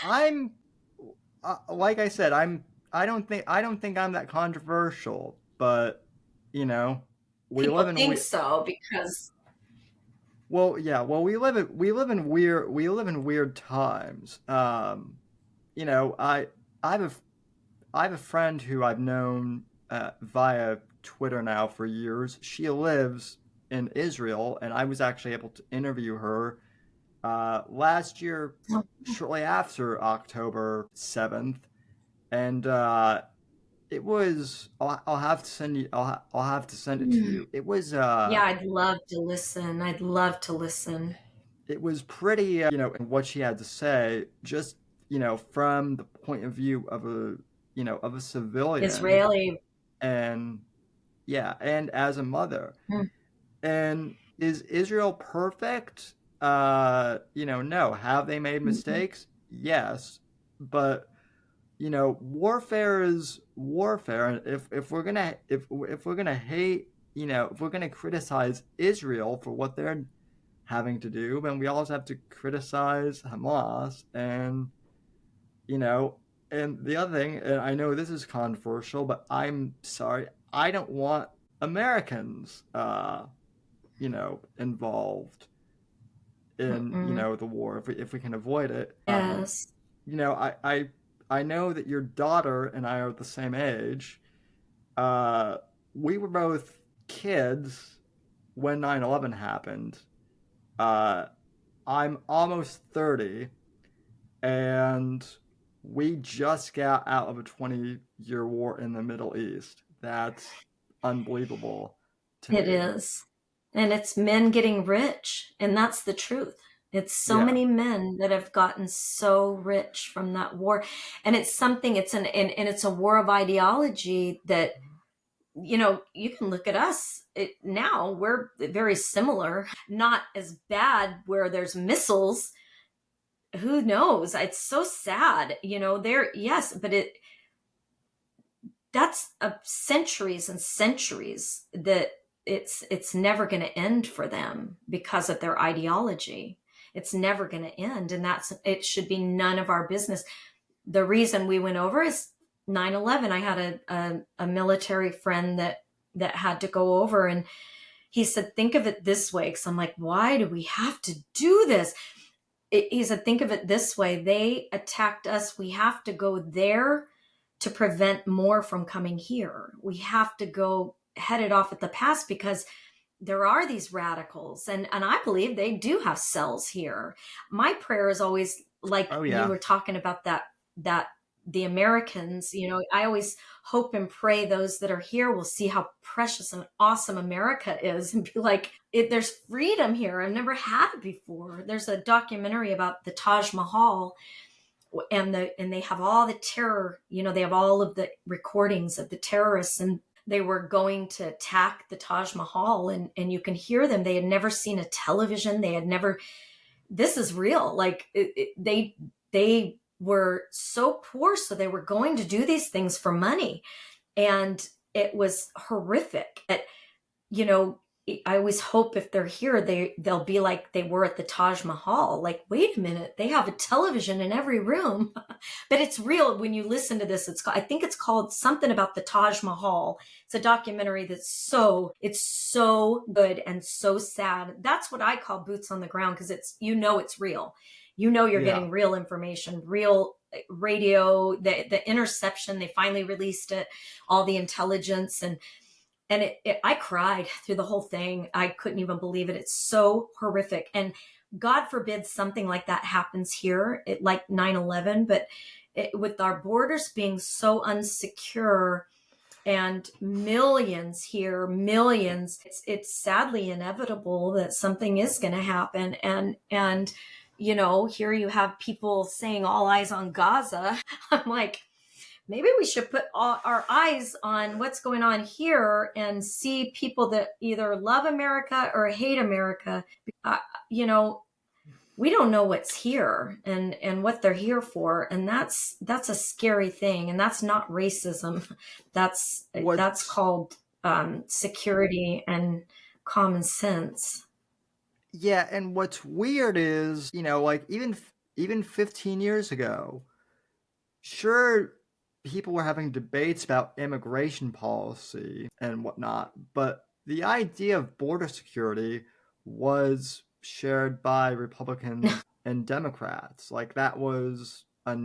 I'm like I said, I don't think I'm that controversial, but we People live in think so because we live in weird times. I have a friend who I've known via Twitter now for years. She lives in Israel, and I was actually able to interview her last year, shortly after October 7th. And it was. I'll have to send you. I'll have to send it to Hmm. you. It was. Yeah, I'd love to listen. I'd love to listen. It was pretty. And what she had to say, just from the point of view of a civilian, Israeli. and yeah, and as a mother. Hmm. And is Israel perfect? No. Have they made Mm-mm. mistakes? Yes, but warfare is warfare. And if we're gonna hate, if we're gonna criticize Israel for what they're having to do, then we also have to criticize Hamas. You know, and the other thing, and I know this is controversial, but I'm sorry, I don't want Americans, involved in Mm-mm. the war if we can avoid it. Yes. I know that your daughter and I are the same age. Uh, we were both kids when 9/11 happened. Uh, I'm almost 30, and we just got out of a 20-year war in the Middle East. That's unbelievable to It me. is. And it's men getting rich. And that's the truth. It's so Yeah. many men that have gotten so rich from that war. And it's something, and it's a war of ideology that, you can look at us now, we're very similar, not as bad where there's missiles. Who knows? It's so sad, yes, but that's centuries and centuries that it's never going to end for them because of their ideology. It's never going to end, and it should be none of our business. The reason we went over is 9/11. I had a military friend that had to go over, and he said, think of it this way, because I'm like, why do we have to do this? He said, think of it this way, they attacked us, we have to go there to prevent more from coming here. We have to go head it off at the pass because there are these radicals, and I believe they do have cells here. My prayer is always, like Oh you yeah. were talking about, that the Americans, I always hope and pray those that are here will see how precious and awesome America is and be like, there's freedom here. I've never had it before. There's a documentary about the Taj Mahal, and they have all the terror, they have all of the recordings of the terrorists, and they were going to attack the Taj Mahal, and you can hear them. They had never seen a television. They had never, this is real. Like they were so poor, so they were going to do these things for money, and it was horrific. you know, I always hope if they're here, they'll be like they were at the Taj Mahal. Like, wait a minute, they have a television in every room, but it's real. When you listen to this, I think it's called something about the Taj Mahal. It's a documentary it's so good and so sad. That's what I call boots on the ground, because it's real. You're Yeah. getting real information, real radio, the interception. They finally released it, all the intelligence, and I cried through the whole thing. I couldn't even believe it. It's so horrific. And God forbid something like that happens here, like 9/11, but with our borders being so unsecure and millions here, millions, it's sadly inevitable that something is going to happen. And here you have people saying all eyes on Gaza. I'm like, maybe we should put all our eyes on what's going on here and see people that either love America or hate America. Uh, you know, we don't know what's here and what they're here for, and that's a scary thing. And that's not racism. That's What called security and common sense. Yeah, and what's weird is, like even 15 years ago, sure, people were having debates about immigration policy and whatnot, but the idea of border security was shared by Republicans and Democrats. Like that was a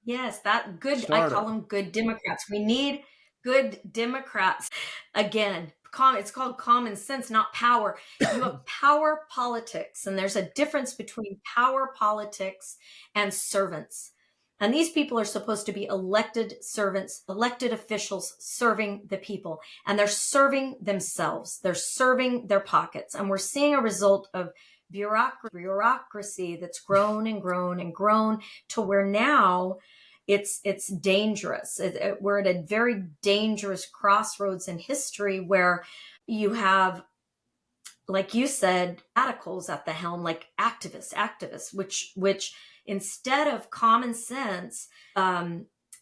Yes, that good. I call non-starter. them good Democrats. We need good Democrats. Again, it's called common sense, not power. You have power politics, and there's a difference between power politics and servants. And these people are supposed to be elected servants, elected officials serving the people. And they're serving themselves. They're serving their pockets. And we're seeing a result of bureaucracy that's grown and grown and grown to where now it's dangerous. We're at a very dangerous crossroads in history where you have, like you said, radicals at the helm, like activists, which instead of common sense,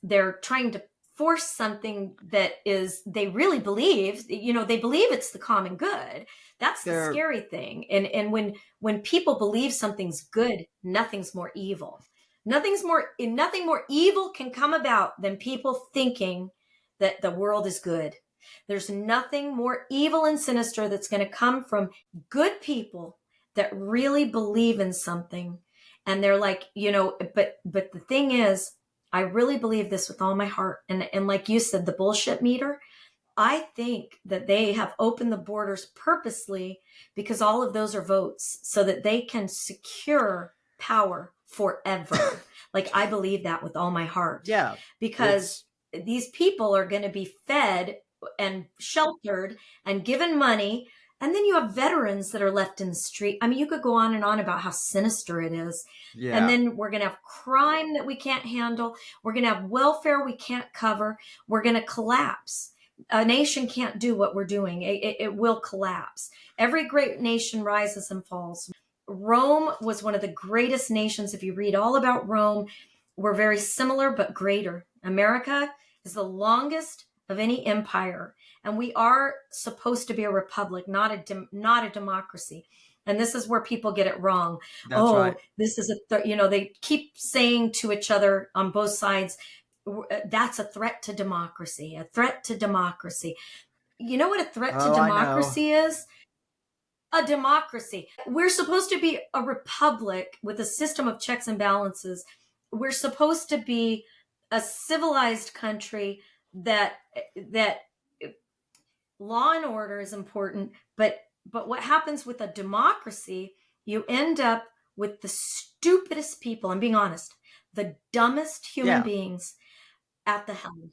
they're trying to force something that is, they really believe, they believe it's the common good. That's the scary thing. And when people believe something's good, nothing's more evil. Nothing more evil can come about than people thinking that the world is good. There's nothing more evil and sinister that's going to come from good people that really believe in something. And they're like, but the thing is, I really believe this with all my heart. And like you said, the bullshit meter, I think that they have opened the borders purposely because all of those are votes so that they can secure power forever. Like, I believe that with all my heart. Yeah. Because these people are going to be fed and sheltered and given money. And then you have veterans that are left in the street. I mean, you could go on and on about how sinister it is. Yeah. And then we're going to have crime that we can't handle. We're going to have welfare we can't cover. We're going to collapse. A nation can't do what we're doing. It will collapse. Every great nation rises and falls. Rome was one of the greatest nations. If you read all about Rome, we're very similar but greater. America is the longest of any empire, and we are supposed to be a republic, not a democracy. And this is where people get it wrong. That's right. This is they keep saying to each other on both sides, that's a threat to democracy, a threat to democracy. You know what a threat to democracy is? A democracy. We're supposed to be a republic with a system of checks and balances. We're supposed to be a civilized country that law and order is important, but what happens with a democracy, you end up with the stupidest people, I'm being honest, the dumbest human beings at the helm,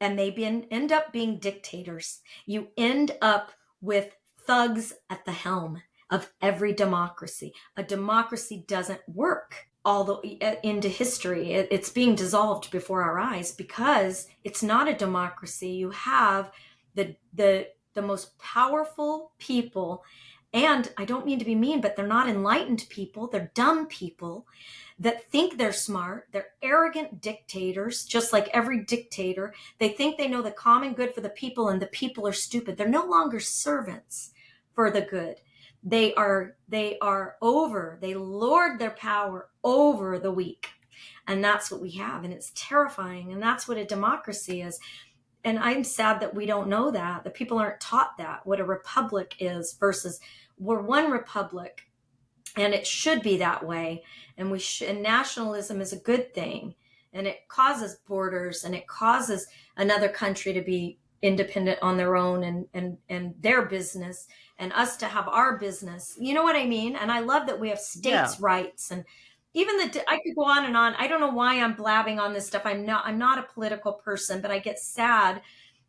and they end up being dictators. You end up with thugs at the helm of every democracy. A democracy doesn't work into history. It's being dissolved before our eyes because it's not a democracy. You have the most powerful people, and I don't mean to be mean, but they're not enlightened people. They're dumb people that think they're smart. They're arrogant dictators, just like every dictator. They think they know the common good for the people, and the people are stupid. They're no longer servants for the good. They lord their power over the weak. And that's what we have. And it's terrifying. And that's what a democracy is. And I'm sad that we don't know that. The people aren't taught that, what a republic is versus we're one republic. And it should be that way. And and nationalism is a good thing. And it causes borders, and it causes another country to be independent on their own and their business, and us to have our business. You know what I mean? And I love that we have states' rights, and even I could go on and on. I don't know why I'm blabbing on this stuff. I'm not a political person, but I get sad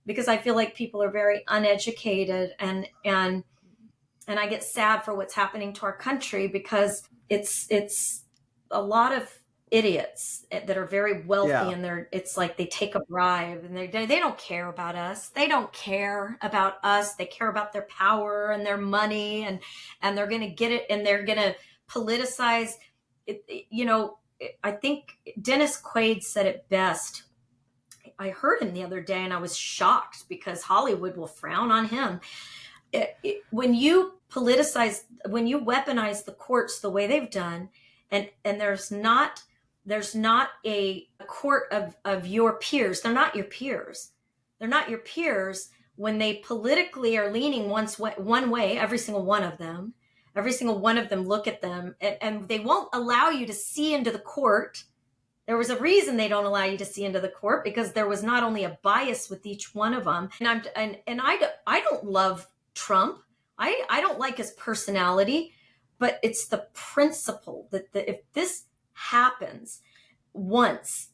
because I feel like people are very uneducated, and I get sad for what's happening to our country because it's a lot of idiots that are very wealthy, and it's like they take a bribe, and they don't care about us. They don't care about us. They care about their power and their money, and they're going to get it, and they're going to politicize it. I think Dennis Quaid said it best. I heard him the other day, and I was shocked because Hollywood will frown on him. When you politicize, when you weaponize the courts the way they've done, and there's not a court of your peers. They're not your peers. They're not your peers when they politically are leaning one way, every single one of them. Every single one of them look at them, and they won't allow you to see into the court. There was a reason they don't allow you to see into the court, because there was not only a bias with each one of them. And I don't love Trump. I don't like his personality, but it's the principle that if this happens, once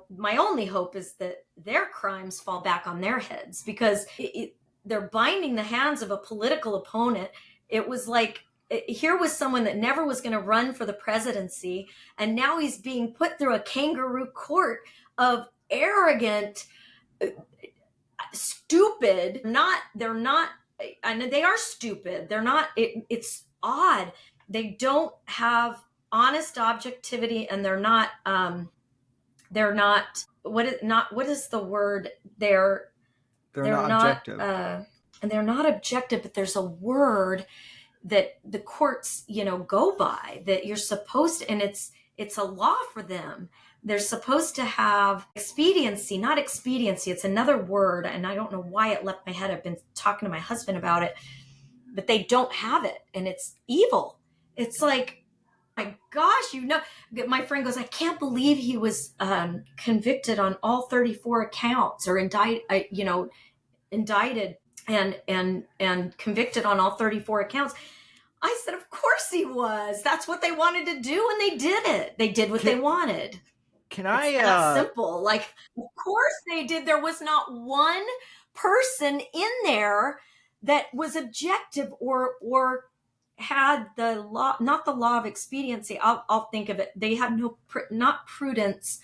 my only hope is that their crimes fall back on their heads, because they're binding the hands of a political opponent. It was like, here was someone that never was going to run for the presidency, and now he's being put through a kangaroo court of arrogant, stupid, they're not, and they are stupid. They're not, it's odd. They don't have honest objectivity, and they're not what is the word? They're not objective. And they're not objective, but there's a word that the courts, go by, that you're supposed to, and it's a law for them. They're supposed to have expediency, not expediency. It's another word, and I don't know why it left my head. I've been talking to my husband about it, but they don't have it, and it's evil. It's like, my gosh, my friend goes, I can't believe he was convicted on all 34 accounts, or indicted and convicted on all 34 accounts. I said, of course he was. That's what they wanted to do, and they did it. They did what they wanted. It's that simple. Like, of course they did. There was not one person in there that was objective or had the law, not the law of expediency. I'll think of it. They had not prudence,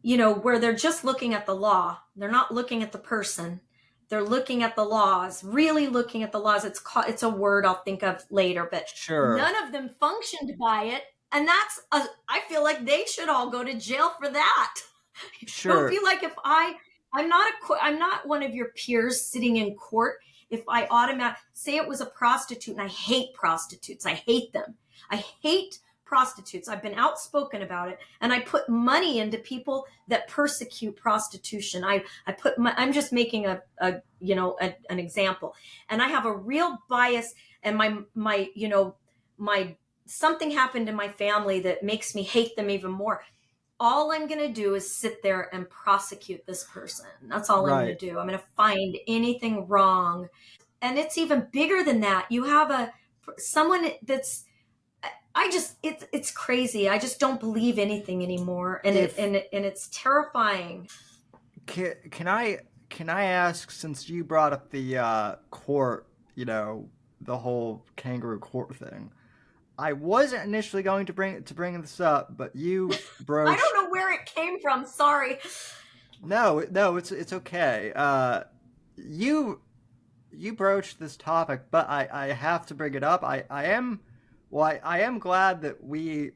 where they're just looking at the law. They're not looking at the person. They're looking at the laws, really looking at the laws. It's a word I'll think of later, but sure, none of them functioned by it. And I feel like they should all go to jail for that. Sure. It would be like if I'm not one of your peers sitting in court. If I say it was a prostitute, and I hate prostitutes. I hate them. I hate prostitutes. I've been outspoken about it, and I put money into people that persecute prostitution. I'm just making an example, and I have a real bias, and my something happened in my family that makes me hate them even more. All I'm going to do is sit there and prosecute this person. That's all I'm going to do. I'm going to find anything wrong. And it's even bigger than that. You have someone that's, it's crazy. I just don't believe anything anymore. And it's terrifying. Can I ask, since you brought up the court, the whole kangaroo court thing, I wasn't initially going to bring this up, but you broached... I don't know where it came from. Sorry. No, it's okay. You broached this topic, but I have to bring it up. I am glad that we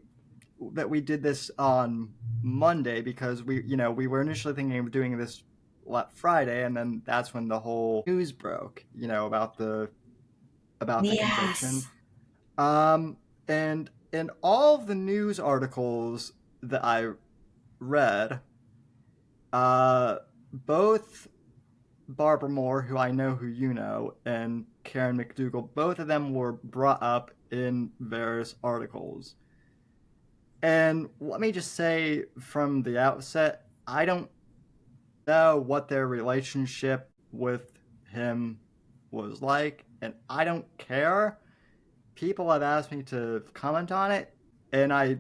did this on Monday, because we were initially thinking of doing this Friday, and then that's when the whole news broke, about the conviction. And in all of the news articles that I read, both Barbara Moore, who I know who you know, and Karen McDougal, both of them were brought up in various articles. And let me just say from the outset, I don't know what their relationship with him was like, and I don't care. People have asked me to comment on it, and I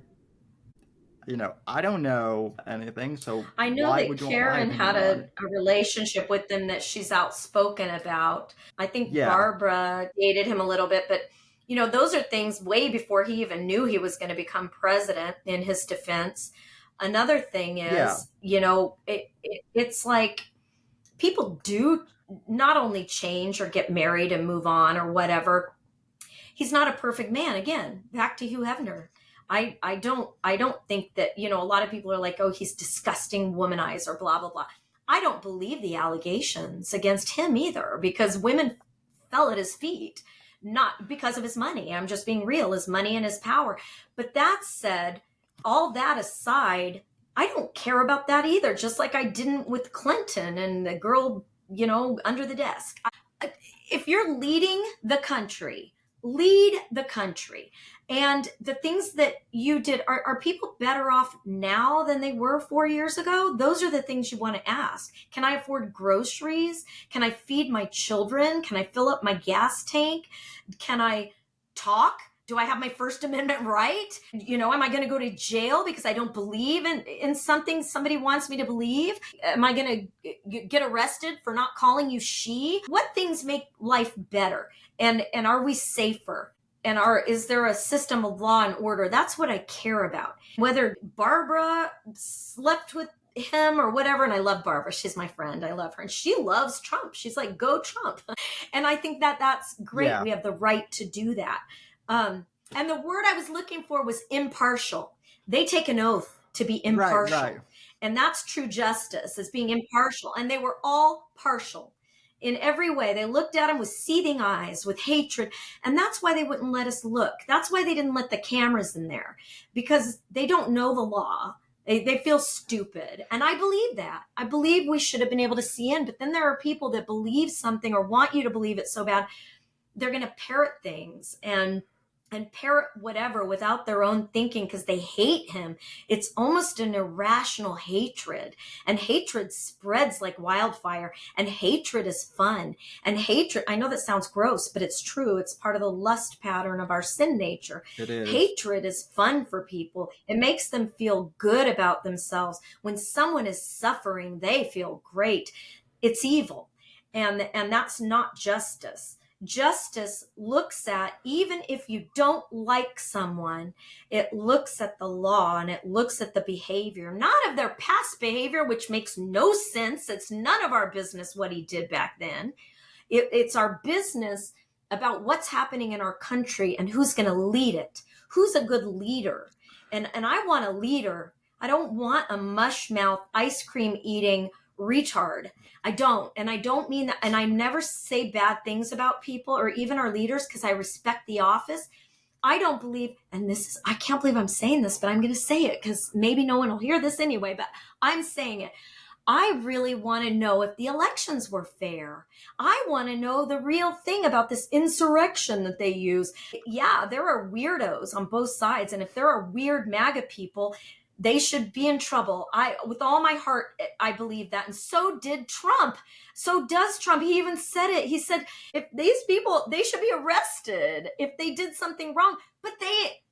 don't know anything, so I know that Karen had a relationship with him that she's outspoken about. I think Barbara dated him a little bit, but those are things way before he even knew he was going to become president, in his defense. Another thing is, it's like people do not only change or get married and move on or whatever. He's not a perfect man. Again, back to Hugh Hefner. I don't think that, a lot of people are like, oh, he's disgusting womanizer, blah, blah, blah. I don't believe the allegations against him either, because women fell at his feet, not because of his money. I'm just being real, his money and his power. But that said, all that aside, I don't care about that either. Just like I didn't with Clinton and the girl, under the desk. If you're leading the country, lead the country. And the things that you did, are people better off now than they were 4 years ago? Those are the things you want to ask. Can I afford groceries? Can I feed my children? Can I fill up my gas tank? Can I talk? Do I have my First Amendment right? Am I going to go to jail because I don't believe in something somebody wants me to believe? Am I going to get arrested for not calling you she? What things make life better? And are we safer? And is there a system of law and order? That's what I care about. Whether Barbara slept with him or whatever, and I love Barbara. She's my friend. I love her. And she loves Trump. She's like, go Trump. And I think that's great. Yeah. We have the right to do that. And the word I was looking for was impartial. They take an oath to be impartial. Right. And that's true justice, is being impartial. And they were all partial in every way. They looked at him with seething eyes, with hatred. And that's why they wouldn't let us look. That's why they didn't let the cameras in there, because they don't know the law. They feel stupid. And I believe that. I believe we should have been able to see in. But then there are people that believe something or want you to believe it so bad, they're going to parrot things and parrot whatever without their own thinking because they hate him. It's almost an irrational hatred. And hatred spreads like wildfire. And hatred is fun. And hatred, I know that sounds gross, but it's true. It's part of the lust pattern of our sin nature. It is. Hatred is fun for people. It makes them feel good about themselves. When someone is suffering, they feel great. It's evil. And that's not justice. Justice looks at, even if you don't like someone, it looks at the law and it looks at the behavior, not of their past behavior, which makes no sense. It's none of our business what he did back then. It's our business about what's happening in our country and who's going to lead it. Who's a good leader? And I want a leader. I don't want a mush mouth, ice cream eating retard. I don't. And I don't mean that. And I never say bad things about people or even our leaders because I respect the office. I don't believe, and I can't believe I'm saying this, but I'm going to say it because maybe no one will hear this anyway, but I'm saying it. I really want to know if the elections were fair. I want to know the real thing about this insurrection that they use. Yeah, there are weirdos on both sides. And if there are weird MAGA people, they should be in trouble. With all my heart, I believe that. And so did Trump. So does Trump. He even said it. He said, if these people, they should be arrested if they did something wrong. But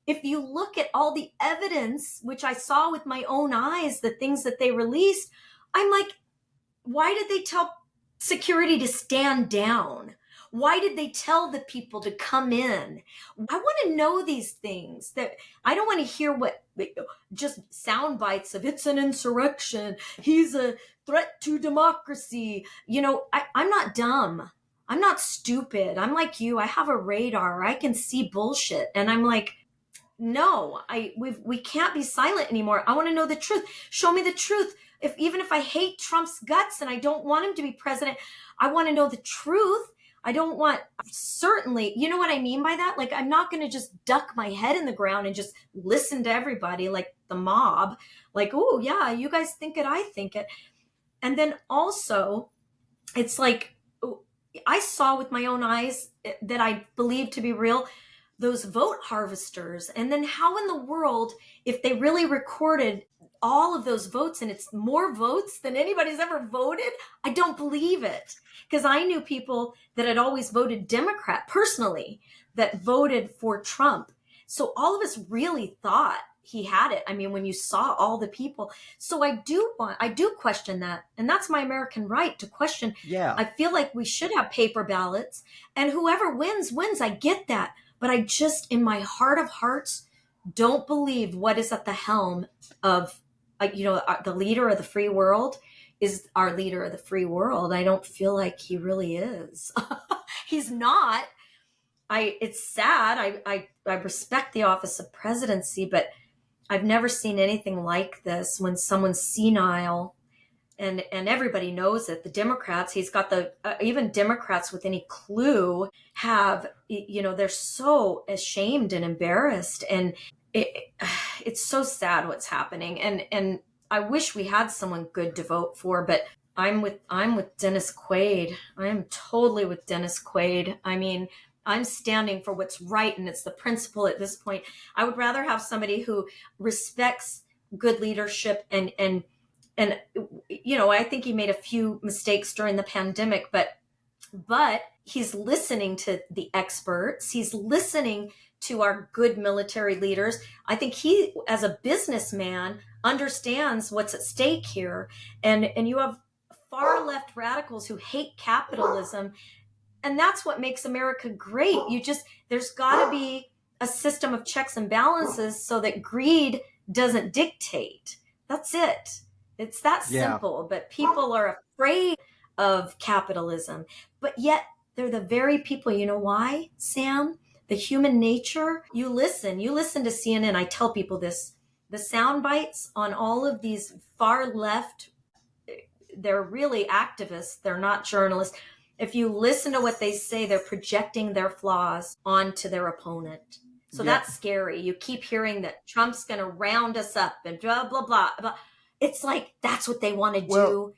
if you look at all the evidence, which I saw with my own eyes, the things that they released, I'm like, why did they tell security to stand down? Why did they tell the people to come in? I want to know these things. That I don't want to hear just sound bites of it's an insurrection. He's a threat to democracy. I'm not dumb. I'm not stupid. I'm like you. I have a radar. I can see bullshit. And I'm like, no, we can't be silent anymore. I want to know the truth. Show me the truth. Even if I hate Trump's guts and I don't want him to be president, I want to know the truth. I don't want, certainly, you know what I mean by that? Like, I'm not going to just duck my head in the ground and just listen to everybody like the mob. Like, oh, yeah, you guys think it, I think it. And then also, it's like, I saw with my own eyes that I believe to be real, those vote harvesters. And then how in the world, if they really recorded all of those votes and it's more votes than anybody's ever voted, I don't believe it. Because I knew people that had always voted Democrat personally that voted for Trump. So all of us really thought he had it. I mean, when you saw all the people. So I do question that. And that's my American right to question. Yeah. I feel like we should have paper ballots and whoever wins. I get that. But I just, in my heart of hearts, don't believe what is at the helm of, the leader of the free world is our leader of the free world. I don't feel like he really is. He's not. It's sad. I respect the office of presidency, but I've never seen anything like this when someone's senile and everybody knows it. The Democrats, he's got even Democrats with any clue have, they're so ashamed and embarrassed. And it's so sad what's happening. And I wish we had someone good to vote for, but I'm with Dennis Quaid. I am totally with Dennis Quaid. I mean, I'm standing for what's right, and it's the principle at this point. I would rather have somebody who respects good leadership and I think he made a few mistakes during the pandemic, but he's listening to the experts. He's listening to our good military leaders. I think he, as a businessman, understands what's at stake here. And you have far left radicals who hate capitalism, and that's what makes America great. There's got to be a system of checks and balances so that greed doesn't dictate. That's it. It's that simple. But people are afraid of capitalism. But yet they're the very people, you know why, Sam? The human nature. You listen to CNN. I tell people this. The sound bites on all of these far left, they're really activists. They're not journalists. If you listen to what they say, they're projecting their flaws onto their opponent. So that's scary. You keep hearing that Trump's going to round us up and blah, blah, blah, blah. It's like, that's what they want to do.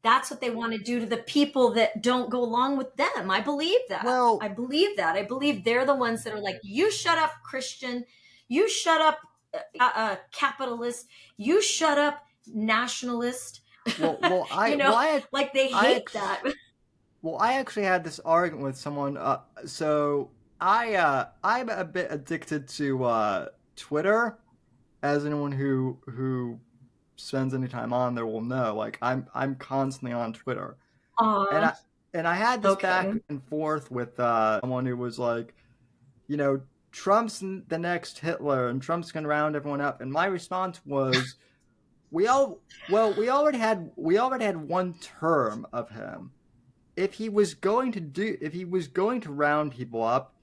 That's what they want to do to the people that don't go along with them. I believe that. I believe that. I believe they're the ones that are like, you shut up, Christian. You shut up, capitalist. You shut up, nationalist. Like they hate that. Well, I actually had this argument with someone. So I'm a bit addicted to Twitter, as anyone who spends any time on there will know. Like I'm constantly on Twitter, and I had this back and forth with someone who was like, Trump's the next Hitler, and Trump's gonna round everyone up. And my response was, we already had one term of him. If he was going to round people up,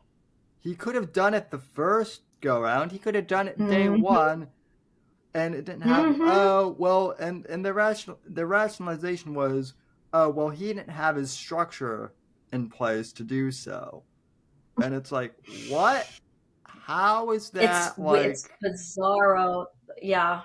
he could have done it the first go round. He could have done it day one, and it didn't happen. And the rationalization was, he didn't have his structure in place to do so. And it's like, what? How is that? It's bizarro. Yeah.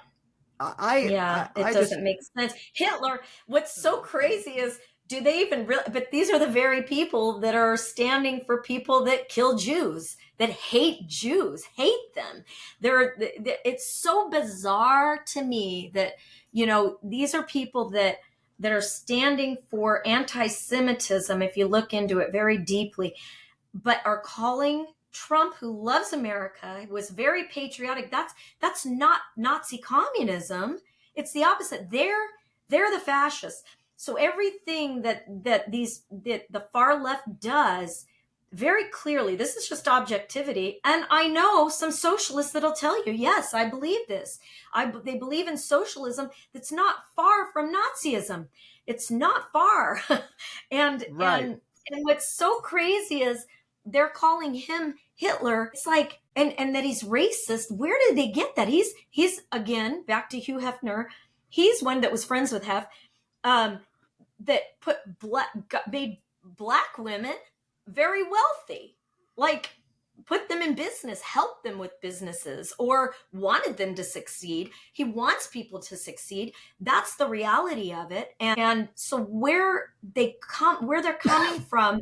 It doesn't make sense. Hitler, what's so crazy is, do they even really? But these are the very people that are standing for people that kill Jews, that hate Jews, hate them. It's so bizarre to me that, these are people that are standing for anti-Semitism, if you look into it very deeply, but are calling Trump, who loves America, was very patriotic. That's not Nazi communism. It's the opposite. They're the fascists. So everything that the far left does, very clearly, this is just objectivity. And I know some socialists that'll tell you, yes, I believe this. They believe in socialism that's not far from Nazism. It's not far. and what's so crazy is they're calling him Hitler. It's like, and that he's racist. Where did they get that? He's again, back to Hugh Hefner. He's one that was friends with Hef. That made black women very wealthy, like put them in business, helped them with businesses, or wanted them to succeed. He wants people to succeed. That's the reality of it. And so where they're coming from,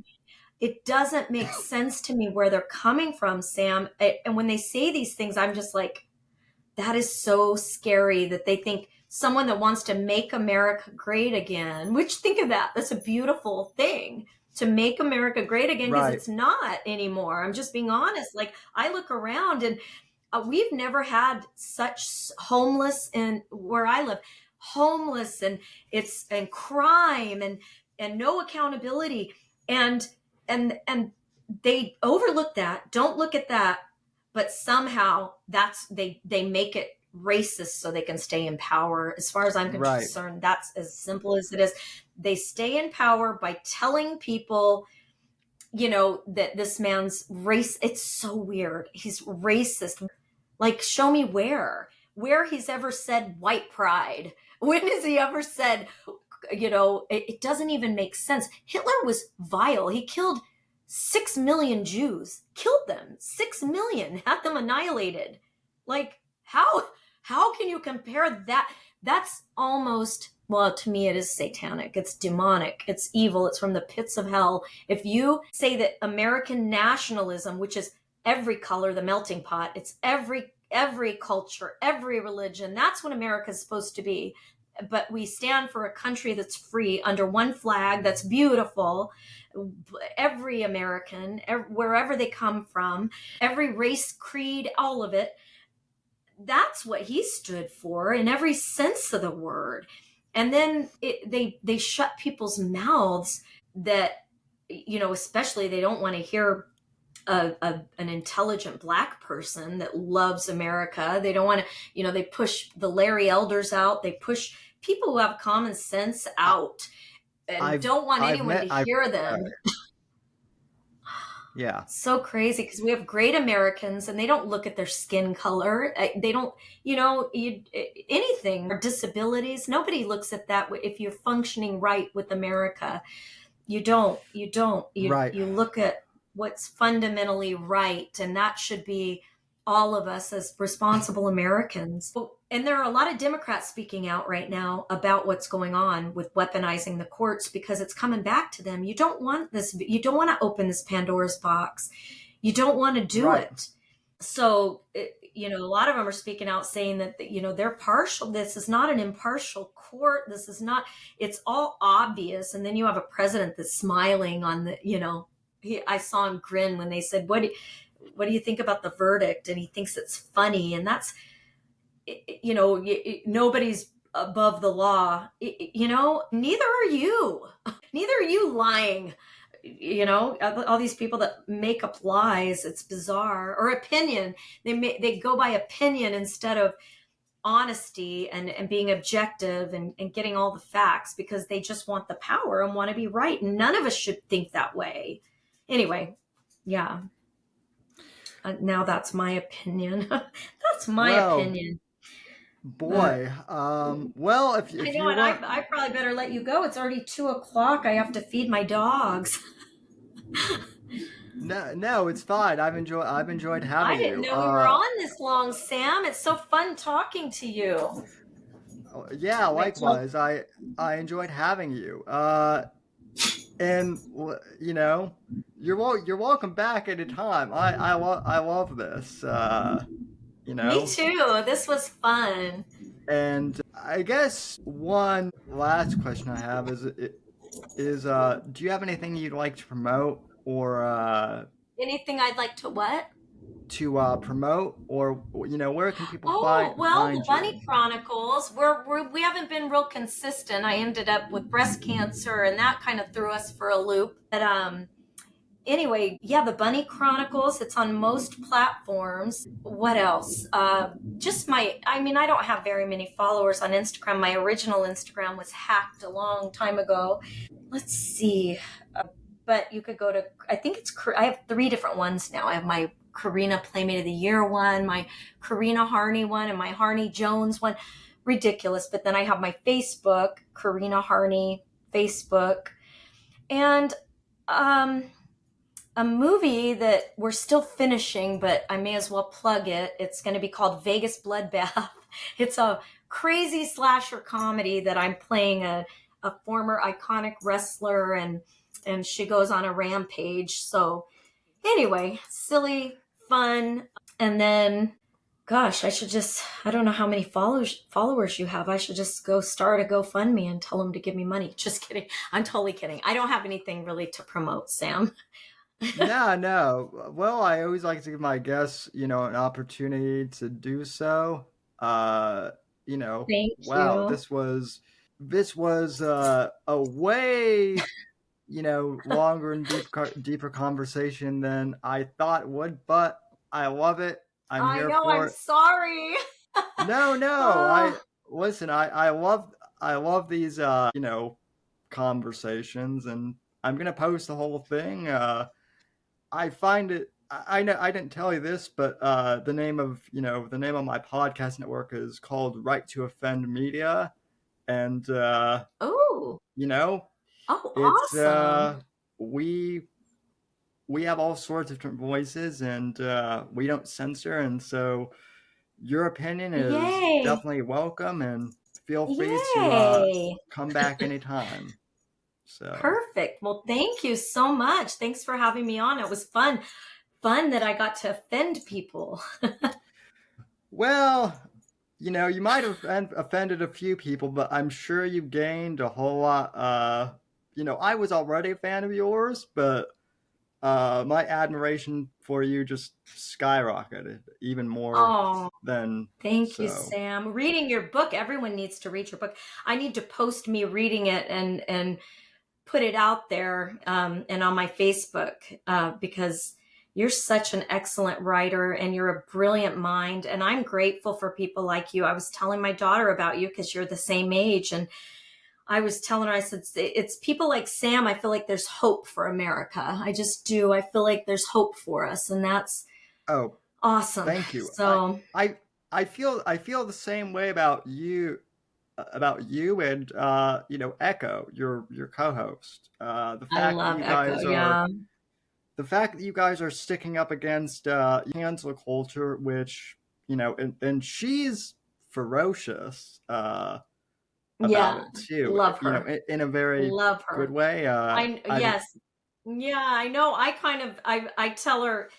it doesn't make sense to me where they're coming from, Sam. And when they say these things, I'm just like, that is so scary that they think someone that wants to make America great again, which, think of that. That's a beautiful thing, to make America great again, because it's not anymore. I'm just being honest. Like, I look around and we've never had such homeless in where I live, homeless and crime and no accountability. And they overlook that, don't look at that, but somehow they make it racist so they can stay in power. As far as I'm concerned, that's as simple as it is. They stay in power by telling people, that this man's race. It's so weird. He's racist. Like, show me where he's ever said white pride. When has he ever said, it doesn't even make sense. Hitler was vile. He killed 6 million Jews, killed them, 6 million, had them annihilated. Like, how can you compare that? That's almost, well, to me, it is satanic. It's demonic. It's evil. It's from the pits of hell. If you say that American nationalism, which is every color, the melting pot, it's every culture, every religion, that's what America is supposed to be. but we stand for a country that's free under one flag, that's beautiful. Every American, wherever they come from, every race, creed, all of it. That's what he stood for in every sense of the word. And then they shut people's mouths that, especially they don't want to hear an intelligent Black person that loves America. They don't want to, they push the Larry Elders out. They push people who have common sense out and don't want anyone to hear them. Yeah. So crazy, because we have great Americans and they don't look at their skin color. They don't, anything, or disabilities. Nobody looks at that. If you're functioning right with America, you don't. Right. You look at what's fundamentally right, and that should be all of us as responsible Americans. And there are a lot of Democrats speaking out right now about what's going on with weaponizing the courts, because it's coming back to them. You don't want this. You don't want to open this Pandora's box. You don't want to do it. So, a lot of them are speaking out saying that, they're partial. This is not an impartial court. This is not, it's all obvious. And then you have a president that's smiling on the, I saw him grin when they said, what do you think about the verdict? And he thinks it's funny. And that's, nobody's above the law. Neither are you. Neither are you lying. All these people that make up lies. It's bizarre. Or opinion. They go by opinion instead of honesty and being objective and getting all the facts, because they just want the power and want to be right. And none of us should think that way. Anyway, yeah. Now that's my opinion. That's my opinion. Boy, well, if I know, you and want... I probably better let you go. It's already 2:00. I have to feed my dogs. No, it's fine. I've enjoyed having you. I didn't know we were on this long, Sam. It's so fun talking to you. Yeah, likewise. I enjoyed having you. And you're welcome back anytime. I love this. Me too. This was fun. And I guess one last question I have is do you have anything you'd like to promote, or anything I'd like to what? To promote, or where can people find the Bunny you? Chronicles. We haven't been real consistent. I ended up with breast cancer, and that kind of threw us for a loop. But anyway, yeah, the Bunny Chronicles. It's on most platforms. What else? I don't have very many followers on Instagram. My original Instagram was hacked a long time ago. Let's see. But you could go to, I have 3 different ones now. I have my Corinna Playmate of the Year one, my Corinna Harney one, and my Harney Jones one. Ridiculous. But then I have my Facebook, Corinna Harney Facebook. And a movie that we're still finishing, but I may as well plug it. It's going to be called Vegas Bloodbath. It's a crazy slasher comedy that I'm playing a former iconic wrestler, and she goes on a rampage. So anyway, silly, fun. And then, gosh, I don't know how many followers you have. I should just go start a GoFundMe and tell them to give me money. Just kidding. I'm totally kidding. I don't have anything really to promote, Sam. No. Well, I always like to give my guests, an opportunity to do so. Thank wow, you. this was a way, longer and deeper conversation than I thought it would, but I love it. I'm here for it. I'm sorry. No. I love these, conversations, and I'm gonna post the whole thing. I find it. I know I didn't tell you this, but the name of my podcast network is called Right to Offend Media, and it's awesome. We have all sorts of different voices, and we don't censor, and so your opinion is definitely welcome, and feel free to come back anytime. So perfect. Well, thank you so much. Thanks for having me on. It was fun that I got to offend people. Well, you might have offended a few people, but I'm sure you gained a whole lot. I was already a fan of yours, but my admiration for you just skyrocketed even more Oh, than thank you, so. Sam. Reading your book, everyone needs to read your book. I need to post me reading it and put it out there and on my Facebook because you're such an excellent writer and you're a brilliant mind. And I'm grateful for people like you. I was telling my daughter about you because you're the same age. And I was telling her, I said, it's people like Sam. I feel like there's hope for America. I just do. I feel like there's hope for us. And that's Oh, awesome. thank you. So I feel the same way about you and Echo, your co-host. The I fact that love you Echo. guys are Yeah. the fact that you guys are sticking up against cancel culture, which and she's ferocious about Yeah. it too. Love her. In a very Love good her. way. I Yes. Yeah, I know. I tell her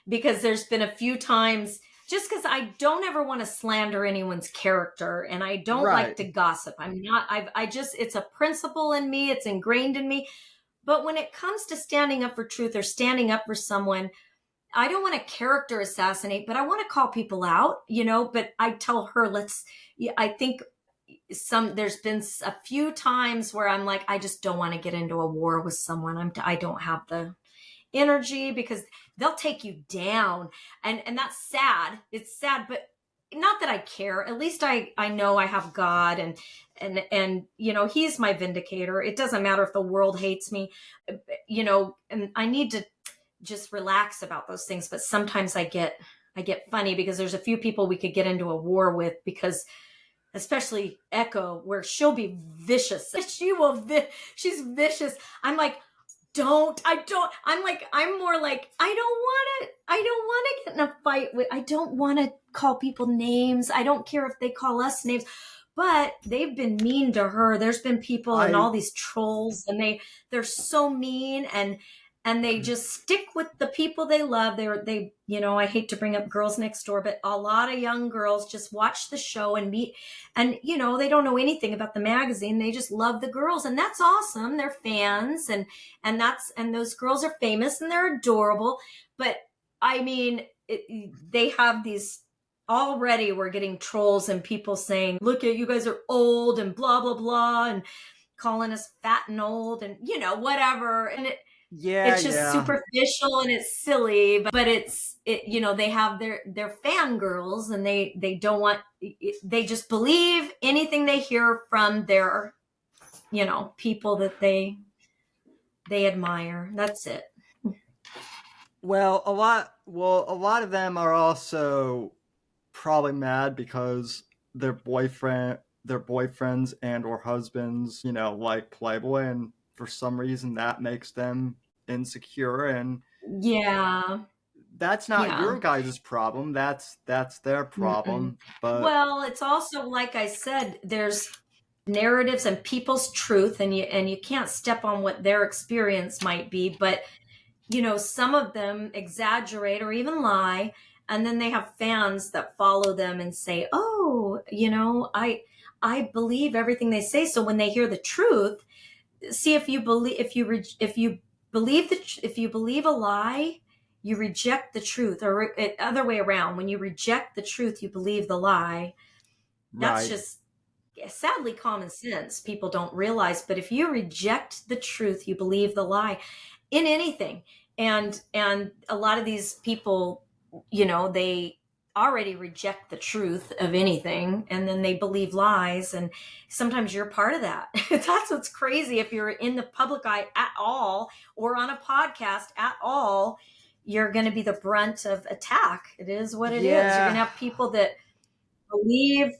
because there's been a few times just because I don't ever want to slander anyone's character and I don't like right. to gossip. I'm not, I just, it's a principle in me. It's ingrained in me. But when it comes to standing up for truth or standing up for someone, I don't want to character assassinate, but I want to call people out, but I tell her, yeah, I think there's been a few times where I'm like, I just don't want to get into a war with someone. I don't have the energy because they'll take you down. And that's sad. It's sad, but not that I care. At least I know I have God and he's my vindicator. It doesn't matter if the world hates me, and I need to just relax about those things. But sometimes I get funny because there's a few people we could get into a war with because especially Echo, where she'll be vicious. She's vicious. I'm like, I'm more like, I don't want to get in a fight with, I don't want to call people names. I don't care if they call us names, but they've been mean to her. There's been people and I all these trolls and they're so mean and they just stick with the people they love. I hate to bring up Girls Next Door, but a lot of young girls just watch the show and meet, and they don't know anything about the magazine. They just love the girls, and that's awesome. They're fans, and those girls are famous and they're adorable. But I mean, they have these. Already, we're getting trolls and people saying, "Look at you guys are old," and blah blah blah, and calling us fat and old, and whatever. And yeah, it's just yeah. superficial and it's silly, but they have their fangirls and they don't want, they just believe anything they hear from their people that they admire. That's it. Well, a lot of them are also probably mad because their boyfriends and or husbands, like Playboy, and for some reason that makes them insecure, and Yeah. that's not Yeah. your guys' problem. That's their Mm-mm. problem. But Well, it's also like I said, there's narratives and people's truth, and you can't step on what their experience might be, but some of them exaggerate or even lie, and then they have fans that follow them and say, "Oh, I believe everything they say." So when they hear the truth, see if you believe a lie, you reject the truth, or other way around. When you reject the truth, you believe the lie. That's right, just sadly common sense. People don't realize, but if you reject the truth, you believe the lie in anything. And a lot of these people, they already reject the truth of anything and then they believe lies, and sometimes you're part of that. That's what's crazy. If you're in the public eye at all or on a podcast at all, you're going to be the brunt of attack. It is what it is. You're going yeah, to have people that believe,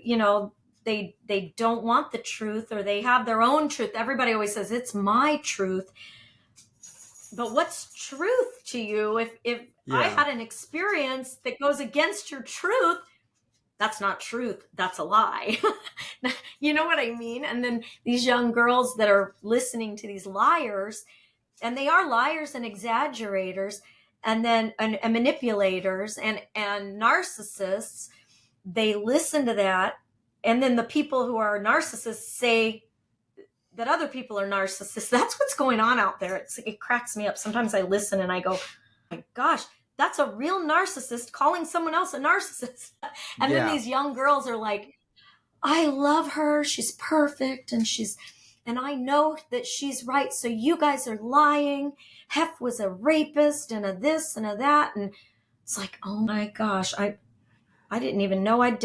you know they don't want the truth, or they have their own truth. Everybody always says it's my truth, but what's truth to you? If I yeah, had an experience that goes against your truth, that's not truth, that's a lie. You know what I mean? And then these young girls that are listening to these liars, and they are liars and exaggerators, and then and manipulators and narcissists, they listen to that, and then the people who are narcissists say that other people are narcissists. That's what's going on out there. It cracks me up. Sometimes I listen and I go, oh my gosh, that's a real narcissist calling someone else a narcissist. And then these young girls are like, I love her. She's perfect. And I know that she's right. So you guys are lying. Hef was a rapist and a this and a that. And it's like, oh my gosh, I didn't even know I'd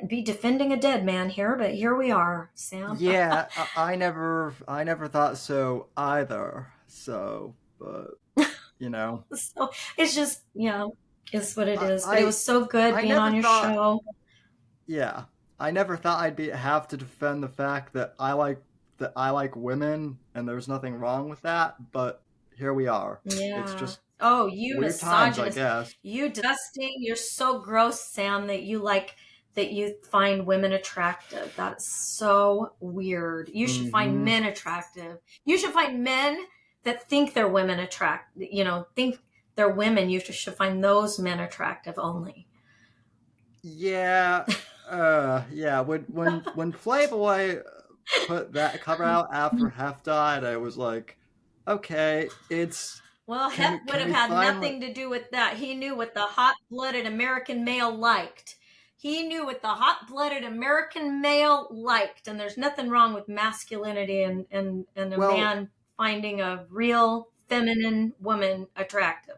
be defending a dead man here, but here we are, Sam. Yeah, I never thought so either. So, but So it's just, is what it is. But I it was so good being on your show. Yeah, I never thought have to defend the fact that I like women, and there's nothing wrong with that. But here we are. Yeah. It's just you weird times, I guess. You disgusting. You're so gross, Sam, that you find women attractive. That's so weird. You should find men attractive. You should find men that think they're women think they're women. You should find those men attractive only. Yeah. Yeah. When Playboy put that cover out after Hef died, I was like, okay, it's. Well, Hef would have had nothing to do with that. He knew what the hot-blooded American male liked. He knew what the hot-blooded American male liked, and there's nothing wrong with masculinity and a man finding a real feminine woman attractive.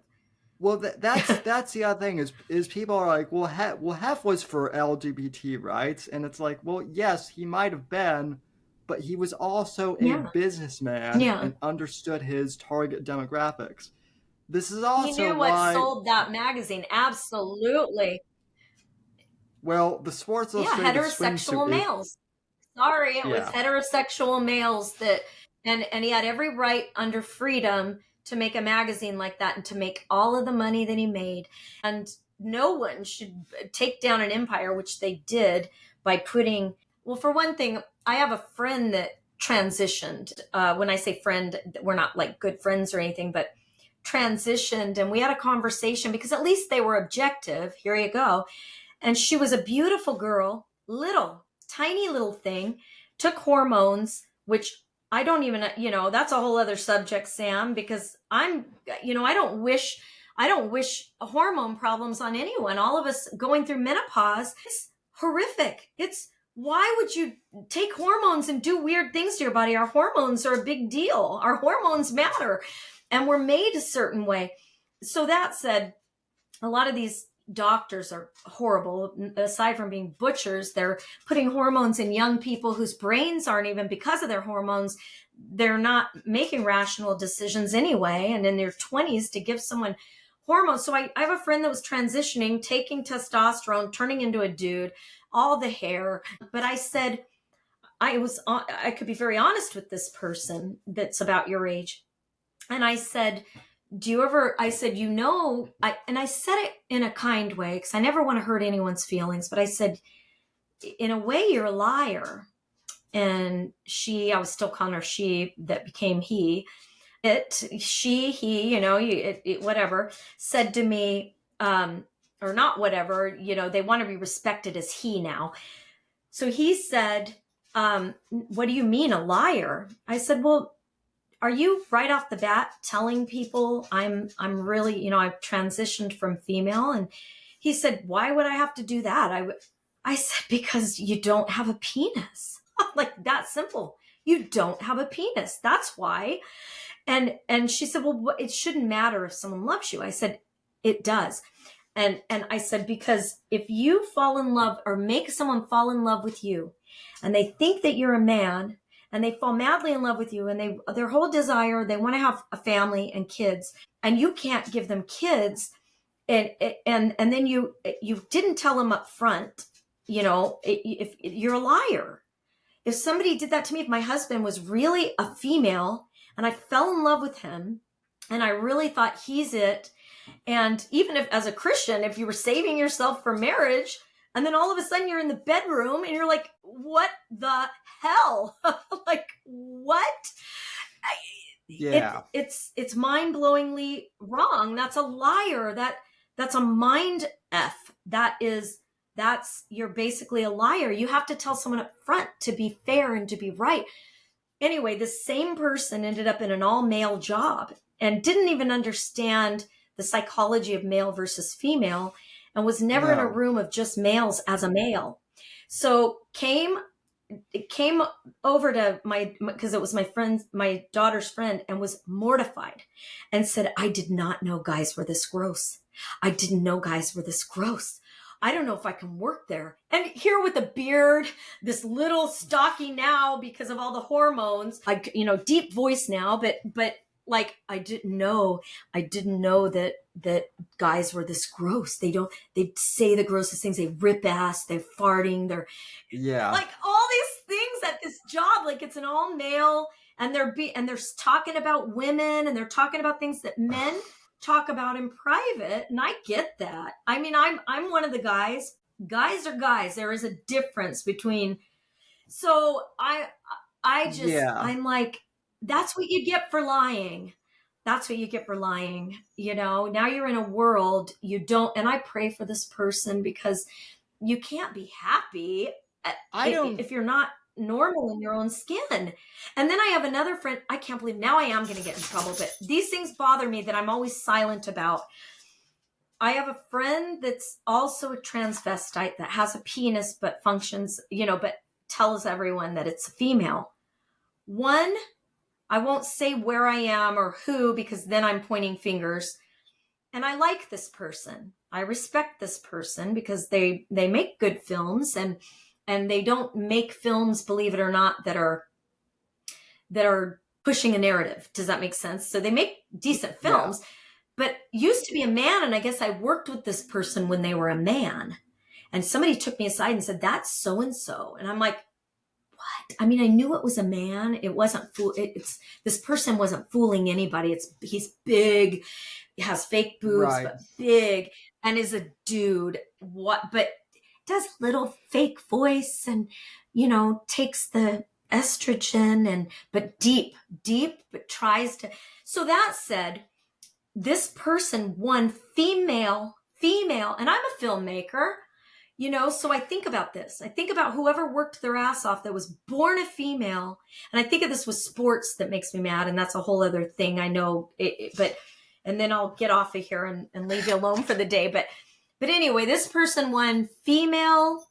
Well, that's the other thing is people are like, well, Hef was for LGBT rights, and it's like, well, yes, he might have been, but he was also a businessman and understood his target demographics. This is also he knew what sold that magazine. Absolutely. Well, the Sports Illustrated heterosexual males. Sorry, it was heterosexual males and he had every right under freedom to make a magazine like that and to make all of the money that he made. And no one should take down an empire, which they did by putting, well, for one thing, I have a friend that transitioned. When I say friend, we're not like good friends or anything, but transitioned. And we had a conversation because at least they were objective. Here you go. And she was a beautiful girl, tiny little thing, took hormones, which I don't even, that's a whole other subject, Sam, because I don't wish hormone problems on anyone. All of us going through menopause, it's horrific. Why would you take hormones and do weird things to your body? Our hormones are a big deal. Our hormones matter, and we're made a certain way. So that said, a lot of these doctors are horrible. Aside from being butchers, they're putting hormones in young people whose brains aren't even, because of their hormones, they're not making rational decisions anyway. And in their 20s to give someone hormones. So I have a friend that was transitioning, taking testosterone, turning into a dude, all the hair. But I said, I could be very honest with this person that's about your age. And I said, I said, and I said it in a kind way, because I never want to hurt anyone's feelings, but I said, in a way, you're a liar. And I was still calling her she, that became he. He, whatever, said to me, or not whatever, they want to be respected as he now. So he said, what do you mean a liar? I said, well, are you right off the bat telling people I'm really, I've transitioned from female? And he said, why would I have to do that? I said, because you don't have a penis. Like, that simple. You don't have a penis. That's why. And she said, well, it shouldn't matter if someone loves you. I said, it does. And I said, because if you fall in love or make someone fall in love with you and they think that you're a man and they fall madly in love with you and their whole desire, they want to have a family and kids, and you can't give them kids, and then you didn't tell them up front, if you're a liar. If somebody did that to me, if my husband was really a female and I fell in love with him and I really thought he's it, and even if as a Christian, if you were saving yourself for marriage, and then all of a sudden you're in the bedroom and you're like, what the hell? Like, what? Yeah. It's mind-blowingly wrong. That's a liar. That's a mind F. That is you're basically a liar. You have to tell someone up front to be fair and to be right. Anyway, this same person ended up in an all-male job and didn't even understand the psychology of male versus female, and was never in a No. room of just males as a male. So it came over to because it was my daughter's friend, and was mortified and said, I did not know guys were this gross. I didn't know guys were this gross. I don't know if I can work there. And here with a beard, this little stocky now because of all the hormones, like, deep voice now, but like, I didn't know that guys were this gross. They say the grossest things. They rip ass, they're farting, they're like all these things at this job, like it's an all male, and they're talking about women, and they're talking about things that men talk about in private. And I get that. I mean, I'm one of the guys. Guys are guys. There is a difference between. So I'm like, that's what you get for lying. That's what you get for lying. Now you're in a world you don't, and I pray for this person, because you can't be happy if you're not normal in your own skin. And then I have another friend, I can't believe, now I am going to get in trouble, but these things bother me that I'm always silent about. I have a friend that's also a transvestite that has a penis but functions, but tells everyone that it's a female. One, I won't say where I am or who, because then I'm pointing fingers. And I like this person. I respect this person because they make good films, and they don't make films, believe it or not, that are pushing a narrative. Does that make sense? So they make decent films, but used to be a man. And I guess I worked with this person when they were a man, and somebody took me aside and said, that's so-and-so. And I'm like, what? I mean, I knew it was a man. It wasn't this person wasn't fooling anybody. He's big, he has fake boobs, but big, and is a dude. But does little fake voice, and takes the estrogen, but deep, but tries to. So that said, this person, one female, and I'm a filmmaker, so I think about this. I think about whoever worked their ass off that was born a female. And I think of this with sports that makes me mad. And that's a whole other thing, I know. And then I'll get off of here and leave you alone for the day. But anyway, this person won female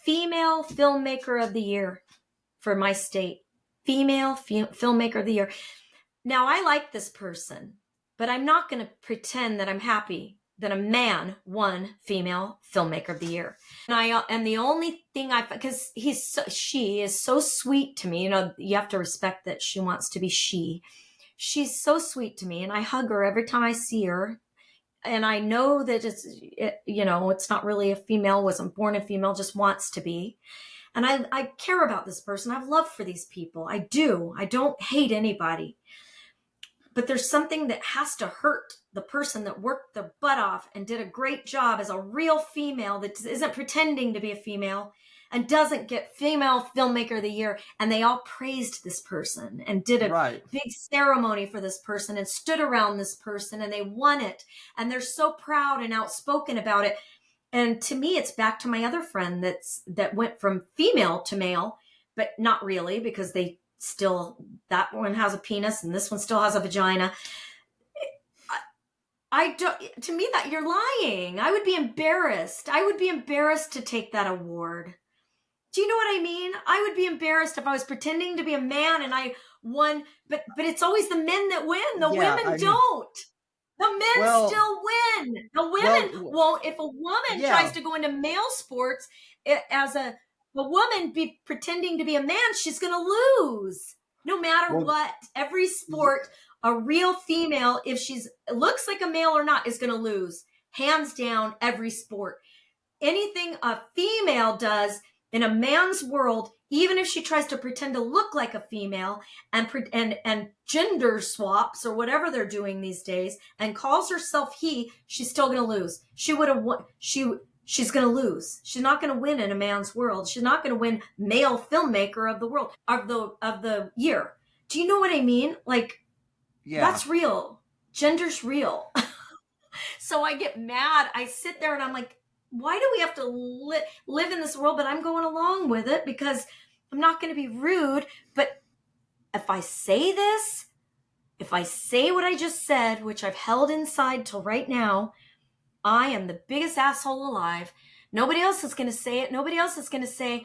filmmaker of the year for my state. Female filmmaker of the year. Now, I like this person, but I'm not going to pretend that I'm happy that a man won female filmmaker of the year. And the only thing because she is so sweet to me. You have to respect that she wants to be she. She's so sweet to me, and I hug her every time I see her. And I know that it's not really a female, wasn't born a female, just wants to be. And I care about this person. I have love for these people. I do. I don't hate anybody. But there's something that has to hurt the person that worked their butt off and did a great job as a real female that isn't pretending to be a female and doesn't get female filmmaker of the year. And they all praised this person and did a big ceremony for this person and stood around this person, and they won it. And they're so proud and outspoken about it. And to me, it's back to my other friend that went from female to male, but not really, because that one has a penis and this one still has a vagina. To me, that you're lying. I would be embarrassed. I would be embarrassed to take that award. Do you know what I mean? I would be embarrassed if I was pretending to be a man and I won, but it's always the men that win. The women don't. The men still win. The women won't. If a woman tries to go into male sports as a woman be pretending to be a man, she's going to lose no matter what. Every sport, a real female, if she's looks like a male or not, is going to lose. Hands down, every sport. Anything a female does in a man's world, even if she tries to pretend to look like a female and gender swaps or whatever they're doing these days and calls herself he, she's still going to lose. She would have won. She's going to lose. She's not going to win in a man's world. She's not going to win male filmmaker of the world of the year. Do you know what I mean? Like, that's real. Gender's real. So I get mad. I sit there and I'm like, why do we have to live in this world? But I'm going along with it because I'm not going to be rude. But if I say this, if I say what I just said, which I've held inside till right now, I am the biggest asshole alive. Nobody else is going to say it. Nobody else is going to say,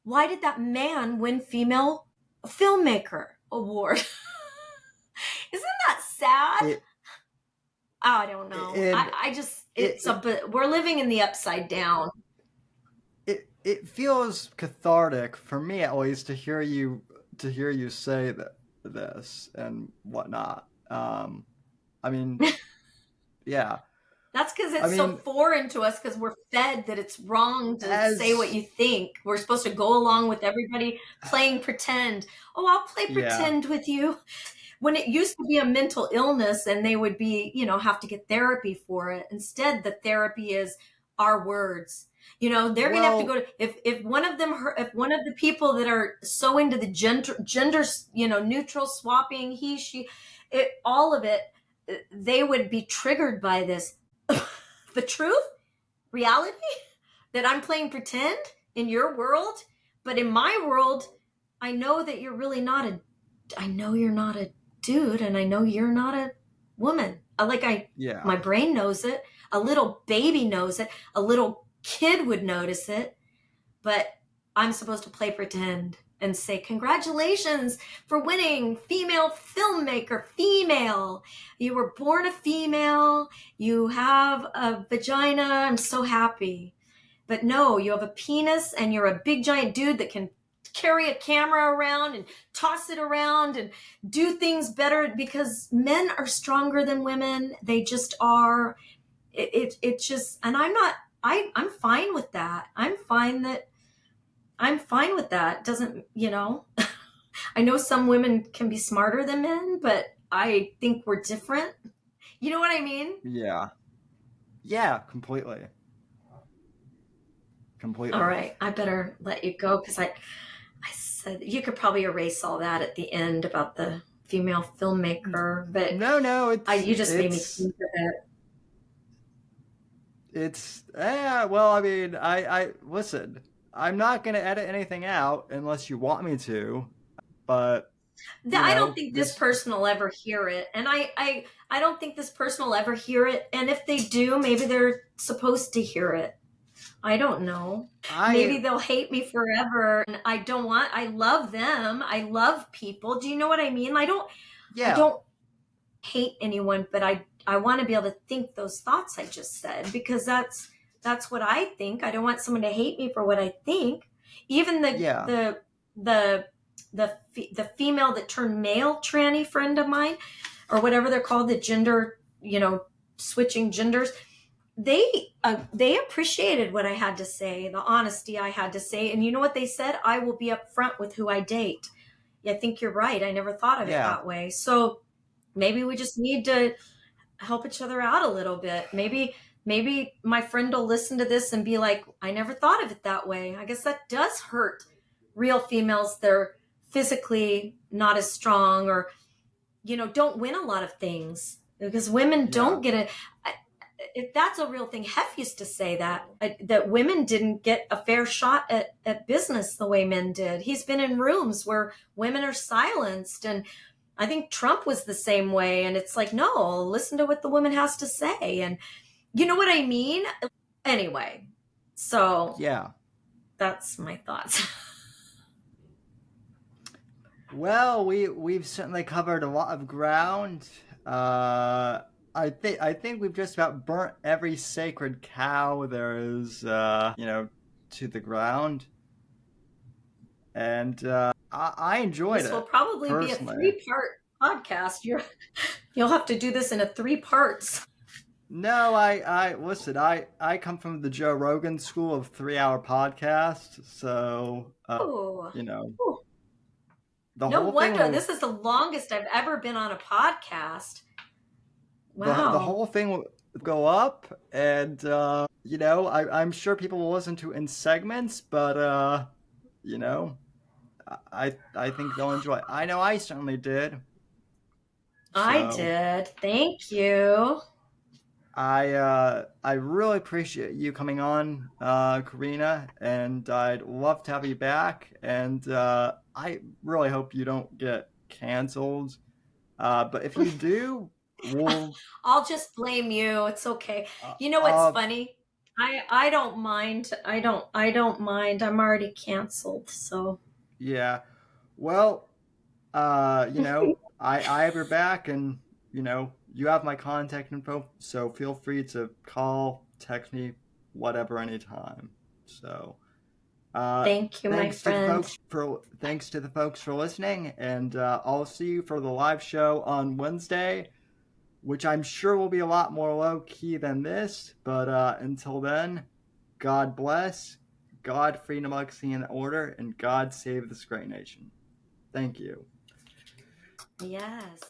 why did that man win Female Filmmaker Award? Isn't that sad? It, I don't know. it, I just, it, we're living in the upside down. it feels cathartic for me, at least, to hear you say this and whatnot. I mean, yeah. That's because I it's so mean, foreign to us because we're fed that it's wrong to say what as you think. We're supposed to go along with everybody playing pretend. Oh, I'll play yeah, pretend with you. When it used to be a mental illness and they would be, have to get therapy for it. Instead, the therapy is our words. They're going to have to go well, to, if one of them, if one of the people that are so into the gender, neutral swapping, he, she, all of it, they would be triggered by this. The truth, reality, that I'm playing pretend in your world, but in my world, I know that you're really not I know you're not a dude, and I know you're not a woman. yeah, My brain knows it. A little baby knows it. A little kid would notice it, but I'm supposed to play pretend and say, congratulations for winning Female Filmmaker, female. You were born a female. You have a vagina. I'm so happy. But no, you have a penis and you're a big giant dude that can carry a camera around and toss it around and do things better because men are stronger than women. They just are. It just, and I'm fine with that. I'm fine with that. Doesn't, I know some women can be smarter than men, but I think we're different. You know what I mean? yeah, yeah, completely, All completely. right. I better let you go because I said you could probably erase all that at the end about the female filmmaker, but No, no, you just made me think of it. yeah. Well, I mean, I listen. I'm not gonna edit anything out unless you want me to. But I don't think this this person will ever hear it, and I don't think this person will ever hear it. And if they do, maybe they're supposed to hear it. I don't know. I Maybe they'll hate me forever. And I love them. I love people. Do you know what I mean? I yeah, don't hate anyone, but I want to be able to think those thoughts I just said because that's what I think. I don't want someone to hate me for what I think. Even yeah, the the female that turned male tranny friend of mine or whatever they're called, the gender, switching genders, they appreciated what I had to say, the honesty I had to say. And you know what they said? I will be upfront with who I date. Yeah, I think you're right. I never thought of it yeah, that way. So maybe we just need to help each other out a little bit. Maybe my friend will listen to this and be like, I never thought of it that way. I guess that does hurt real females. They're physically not as strong or, don't win a lot of things because women yeah, don't get it. If that's a real thing, Hef used to say that women didn't get a fair shot at business the way men did. He's been in rooms where women are silenced, and I think Trump was the same way. And it's like, no, listen to what the woman has to say. And you know what I mean? Anyway, so yeah. that's my thoughts. Well, we've certainly covered a lot of ground. I think we've just about burnt every sacred cow there is, to the ground, and I enjoyed This will it probably be a personally. 3-part podcast. You'll have to do this in a 3 parts. No, I listen. I come from the Joe Rogan school of 3 hour podcast, so Oh, you know oh, the no whole thing wonder. will This is the longest I've ever been on a podcast. the Wow. whole thing will go up, and I'm sure people will listen to it in segments, but you know I think they'll enjoy it. I know I certainly did. I So did. Thank you. I really appreciate you coming on, Corinna, and I'd love to have you back. And I really hope you don't get canceled. But if you do, we'll. I'll just blame you. It's okay. Uh, You know what's uh, funny? I don't mind. I don't mind. I'm already canceled. So yeah. Well, I have your back, and you have my contact info, so feel free to call, text me, whatever, anytime. So. thank you, my friend. Thanks to the folks for listening, and I'll see you for the live show on Wednesday, which I'm sure will be a lot more low key than this. But until then, God bless, God free democracy and order, and God save this great nation. Thank you. Yes.